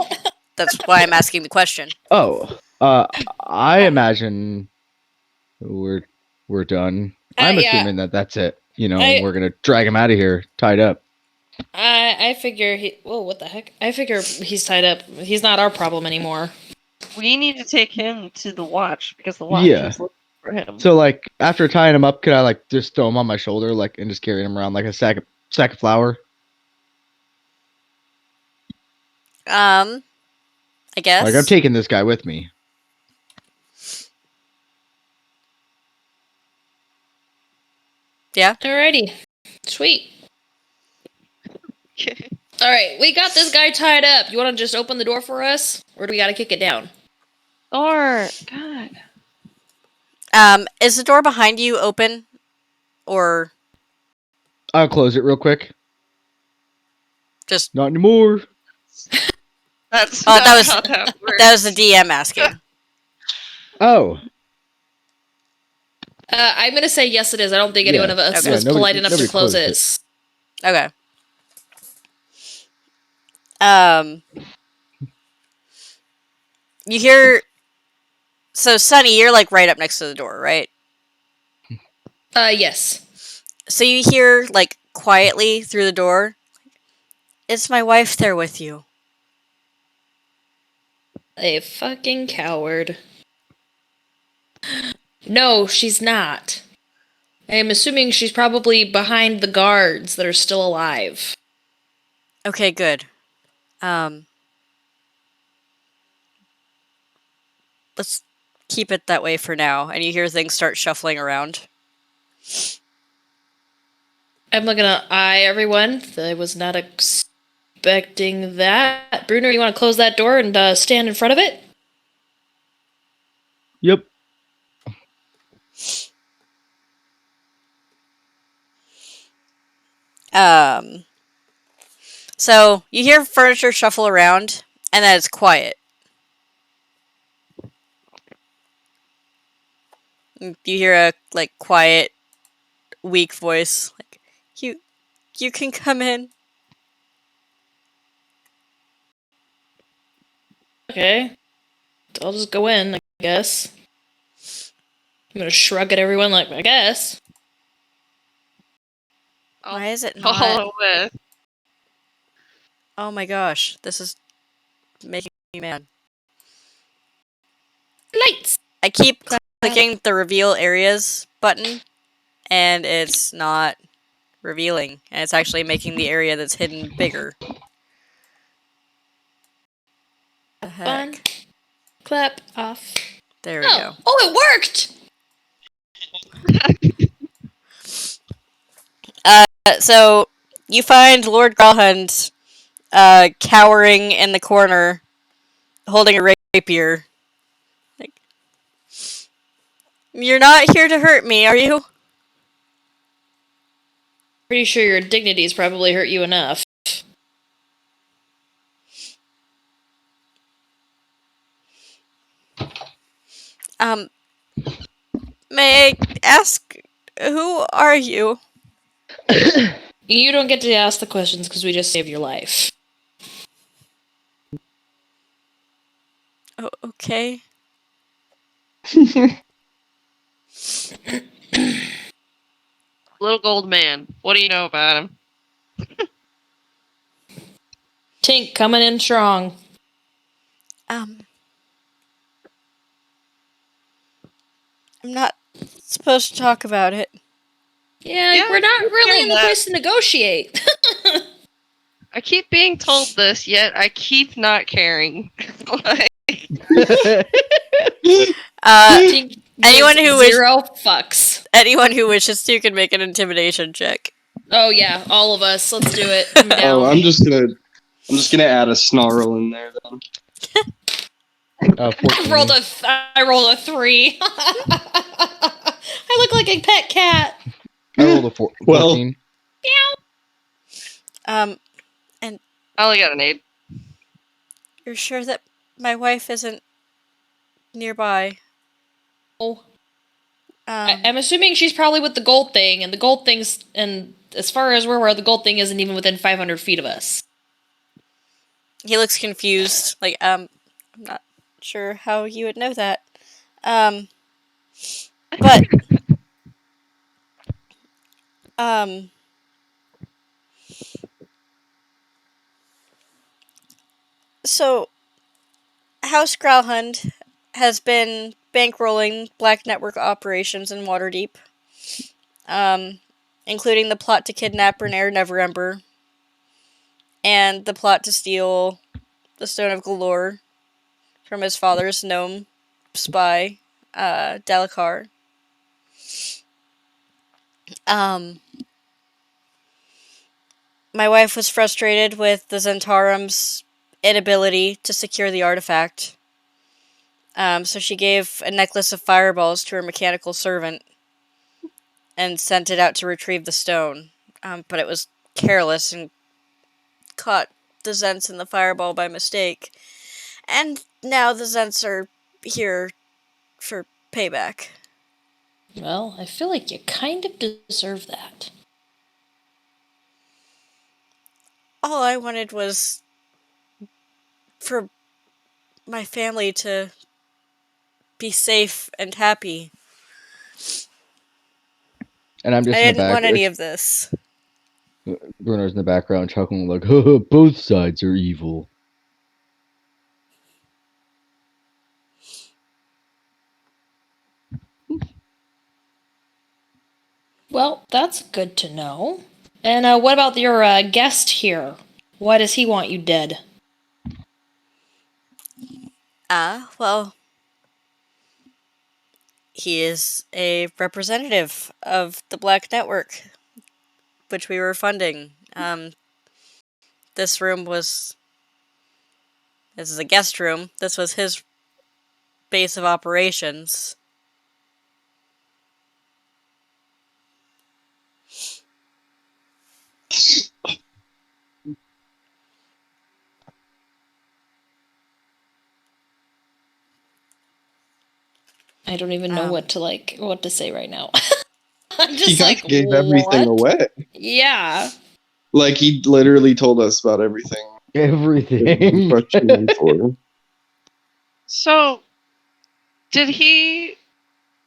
why I'm asking the question. Oh, I imagine we're done. I'm Yeah. assuming that's it. I- We're gonna drag him out of here, tied up. I figure he. Whoa, what the heck? I figure he's tied up. He's not our problem anymore. We need to take him to the watch because the watch Yeah. is looking for him. So, like, after tying him up, could I just throw him on my shoulder, and just carry him around like a sack of flour? I guess. Like, I'm taking this guy with me. Yeah. Alrighty. Sweet. Okay. Alright, we got this guy tied up. You want to just open the door for us? Or do we gotta kick it down? Or God. Is the door behind you open? Or I'll close it real quick. just... Not anymore. That's Oh, not that was- how that works. That was the DM asking. Oh. I'm gonna say yes it is. I don't think anyone of us Okay. was Yeah, polite enough to nobody close closed it. Okay. You hear... So, Sunny, you're, right up next to the door, right? Yes. So you hear, quietly through the door, "Is my wife there with you?" A fucking coward. No, she's not. I am assuming she's probably behind the guards that are still alive. Okay, good. Let's keep it that way for now. And you hear things start shuffling around. I'm gonna eye everyone. I was not expecting that. Bruno, you want to close that door and stand in front of it? Yep. So you hear furniture shuffle around, and then it's quiet. You hear a quiet, weak voice, you can come in. Okay. I'll just go in, I guess. I'm gonna shrug at everyone I guess. Why is it not? Follow with. Oh my gosh, this is making me mad. Lights! I keep clicking the reveal areas button, and it's not revealing, and it's actually making the area that's hidden bigger. The heck? Fun. Clap off. There we go. Oh, it worked! So you find Lord Gralhund cowering in the corner, holding a rapier. You're not here to hurt me, are you? Pretty sure your dignities probably hurt you enough. May I ask, who are you? You don't get to ask the questions because we just saved your life. Oh, okay. Little gold man. What do you know about him? Tink coming in strong. I'm not supposed to talk about it. Yeah, we're not really in the place to negotiate. I keep being told this, yet I keep not caring. Tink Anyone gives who zero fucks. anyone who wishes to can make an intimidation check. Oh yeah, all of us. Let's do it. I'm down. Oh, I'm just gonna add a snarl in there then. 14. I rolled a 3. I look like a pet cat. I rolled a 14. Well, And I only got an 8. you're sure that my wife isn't nearby? Oh, Um, I'm assuming she's probably with the gold thing, and the gold thing's, and as far as we're aware, the gold thing isn't even within 500 feet of us. he looks confused. Like, I'm not sure how you would know that. But, um, so, House Growlhund has been bankrolling black network operations in Waterdeep, including the plot to kidnap Renair Neverember, and the plot to steal the Stone of Galore from his father's gnome spy, Dalakar. Um, my wife was frustrated with the Zentarim's inability to secure the artifact. So she gave a necklace of fireballs to her mechanical servant and sent it out to retrieve the stone. But it was careless and caught the Zents in the fireball by mistake. And now the Zents are here for payback. Well, I feel like you kind of deserve that. All I wanted was for my family to be safe and happy. And I'm just I in the didn't back. want any of this. Bruno's in the background chuckling like, both sides are evil. Well, that's good to know. And what about your guest here? Why does he want you dead? Well, he is a representative of the Black Network, which we were funding. This room was. This is a guest room. This was his base of operations. I don't even know what to say right now. I'm he just kind like, of gave everything what? away. Yeah. Like he literally told us about everything. Everything. Questioning for. So, did he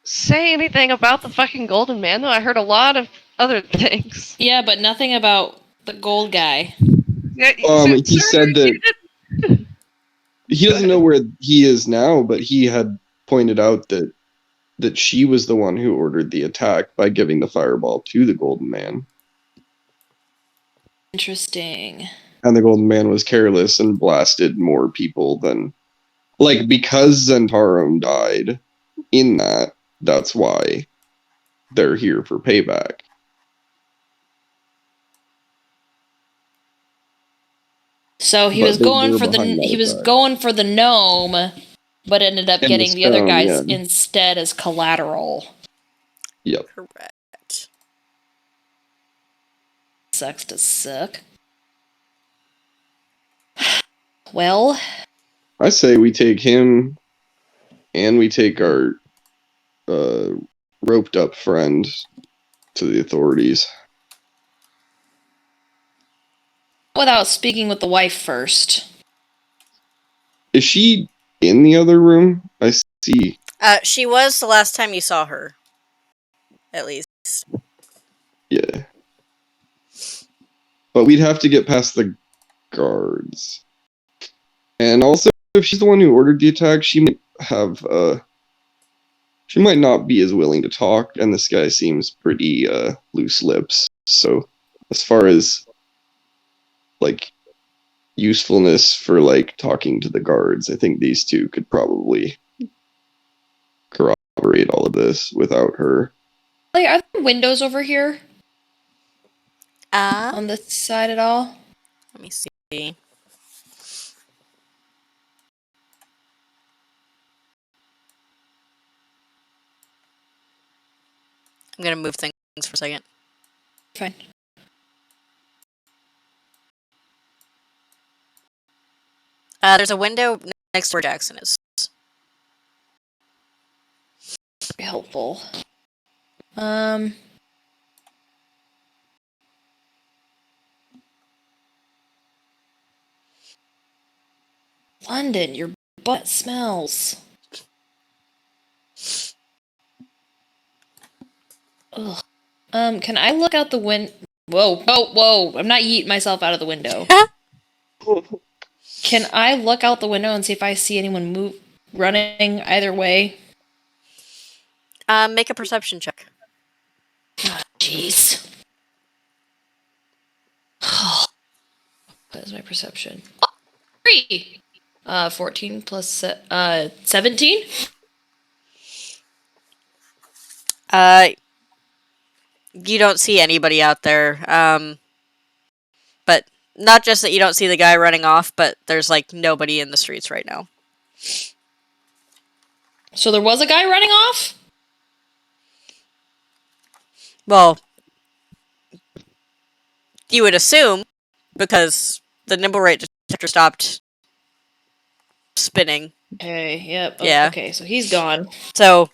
say anything about the fucking golden man, though? I heard a lot of other things. Yeah, but nothing about the gold guy. Yeah, He said that he doesn't know where he is now, but he had pointed out that she was the one who ordered the attack by giving the fireball to the golden man. Interesting. And the golden man was careless and blasted more people than, like, because Zentarum died in that's why they're here for payback. So he But was they going were for behind that he was attack. going for the gnome, but ended up And getting the other stone, guys yeah. instead as collateral. Yep. Correct. Sucks to suck. Well, I say we take him and we take our roped up friend to the authorities. Without speaking with the wife first. Is she in the other room? I see. She was the last time you saw her. At least. Yeah. But we'd have to get past the guards. And also, if she's the one who ordered the attack, she might have, she might not be as willing to talk, and this guy seems pretty, loose lips. So, as far as, like, usefulness for, like, talking to the guards, I think these two could probably corroborate all of this without her. Like, are there windows over here Let on this side at all? me see. I'm gonna move things for a second. Fine. There's a window next to where Jackson is. Very helpful. London, your butt smells. Ugh. Can I look out the window? Whoa. I'm not yeeting myself out of the window. Can I look out the window and see if I see anyone running either way? Make a perception check. Jeez. What is my perception? 3. 14 plus 17. You don't see anybody out there. But not just that you don't see the guy running off, but there's like nobody in the streets right now. So there was a guy running off? Well, you would assume, because the nimble rate detector stopped spinning. Okay, yep. Yeah. Okay, so he's gone. So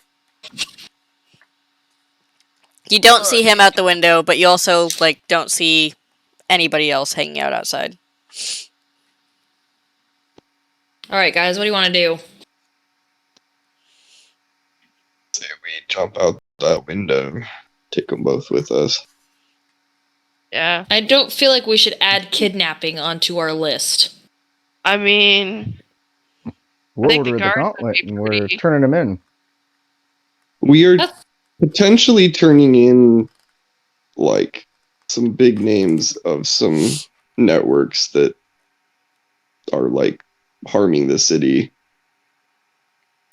you don't see him out the window, but you also like don't see anybody else hanging out outside. Alright, guys, what do you want to do? Say we jump out that window, take them both with us. Yeah. I don't feel like we should add kidnapping onto our list. I mean, We'll think the order the guards would gauntlet be and we're pretty- turning them in. We are That's- potentially turning in, like, some big names of some networks that are, like, harming the city.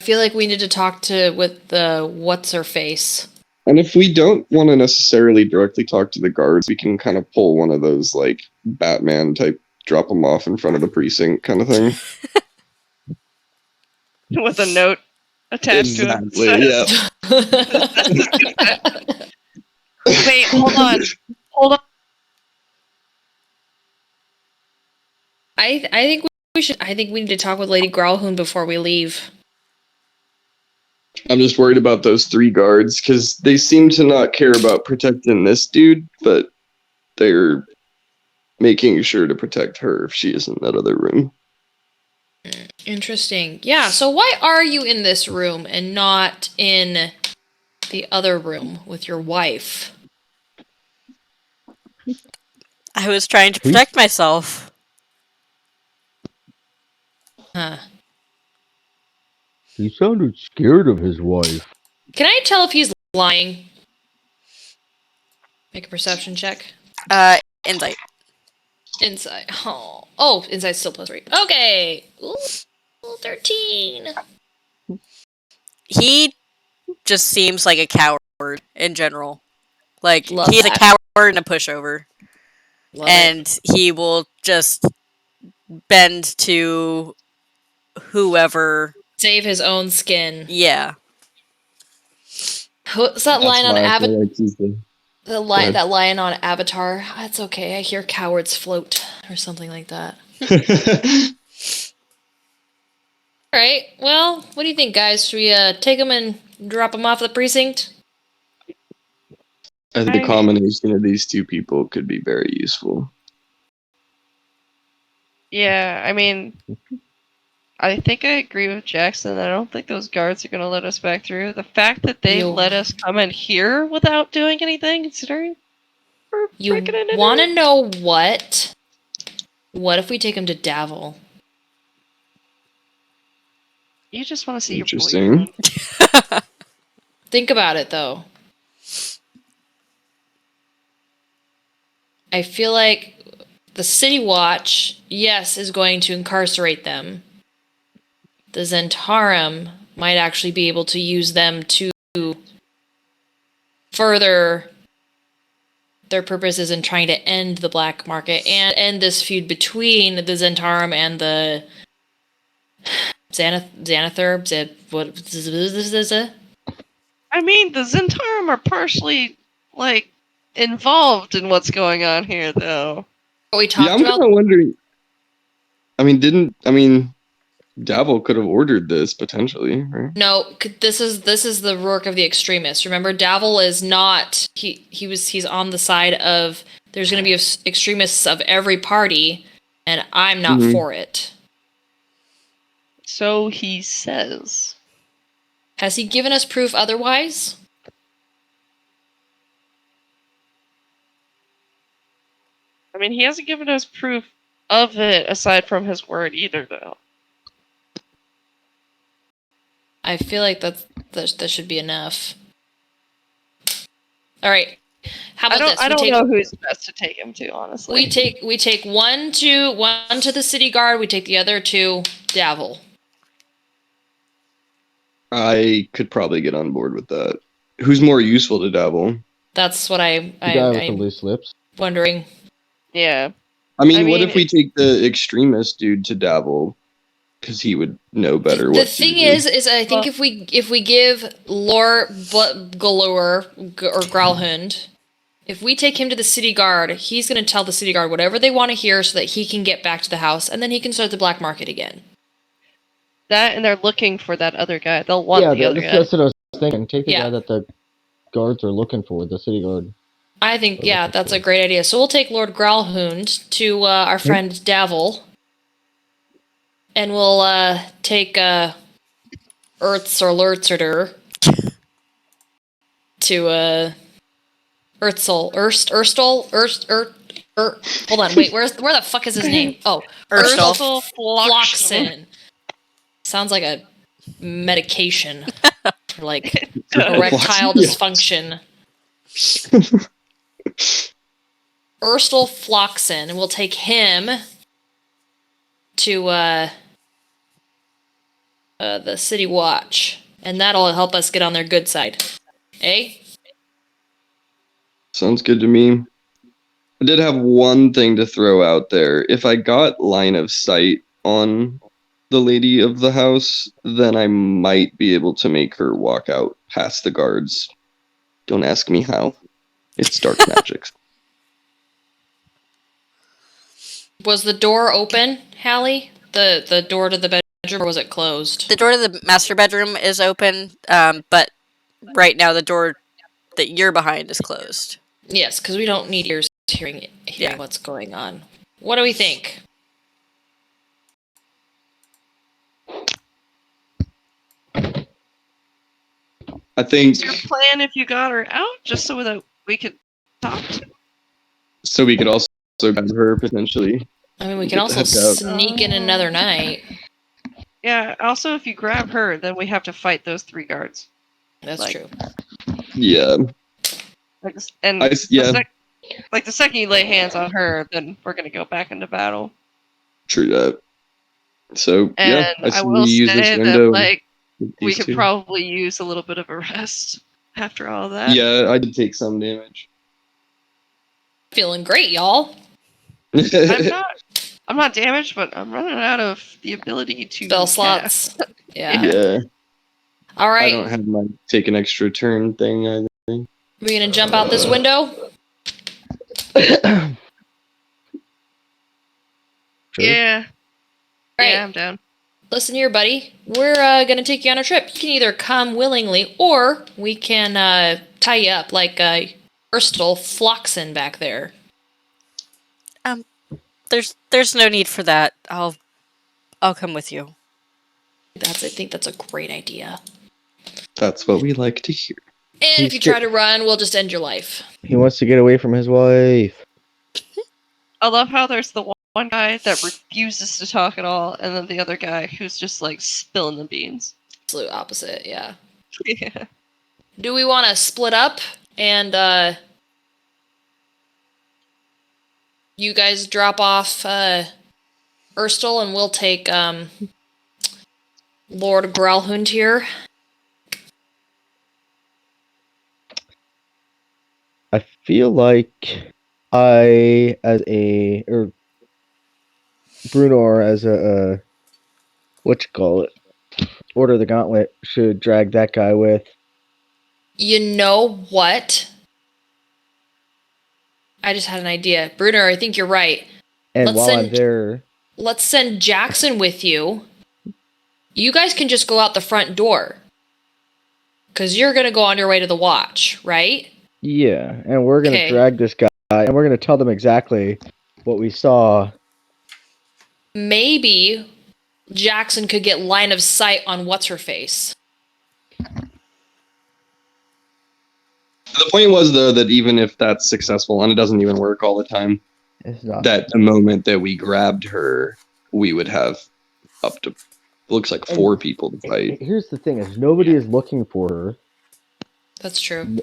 I feel like we need to talk with the what's-her-face. And if we don't want to necessarily directly talk to the guards, we can kind of pull one of those, like, Batman type, drop them off in front of the precinct kind of thing. with a note attached Exactly, to it. yeah. Wait, hold on. I think we should. I think we need to talk with Lady Growlhound before we leave. I'm just worried about those 3 guards, because they seem to not care about protecting this dude, but they're making sure to protect her if she is in that other room. Interesting. Yeah. So why are you in this room and not in the other room with your wife? I was trying to protect myself. Huh. He sounded scared of his wife. Can I tell if he's lying? Make a perception check. Insight. Insight. Oh, insight's still +3. Okay. Ooh, 13. He just seems like a coward in general. Like, Love he's that. a coward and a pushover. Love it. And he will just bend to whoever. Save his own skin. Yeah. What's that line on Avatar? Like he's the... That line on Avatar. That's okay. I hear cowards float or something like that. All right. Well, what do you think, guys? Should we take him and drop him off at the precinct? I think the combination of these two people could be very useful. Yeah, I mean, I think I agree with Jackson. I don't think those guards are going to let us back through. The fact that they You- let us come in here without doing anything, considering we're You breaking into want to know what? What if we take him to Davil? You just want to see your Interesting. boyfriend. Think about it, though. I feel like the City Watch, yes, is going to incarcerate them. The Zentarum might actually be able to use them to further their purposes in trying to end the black market and end this feud between the Zentarum and the Xanather. What? I mean, the Zentarum are partially, like, involved in what's going on here, though. What we Yeah, talked I'm about. kind of wondering. Davil could have ordered this potentially, right? No, this is the work of the extremists. Remember, Davil is not. He's on the side of. There's going to be extremists of every party, and I'm not Mhm. for it. So he says. Has he given us proof otherwise? I mean, he hasn't given us proof of it aside from his word either, though. I feel like that should be enough. All right. How about this? I don't know who's best to take him to, honestly. We take one to the city guard. We take the other to Davil. I could probably get on board with that. Who's more useful to Davil? That's what The guy with the I'm loose lips. wondering. Yeah. I mean, I what mean, if we take the extremist dude to Davil? Because he would know better The what thing to do. is I think if we give Lore Galore or Growlhund, if we take him to the city guard, he's going to tell the city guard whatever they want to hear so that he can get back to the house, and then he can start the black market again. that, and they're looking for that other guy. They'll want the other guy. That's what I was thinking. Take the Yeah. guy that the guards are looking for, the city guard. I think, yeah, that's a great idea. So we'll take Lord Growlhund to our friend Davil, and we'll take Earths or Lurtzer to Erstal. Hold on, wait, where the fuck is his name? Oh, Urstal. Floxen. Sounds like a medication for like does. erectile dysfunction. Urstal Floxen, and we'll take him to the City Watch, and that'll help us get on their good side. Eh? Sounds good to me. I did have one thing to throw out there. If I got line of sight on the lady of the house, then I might be able to make her walk out past the guards. Don't ask me how. It's dark magic. Was the door open, Hallie? The door to the bedroom, or was it closed? The door to the master bedroom is open, but right now the door that you're behind is closed. Yes, because we don't need ears hearing what's going on. What do we think? I think Is your plan if you got her out, just so that we could talk to her? so we could also grab her potentially. I mean, we Get can the also heck out. sneak in another night. Yeah, also, if you grab her, then we have to fight those 3 guards. That's true. Yeah. And the second you lay hands on her, then we're going to go back into battle. True that. So, And I I see will we use say this that, window. like, with we these could two. probably use a little bit of a rest after all that. Yeah, I did take some damage. Feeling great, y'all. I'm not damaged, but I'm running out of the ability to Spell cast. slots. Yeah. Yeah. All right. I don't have my take an extra turn thing either. We're gonna jump out this window. Sure. Yeah. Right. Yeah, I'm down. Listen here, buddy. We're gonna take you on a trip. You can either come willingly, or we can tie you up like Urstel Floxen back there? There's no need for that. I'll come with you. I think that's a great idea. That's what we like to hear. And if you try to run, we'll just end your life. He wants to get away from his wife. I love how there's the one guy that refuses to talk at all, and then the other guy who's just like spilling the beans. Absolute opposite, yeah. Yeah. Do we want to split up and you guys drop off Urstel and we'll take Lord Growlhund here? I feel like I, as a, or Brunor as a, Order of the Gauntlet, should drag that guy with. You know what? I just had an idea. Brunner, I think you're right. And Let's while send- I'm there, Let's send Jackson with you. You guys can just go out the front door. Because you're going to go on your way to the watch, right? yeah, and we're gonna Okay. drag this guy, and we're gonna tell them exactly what we saw. Maybe Jackson could get line of sight on what's-her-face. The point was, though, that even if that's successful, and it doesn't even work all the time, It's not. that the moment that we grabbed her, we would have up to, looks like 4 people to fight. Here's the thing: is nobody is looking for her. That's true.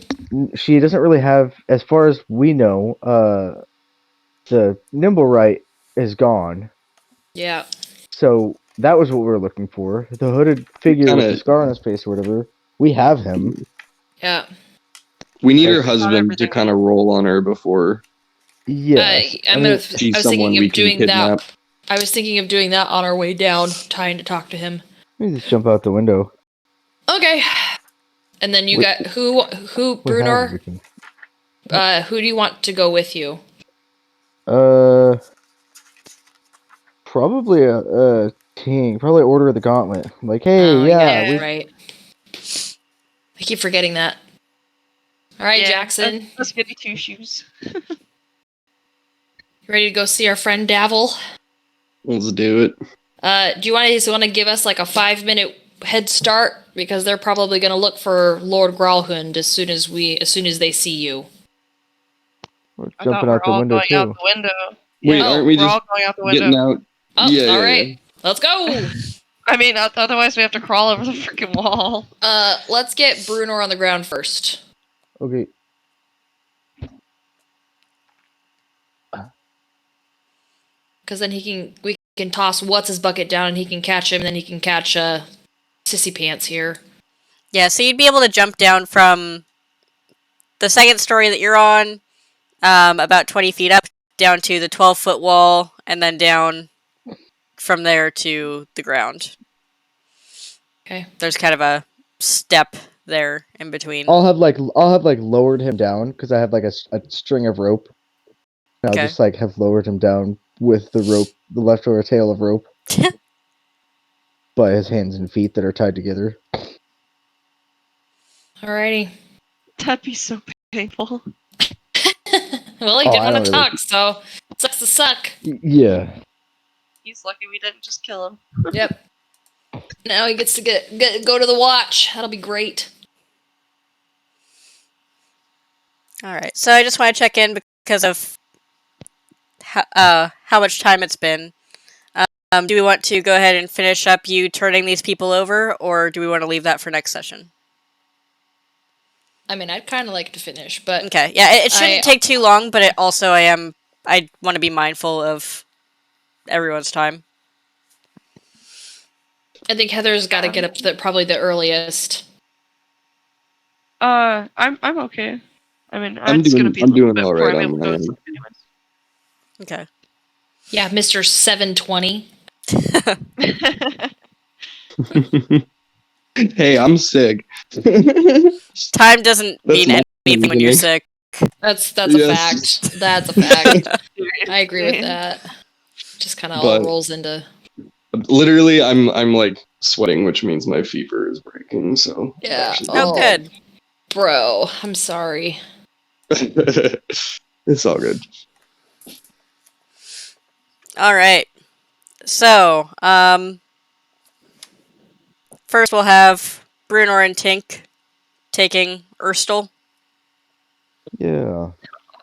She doesn't really have, as far as we know, the nimble right is gone. Yeah. So that was what we were looking for. The hooded figure with the scar on his face or whatever. We have him. Yeah. We need her Not husband to everything. kind of roll on her before Yes. I was she's someone thinking we of can doing kidnap. that. I was thinking of doing that on our way down, trying to talk to him. Let me just jump out the window. Okay. And then you Wait. got who We have Brunor? everything. Who do you want to go with you? Probably a king. Probably Order of the Gauntlet. Like, hey, yeah. Right. I keep forgetting that. All right, Jackson. Let's get you 2 shoes. You ready to go see our friend Davil? Let's do it. Do you want to give us like a 5-minute head start, because they're probably going to look for Lord Growlhund as soon as they see you. We're I jumping thought out the we're all window going too. out the window. Wait, Yeah, aren't we we're just all going out the window. getting out? Oh, Yeah, all yeah, right. yeah. Let's go. I mean, otherwise we have to crawl over the freaking wall. Let's get Brunor on the ground first. Okay. Because then we can toss what's his bucket down and he can catch him, and then he can catch Sissy Pants here. Yeah, so you'd be able to jump down from the second story that you're on, about 20 feet up, down to the 12-foot wall, and then down from there to the ground. Okay. There's kind of a step there in between. I'll have lowered him down because I have like a string of rope. And I'll Okay. just like have lowered him down with the rope, the leftover tail of rope, by his hands and feet that are tied together. Alrighty. That'd be so painful. Well, he Oh, didn't I want to don't talk, so sucks to suck. Yeah. He's lucky we didn't just kill him. Yep. Now he gets to go to the watch. That'll be great. All right. So I just want to check in because of how much time it's been. Do we want to go ahead and finish up you turning these people over, or do we want to leave that for next session? I mean, I'd kind of like to finish, but Okay. Yeah, it shouldn't take too long, but I want to be mindful of everyone's time. I think Heather's got to get up probably the earliest. I'm okay. I mean, I'm it's gonna be a little doing bit all before right I'm on able to my go end. to sleep anyways. Okay. Yeah, Mr. 720. Hey, I'm sick. Time doesn't That's mean my anything when you're beginning. sick. That's Yes. a fact. That's a fact. I agree with that. Just kind of all But- rolls into. Literally, I'm like sweating, which means my fever is breaking. So Yeah. actually- Oh, good. Bro, I'm sorry. It's all good. All right. So, first we'll have Brunor and Tink taking Erstal. Yeah.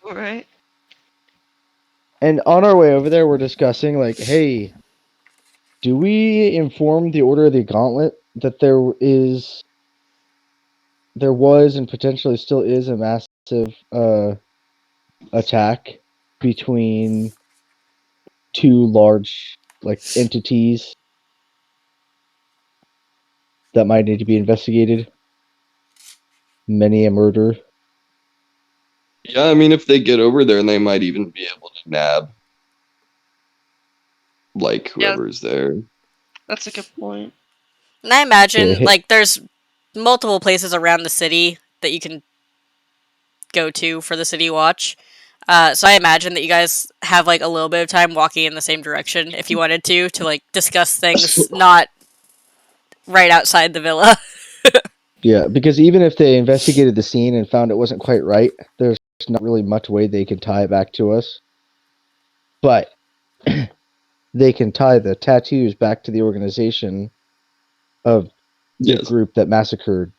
All right. And on our way over there, we're discussing, like, hey, do we inform the Order of the Gauntlet that there was, and potentially still is, a massive attack between two large, like, entities that might need to be investigated? Many a murder. Yeah, I mean, if they get over there, they might even be able to nab like Yeah, whoever's there. that's a good point. And I imagine, hit. like, there's multiple places around the city that you can go to for the city watch. So I imagine that you guys have, like, a little bit of time walking in the same direction if you wanted to, like, discuss things not right outside the villa. Yeah, because even if they investigated the scene and found it wasn't quite right, there's not really much way they can tie it back to us. But they can tie the tattoos back to the organization of the Yes. group that massacred.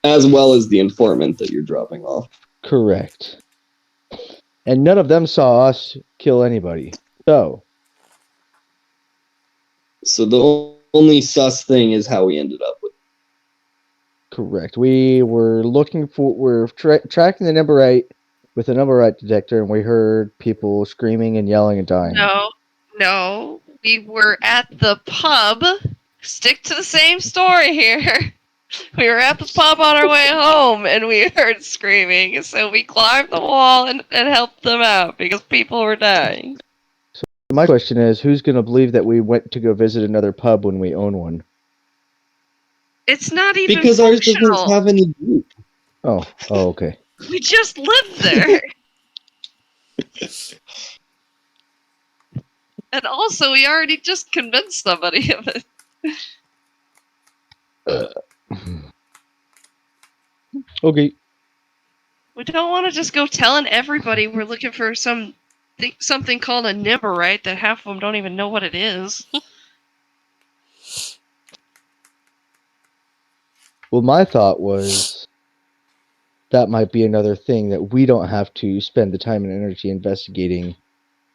As well as the informant that you're dropping off. Correct. And none of them saw us kill anybody. So, So the only sus thing is how we ended up with. correct. We were tracking the number right with the number right detector, and we heard people screaming and yelling and dying. No, we were at the pub. Stick to the same story here. We were at the pub on our way home and we heard screaming, so we climbed the wall and helped them out because people were dying. My question is, who's going to believe that we went to go visit another pub when we own one? It's not even Because ours doesn't functional. have any group. Oh, okay. We just lived there. And also, we already just convinced somebody of it. Okay. We don't want to just go telling everybody we're looking for something called a Nimberite that half of them don't even know what it is. Well, my thought was that might be another thing that we don't have to spend the time and energy investigating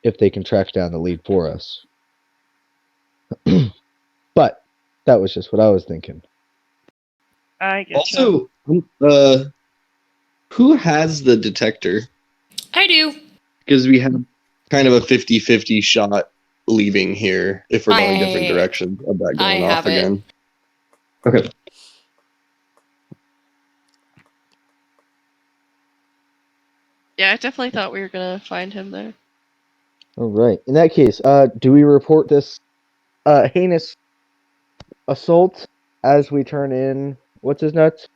if they can track down the lead for us. But that was just what I was thinking. I get Also, who has the detector? I do. Because we have kind of a 50-50 shot leaving here if we're going different I directions of that I going off have it. again. Okay. Yeah, I definitely thought we were gonna find him there. All right. In that case, do we report this heinous assault as we turn in? What's his nuts?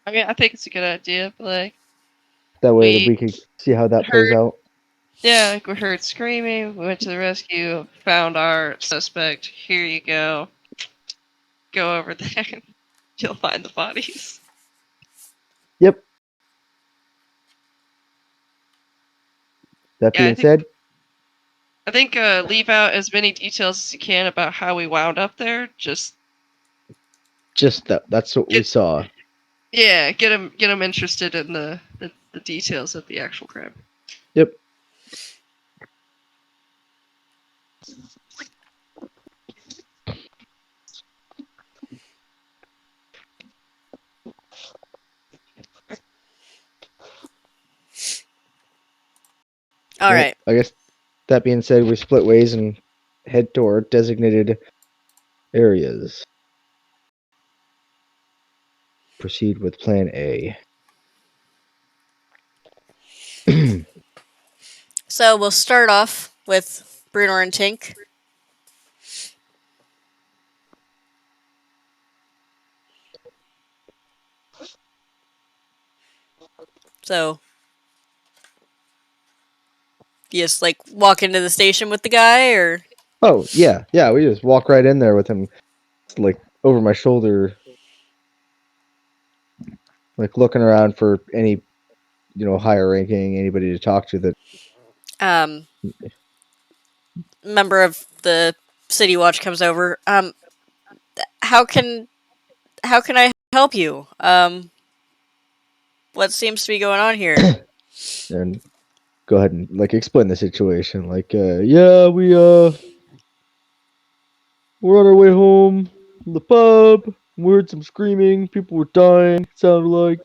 I mean, I think it's a good idea, but like, That way we we can see how that plays heard, out. yeah, like we heard screaming. We went to the rescue, found our suspect. Here you go. Go over there. You'll find the bodies. Yep. That Yeah, being said, I think leave out as many details as you can about how we wound up there. Just that's what we saw. yeah, get them interested in the details of the actual crime. Yep. All Well, right. I guess that being said, we split ways and head toward designated areas. Proceed with Plan A. So we'll start off with Brunor and Tink. So you just, like, walk into the station with the guy, or Oh, yeah. We just walk right in there with him. like over my shoulder, like looking around for any, higher ranking, anybody to talk to that. Um, member of the City Watch comes over. How can I help you? What seems to be going on here? And go ahead and like explain the situation. Like, yeah, we're on our way home from the pub. We heard some screaming. People were dying. It sounded like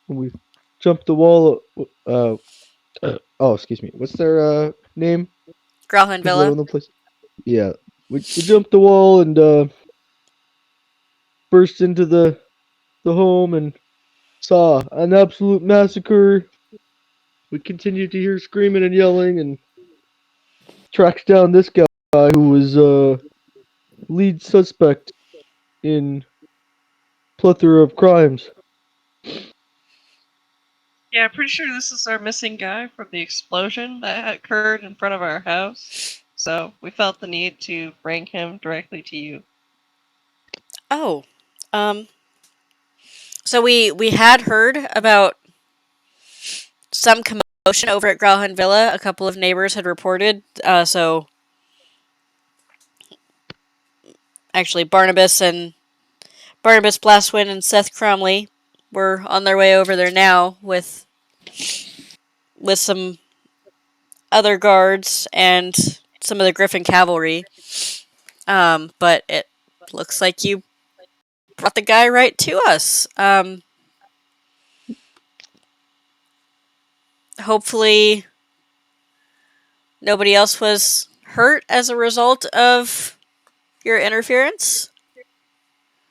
when we jumped the wall. Oh, excuse me. What's their name? Growlin People that Villa. own the place. Yeah, we jumped the wall and burst into the home and saw an absolute massacre. We continued to hear screaming and yelling and tracked down this guy who was lead suspect in plethora of crimes. Yeah, pretty sure this is our missing guy from the explosion that occurred in front of our house. So we felt the need to bring him directly to you. Oh, um, so we had heard about some commotion over at Growlin Villa. A couple of neighbors had reported. So actually, Barnabas Blastwind and Seth Cromley were on their way over there now with some other guards and some of the Griffin cavalry. But it looks like you brought the guy right to us. Hopefully, nobody else was hurt as a result of your interference.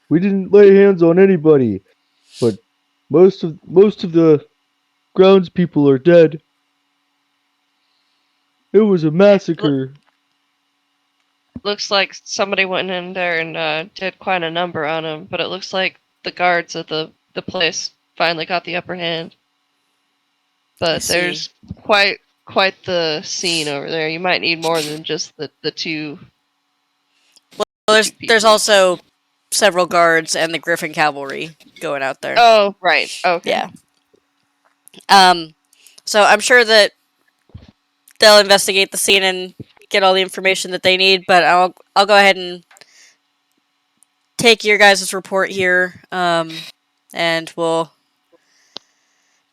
We didn't lay hands on anybody, but most of the groundspeople are dead. It was a massacre. Looks like somebody went in there and did quite a number on him, but it looks like the guards at the place finally got the upper hand. I But see. there's quite the scene over there. You might need more than just the two Well, the two there's people. also several guards and the Griffin cavalry going out there. Oh, right. Okay. Yeah. Um, so I'm sure that they'll investigate the scene and get all the information that they need. But I'll go ahead and take your guys' report here, and we'll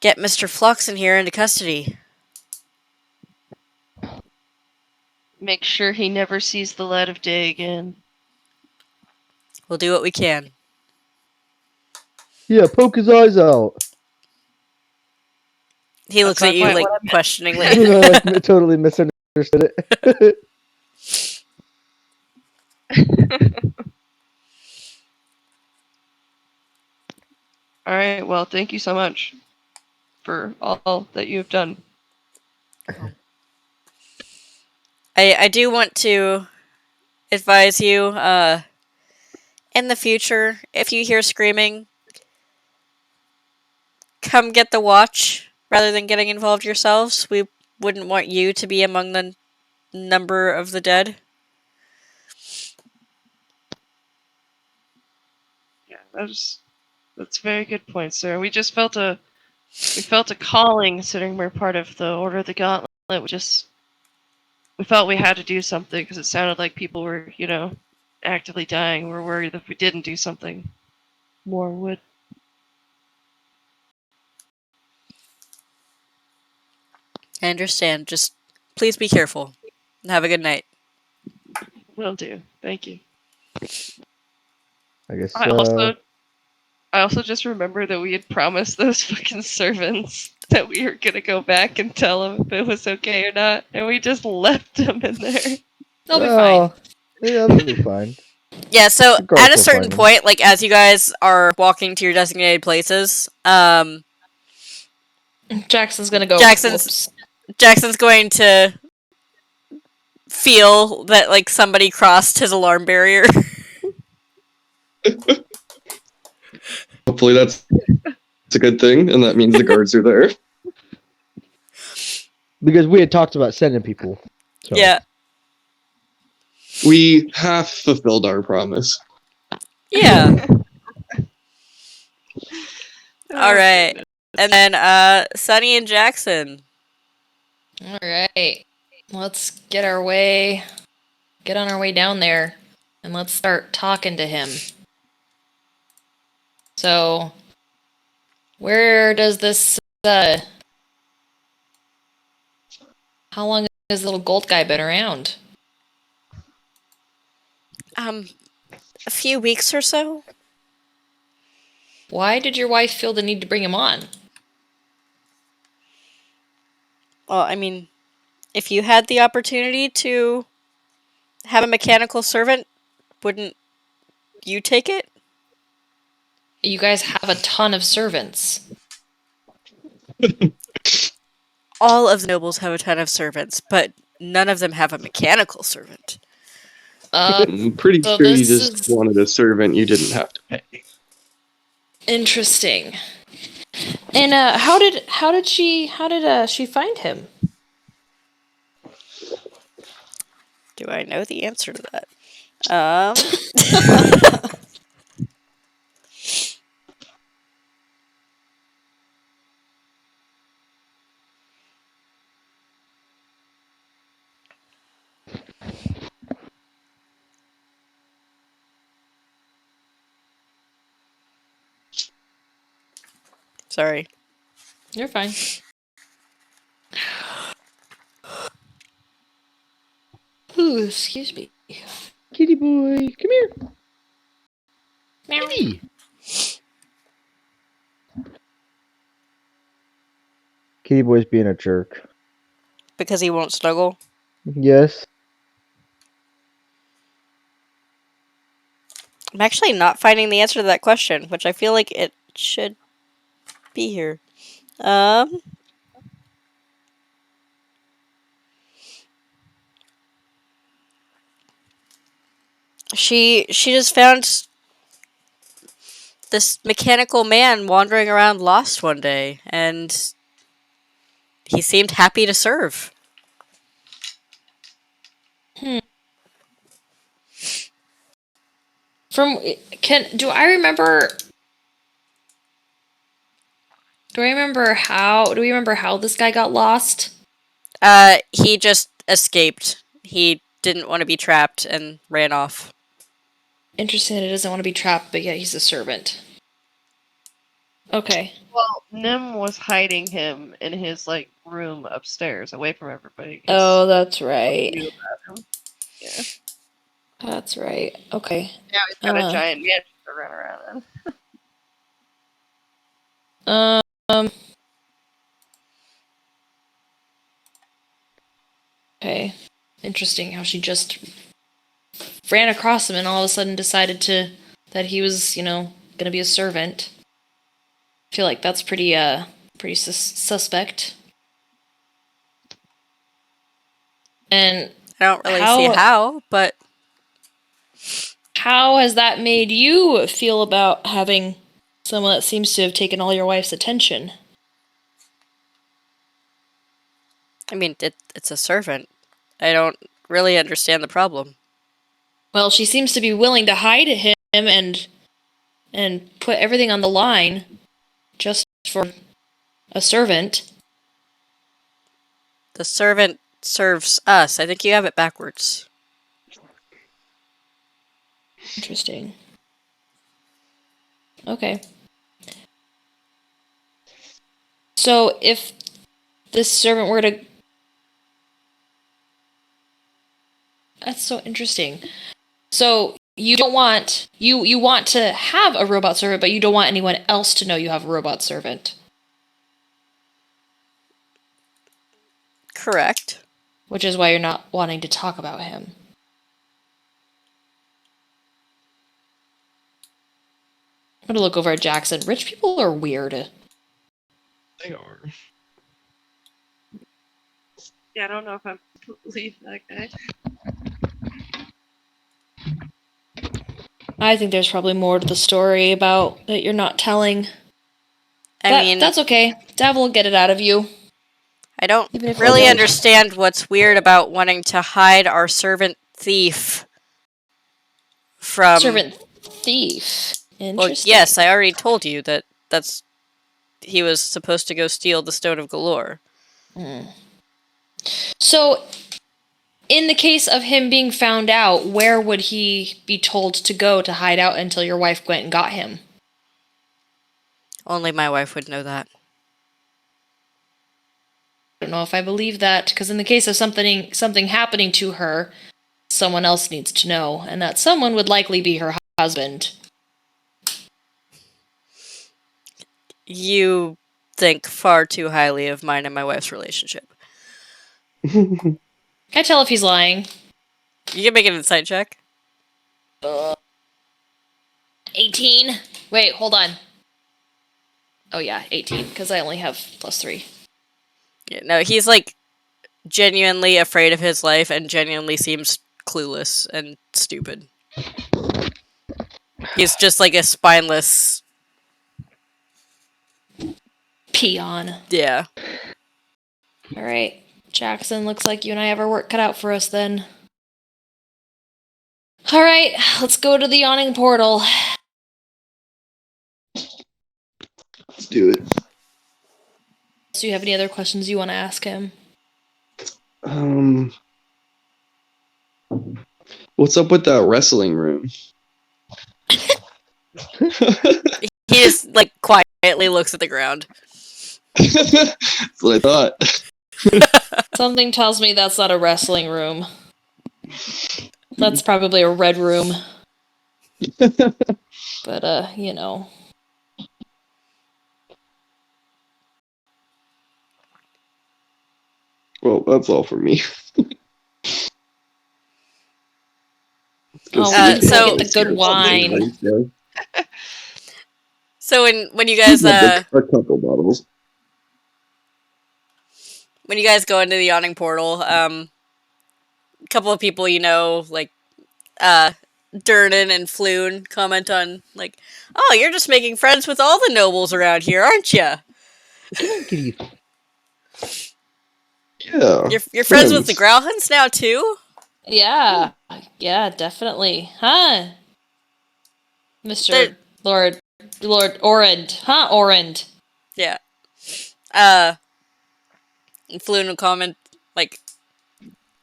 get Mr. Flux in here into custody. Make sure he never sees the light of day again. We'll do what we can. Yeah, poke his eyes out. He That's looks at not you quite like what I questioningly. I like totally misunderstood it. meant. All right. Well, thank you so much for all that you've done. I do want to advise you, in the future, if you hear screaming, come get the watch rather than getting involved yourselves. We wouldn't want you to be among the number of the dead. Yeah, that's a very good point, sir. We felt a calling, considering we're part of the Order of the Gauntlet. We felt we had to do something because it sounded like people were, actively dying. We're worried that if we didn't do something, more would. I understand. Just please be careful. And have a good night. Will do. Thank you. I guess. I also just remembered that we had promised those fucking servants that we were gonna go back and tell them if it was okay or not, and we just left them in there. They'll be fine. Well, yeah, they'll be fine. Yeah, so The guards at a will certain find them. point, like as you guys are walking to your designated places, Jackson's gonna go. Jackson's Whoops. Jackson's going to feel that like somebody crossed his alarm barrier. Hopefully that's a good thing, and that means the guards are there. Because we had talked about sending people. So. Yeah. We half fulfilled our promise. Yeah. All Oh, right. goodness. And then Sunny and Jackson. All right. Let's get on our way down there, and let's start talking to him. So, where does this, how long has the little gold guy been around? A few weeks or so. Why did your wife feel the need to bring him on? Well, I mean, if you had the opportunity to have a mechanical servant, wouldn't you take it? You guys have a ton of servants. All of the nobles have a ton of servants, but none of them have a mechanical servant. I'm pretty So sure you this just is wanted a servant you didn't have to pay. interesting. And how did she find him? Do I know the answer to that? Um, sorry. You're fine. Ooh, excuse me. Kitty boy, come here. Meow. Kitty. Kitty boy's being a jerk. Because he won't snuggle. Yes. I'm actually not finding the answer to that question, which I feel like it should be here. Um, she just found this mechanical man wandering around lost one day, and he seemed happy to serve. From do I remember how this guy got lost? He just escaped. He didn't want to be trapped and ran off. Interesting that he doesn't want to be trapped, but yet he's a servant. Okay. Well, Nim was hiding him in his like room upstairs, away from everybody. Oh, that's Knew right. about him. Yeah. That's right. Okay. Now he's got a giant mansion to run around in. Okay. Interesting how she just ran across him and all of a sudden decided that he was, gonna be a servant. I feel like that's pretty suspect. And I don't really see how, but how has that made you feel about having someone that seems to have taken all your wife's attention? I mean, it's a servant. I don't really understand the problem. Well, she seems to be willing to hide him and put everything on the line just for a servant. The servant serves us. I think you have it backwards. Interesting. Okay. So if this servant were to... That's so interesting. So you don't want... You want to have a robot servant, but you don't want anyone else to know you have a robot servant. Correct. Which is why you're not wanting to talk about him. I'm gonna look over at Jackson. Rich people are weird. They are. Yeah, I don't know if I believe that guy. I think there's probably more to the story about that you're not telling. I mean, that's okay. Devil will get it out of you. I don't Even if really you don't. understand what's weird about wanting to hide our servant thief from... Servant thief. Well, Interesting. yes, I already told you that he was supposed to go steal the Stone of Galore. So, in the case of him being found out, where would he be told to go to hide out until your wife went and got him? Only my wife would know that. I don't know if I believe that, because in the case of something happening to her, someone else needs to know, and that someone would likely be her husband. You think far too highly of mine and my wife's relationship. Can I tell if he's lying? You can make an insight check. 18. Wait, hold on. Oh yeah, 18, because I only have +3. Yeah, no, he's like genuinely afraid of his life and genuinely seems clueless and stupid. He's just like a spineless. Peon. Yeah. Alright, Jackson, looks like you and I have our work cut out for us then. Alright, let's go to the yawning portal. Let's do it. Do you have any other questions you want to ask him? What's up with that wrestling room? He just like quietly looks at the ground. That's what I thought. Something tells me that's not a wrestling room. That's probably a red room. But, you know. Well, that's all for me. Oh, we need to go get the good wine. So when you guys a couple bottles. when you guys go into the yawning portal, a couple of people you know, like Durnan and Floon, comment on like, "Oh, you're just making friends with all the nobles around here, aren't you? Yeah. You're friends with the Growlhunts now too." Yeah, definitely. Huh? Mr. Lord Orend. Huh, Orend? Yeah. Floon will comment, like,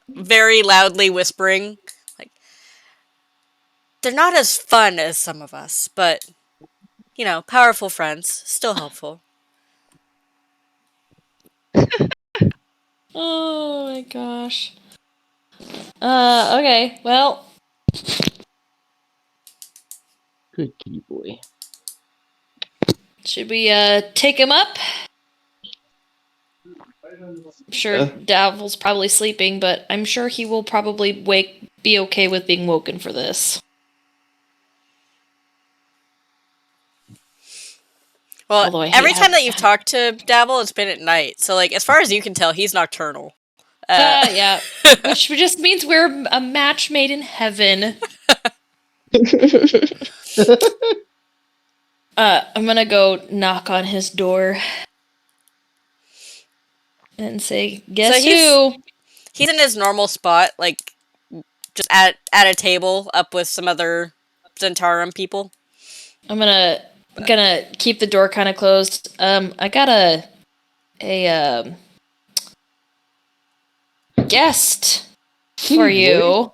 very loudly whispering, like, "They're not as fun as some of us, but, you know, powerful friends, still helpful." Oh my gosh. Okay, well. Good kitty boy. Should we, take him up? I'm sure Yeah. Davil's probably sleeping, but I'm sure he will probably be okay with being woken for this. Well, Although I hate every time that having you've talked to Dabble, it's been at night. So, like, as far as you can tell, he's nocturnal. Yeah. Which just means we're a match made in heaven. I'm gonna go knock on his door and say, "Guess who?" He's in his normal spot, like, just at a table up with some other Zentarum people. I'm gonna keep the door kind of closed. I got a guest for you.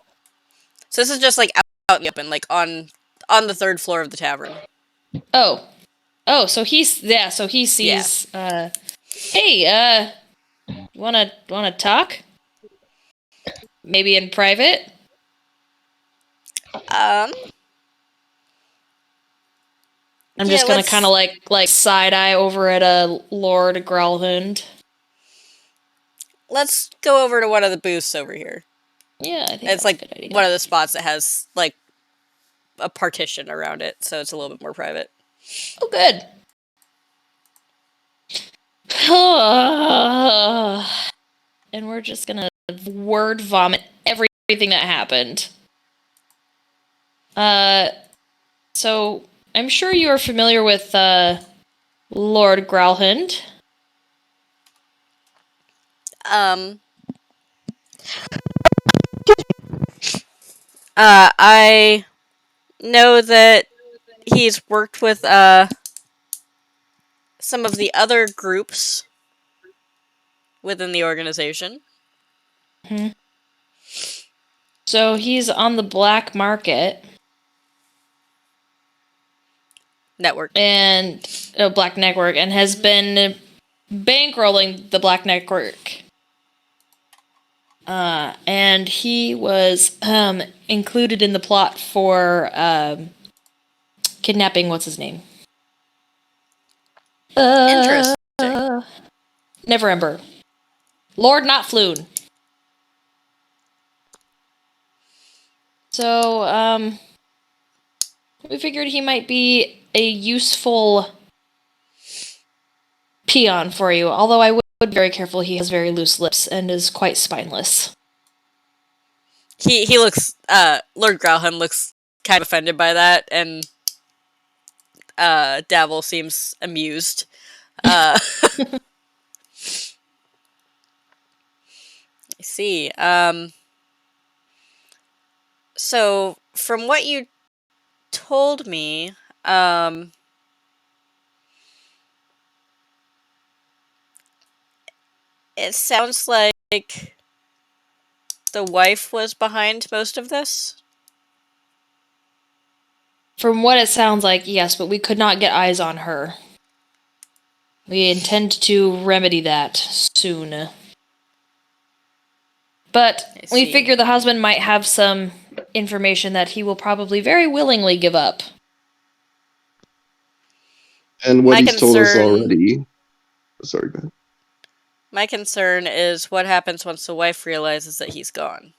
So this is just like out in the open, like on the third floor of the tavern. Oh, so he sees. Yeah. Hey, wanna talk? Maybe in private. Um. I'm Yeah, just gonna let's- kind of like side eye over at a Lord Growlhund. Let's go over to one of the booths over here. Yeah, I think It's that's like a good idea. one of the spots that has like a partition around it, so it's a little bit more private. Oh, good. And we're just gonna word vomit everything that happened. So I'm sure you are familiar with Lord Growlhund. I know that he's worked with some of the other groups within the organization. So he's on the black market Network. and black network and has been bankrolling the black network. And he was included in the plot for kidnapping. What's his name? Interesting. Never remember. Lord Not Floon. So, we figured he might be a useful peon for you. Although I would be very careful. He has very loose lips and is quite spineless. He looks Lord Growlham looks kind of offended by that, and Davil seems amused. I see. So from what you told me, it sounds like the wife was behind most of this. From what it sounds like, yes, but we could not get eyes on her. We intend to remedy that soon. But we see. figure the husband might have some information that he will probably very willingly give up. And what My he's told us concern- already. Sorry, go ahead. My concern is what happens once the wife realizes that he's gone.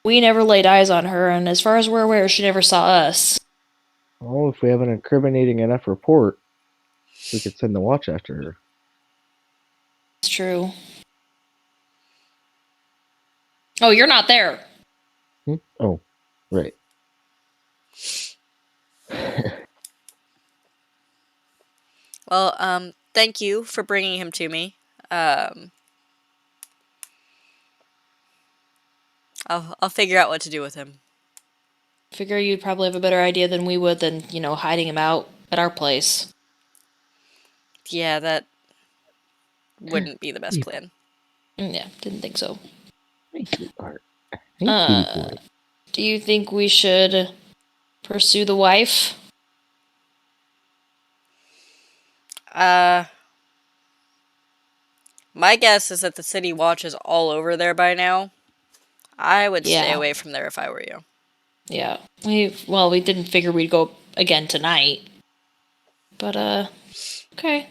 We never laid eyes on her, and as far as we're aware, she never saw us. Well, if we have an incriminating enough report, we could send the watch after her. It's true. Oh, you're not there. Oh, right. Well, thank you for bringing him to me. I'll figure out what to do with him. Figure you'd probably have a better idea than we would than, hiding him out at our place. Yeah, that wouldn't be the best Yeah. plan. Yeah, didn't think so. Hey, sweetheart. Hey, kitty boy. Do you think we should pursue the wife? My guess is that the city watch is all over there by now. I would stay Yeah. away from there if I were you. Yeah. We didn't figure we'd go again tonight. But, okay.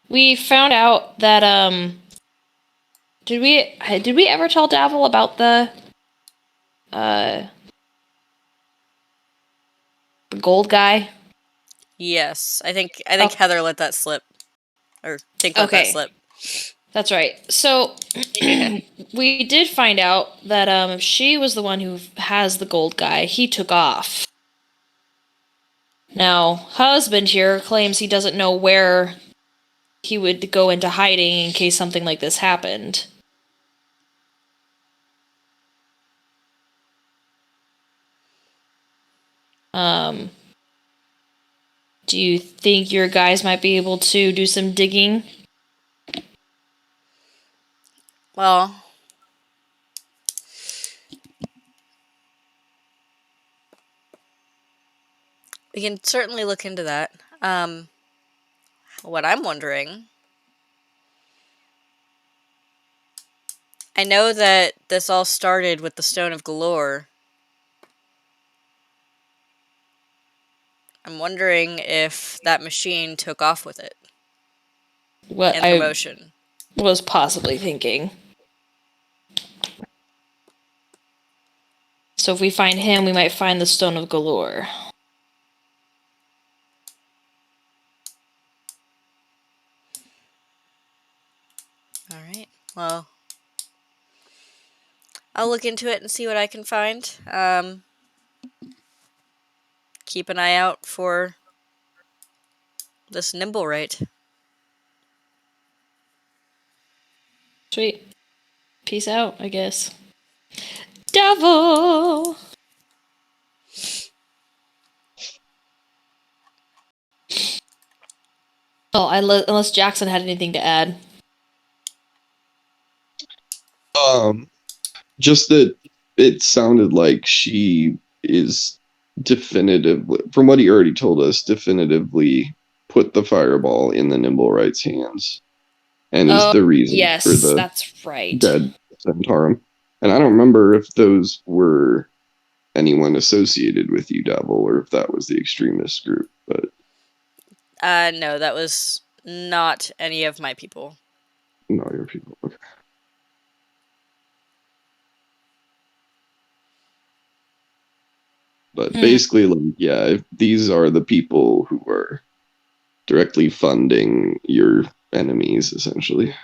We found out that, did we ever tell Davil about the gold guy? Yes, I think Oh. Heather let that slip, or Tink let that Okay. slip. That's right. So, we did find out that, if she was the one who has the gold guy, he took off. Now, husband here claims he doesn't know where he would go into hiding in case something like this happened. Do you think your guys might be able to do some digging? Well, we can certainly look into that. What I'm wondering, I know that this all started with the Stone of Galore. I'm wondering if that machine took off with it What in I promotion. was possibly thinking. So if we find him, we might find the Stone of Galore. All right. Well, I'll look into it and see what I can find. Keep an eye out for this Nimblewright. Sweet. Peace out, I guess. Devil! Well, unless Jackson had anything to add. Just that it sounded like she is definitively, from what he already told us, definitively put the fireball in the Nimble Right's hands and is the reason for Yes, the that's right. dead Centaurum. And I don't remember if those were anyone associated with you, Devil, or if that was the extremist group, but No, that was not any of my people. no, your people. Okay. But basically, like, yeah, these are the people who are directly funding your enemies, essentially.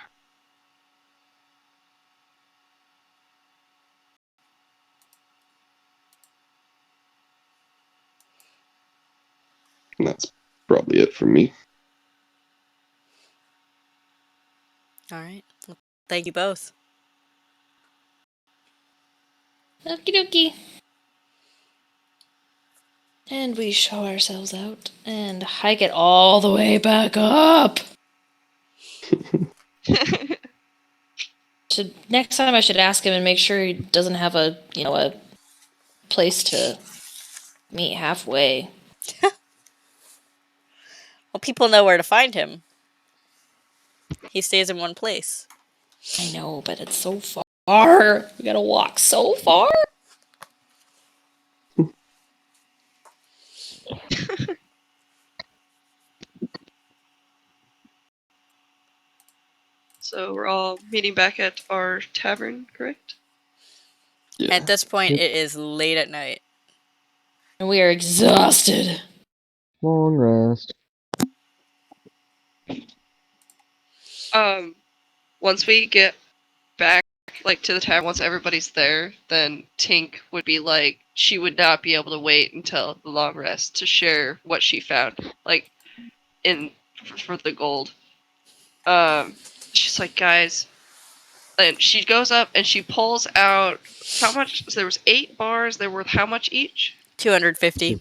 And that's probably it from me. All right. Well, thank you both. Okie dokie. And we show ourselves out and hike it all the way back up. Next time I should ask him and make sure he doesn't have a place to meet halfway. Well, people know where to find him. He stays in one place. I know, but it's so far. We gotta walk so far. So we're all meeting back at our tavern, correct? Yeah. At this point, it is late at night. And we are exhausted. Long rest. Once we get back like to the tavern, once everybody's there, then Tink would be like, she would not be able to wait until the long rest to share what she found, like in for the gold. She's like, guys, and she goes up and she pulls out how much? So there was 8 bars. They're worth how much each? 250.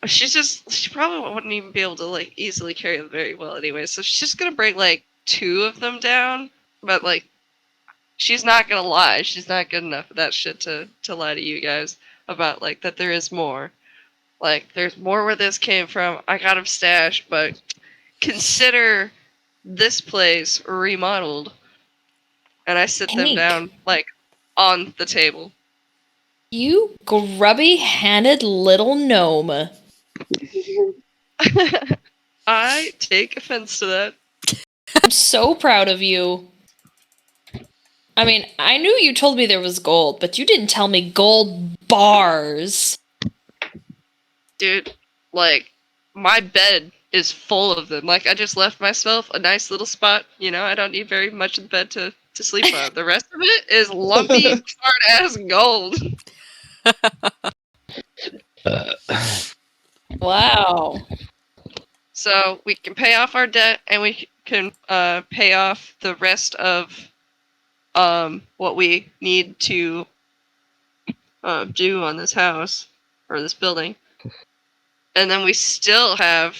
She probably wouldn't even be able to like easily carry them very well anyway. So she's just gonna bring like 2 of them down, but like she's not gonna lie. She's not good enough at that shit to lie to you guys about like that there is more. Like there's more where this came from. I got them stashed, but consider this place remodeled. And I sit them Tink. down like on the table. You grubby-handed little gnome. I take offense to that. I'm so proud of you. I mean, I knew you told me there was gold, but you didn't tell me gold bars. Dude, like, my bed is full of them. Like, I just left myself a nice little spot. You know, I don't need very much of the bed to sleep on. The rest of it is lumpy, hard ass gold. Wow. So we can pay off our debt, and we can pay off the rest of what we need to do on this house or this building, and then we still have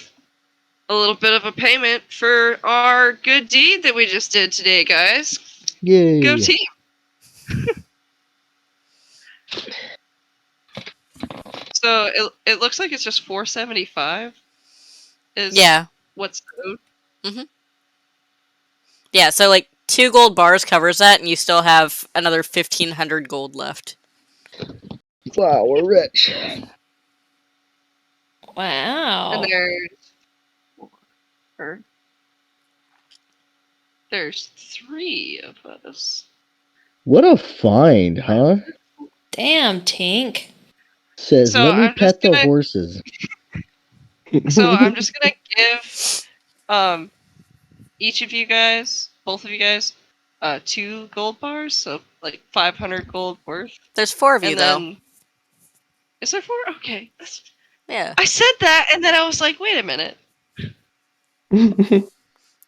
a little bit of a payment for our good deed that we just did today, guys. Yay! Go team! So it looks like it's just $475. Is Yeah. what's owed. Yeah, so like 2 gold bars covers that, and you still have another 1,500 gold left. Wow, we're rich. Wow. And there's 3 of us. What a find, huh? Damn, Tink. Says, So let me I'm just pet the gonna- horses. So I'm just gonna give each of you guys, both of you guys, 2 gold bars, so like 500 gold worth. There's 4 of you, And though. then is there 4? Okay. Yeah. I said that, and then I was like, wait a minute.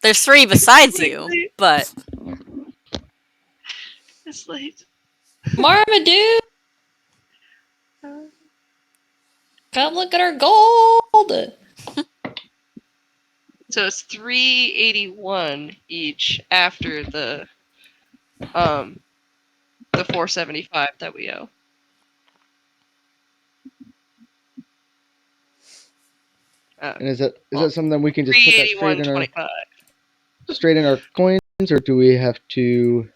There's 3 besides you, but It's late. Marmaduke, come look at our gold. So it's 381 each after the 475 that we owe. And is that Well, something we can just put that 381.25. straight in our coins, or do we have to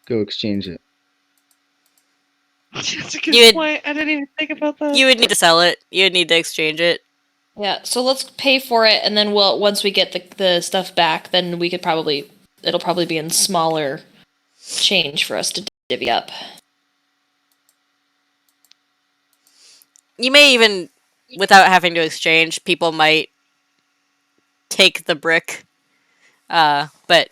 go exchange it? That's a good You would- point. I didn't even think about that. You would need to sell it. You would need to exchange it. Yeah, so let's pay for it, and then once we get the stuff back, then we could it'll probably be in smaller change for us to divvy up. You may even, without having to exchange, people might take the brick. But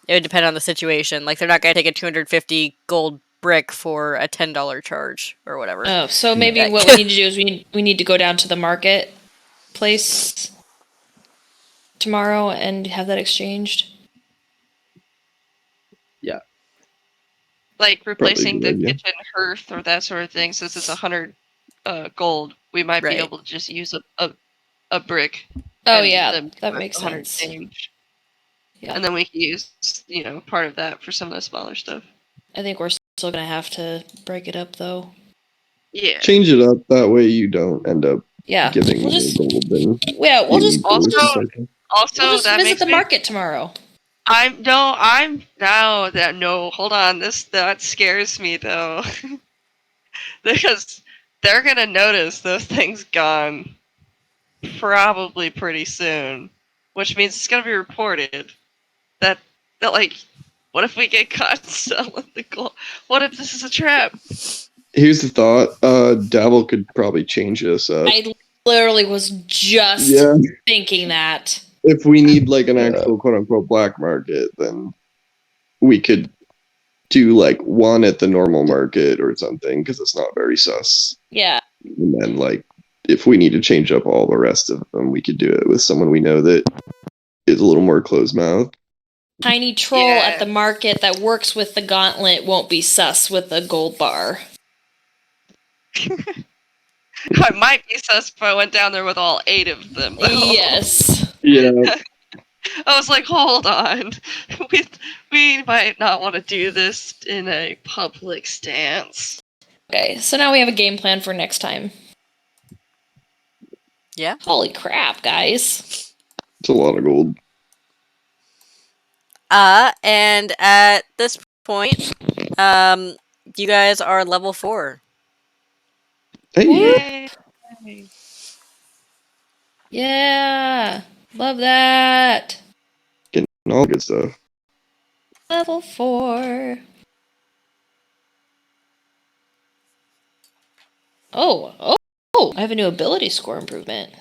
it would depend on the situation. Like, they're not going to take a 250 gold brick for a $10 charge or whatever. Oh, so maybe what we need to do is we need to go down to the market place tomorrow and have that exchanged. Yeah. Like replacing Probably a the good idea. kitchen hearth or that sort of thing, since it's 100 gold, we might Right. be able to just use a brick. Oh and yeah, then that put makes 100 sense. change. Yeah. And then we can use, part of that for some of the smaller stuff. I think we're still gonna have to break it up though. Yeah. Change it up that way you don't end up Yeah, giving we'll more just gold than we'll you just need for Also- the cycle. Also, we'll just that visit makes the me. market tomorrow. Hold on, that scares me though. Because they're gonna notice those things gone probably pretty soon. Which means it's gonna be reported that like, what if we get caught selling the gold? What if this is a trap? Here's the thought. Dabble could probably change us up. I literally was just Yeah. thinking that. If we need like an actual quote unquote black market, then we could do like one at the normal market or something, because it's not very sus. Yeah. And then like if we need to change up all the rest of them, we could do it with someone we know that is a little more closed mouth. Tiny troll Yeah. at the market that works with the gauntlet won't be sus with the gold bar. I might be sus if I went down there with all 8 of them, though. Yes. Yeah. I was like, hold on. We might not want to do this in a public stance. Okay, so now we have a game plan for next time. Yeah. Holy crap, guys. It's a lot of gold. And at this point, you guys are level 4. Hey, Yay! Yeah. Love that. getting all good stuff. Level 4. Oh, I have a new ability score improvement.